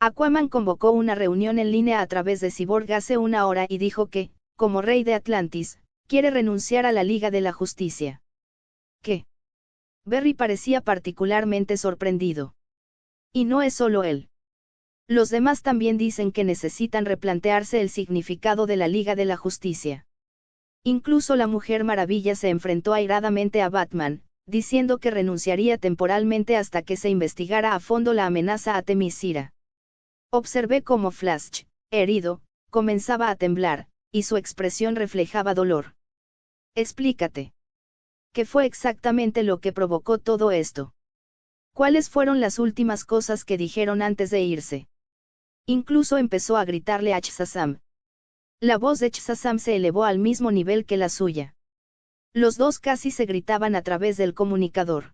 Aquaman convocó una reunión en línea a través de Cyborg hace una hora y dijo que, como rey de Atlantis, quiere renunciar a la Liga de la Justicia. ¿Qué? Barry parecía particularmente sorprendido. Y no es solo él. Los demás también dicen que necesitan replantearse el significado de la Liga de la Justicia. Incluso la Mujer Maravilla se enfrentó airadamente a Batman, diciendo que renunciaría temporalmente hasta que se investigara a fondo la amenaza a Themyscira. Observé cómo Flash, herido, comenzaba a temblar, y su expresión reflejaba dolor. Explícate. ¿Qué fue exactamente lo que provocó todo esto? ¿Cuáles fueron las últimas cosas que dijeron antes de irse? Incluso empezó a gritarle a Shazam. La voz de Shazam se elevó al mismo nivel que la suya. Los dos casi se gritaban a través del comunicador.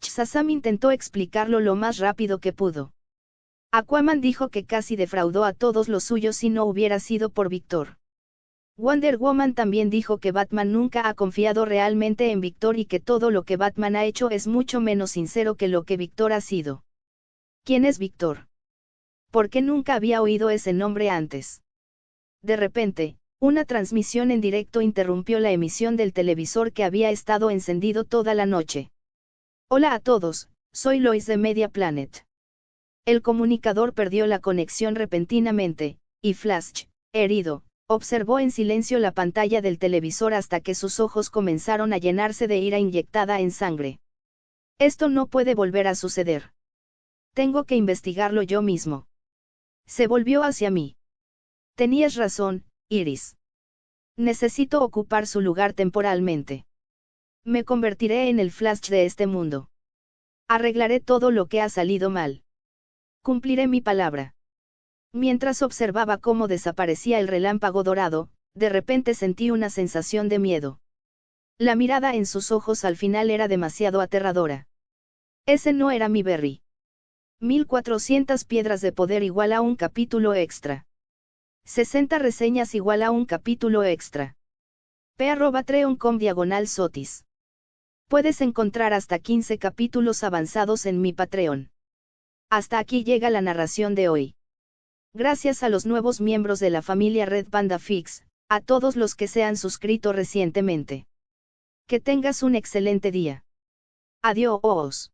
Shazam intentó explicarlo lo más rápido que pudo. Aquaman dijo que casi defraudó a todos los suyos si no hubiera sido por Victor. Wonder Woman también dijo que Batman nunca ha confiado realmente en Victor y que todo lo que Batman ha hecho es mucho menos sincero que lo que Victor ha sido. ¿Quién es Victor? ¿Por qué nunca había oído ese nombre antes? De repente, una transmisión en directo interrumpió la emisión del televisor que había estado encendido toda la noche. Hola a todos, soy Lois de Media Planet. El comunicador perdió la conexión repentinamente, y Flash, herido, observó en silencio la pantalla del televisor hasta que sus ojos comenzaron a llenarse de ira inyectada en sangre. Esto no puede volver a suceder. Tengo que investigarlo yo mismo. Se volvió hacia mí. Tenías razón, Iris. Necesito ocupar su lugar temporalmente. Me convertiré en el Flash de este mundo. Arreglaré todo lo que ha salido mal. Cumpliré mi palabra. Mientras observaba cómo desaparecía el relámpago dorado, de repente sentí una sensación de miedo. La mirada en sus ojos al final era demasiado aterradora. Ese no era mi Barry. 1400 piedras de poder igual a un capítulo extra. 60 reseñas igual a un capítulo extra. p@patreon.com/sotis. Puedes encontrar hasta 15 capítulos avanzados en mi Patreon. Hasta aquí llega la narración de hoy. Gracias a los nuevos miembros de la familia Red Panda Fix, a todos los que se han suscrito recientemente. Que tengas un excelente día. Adiós.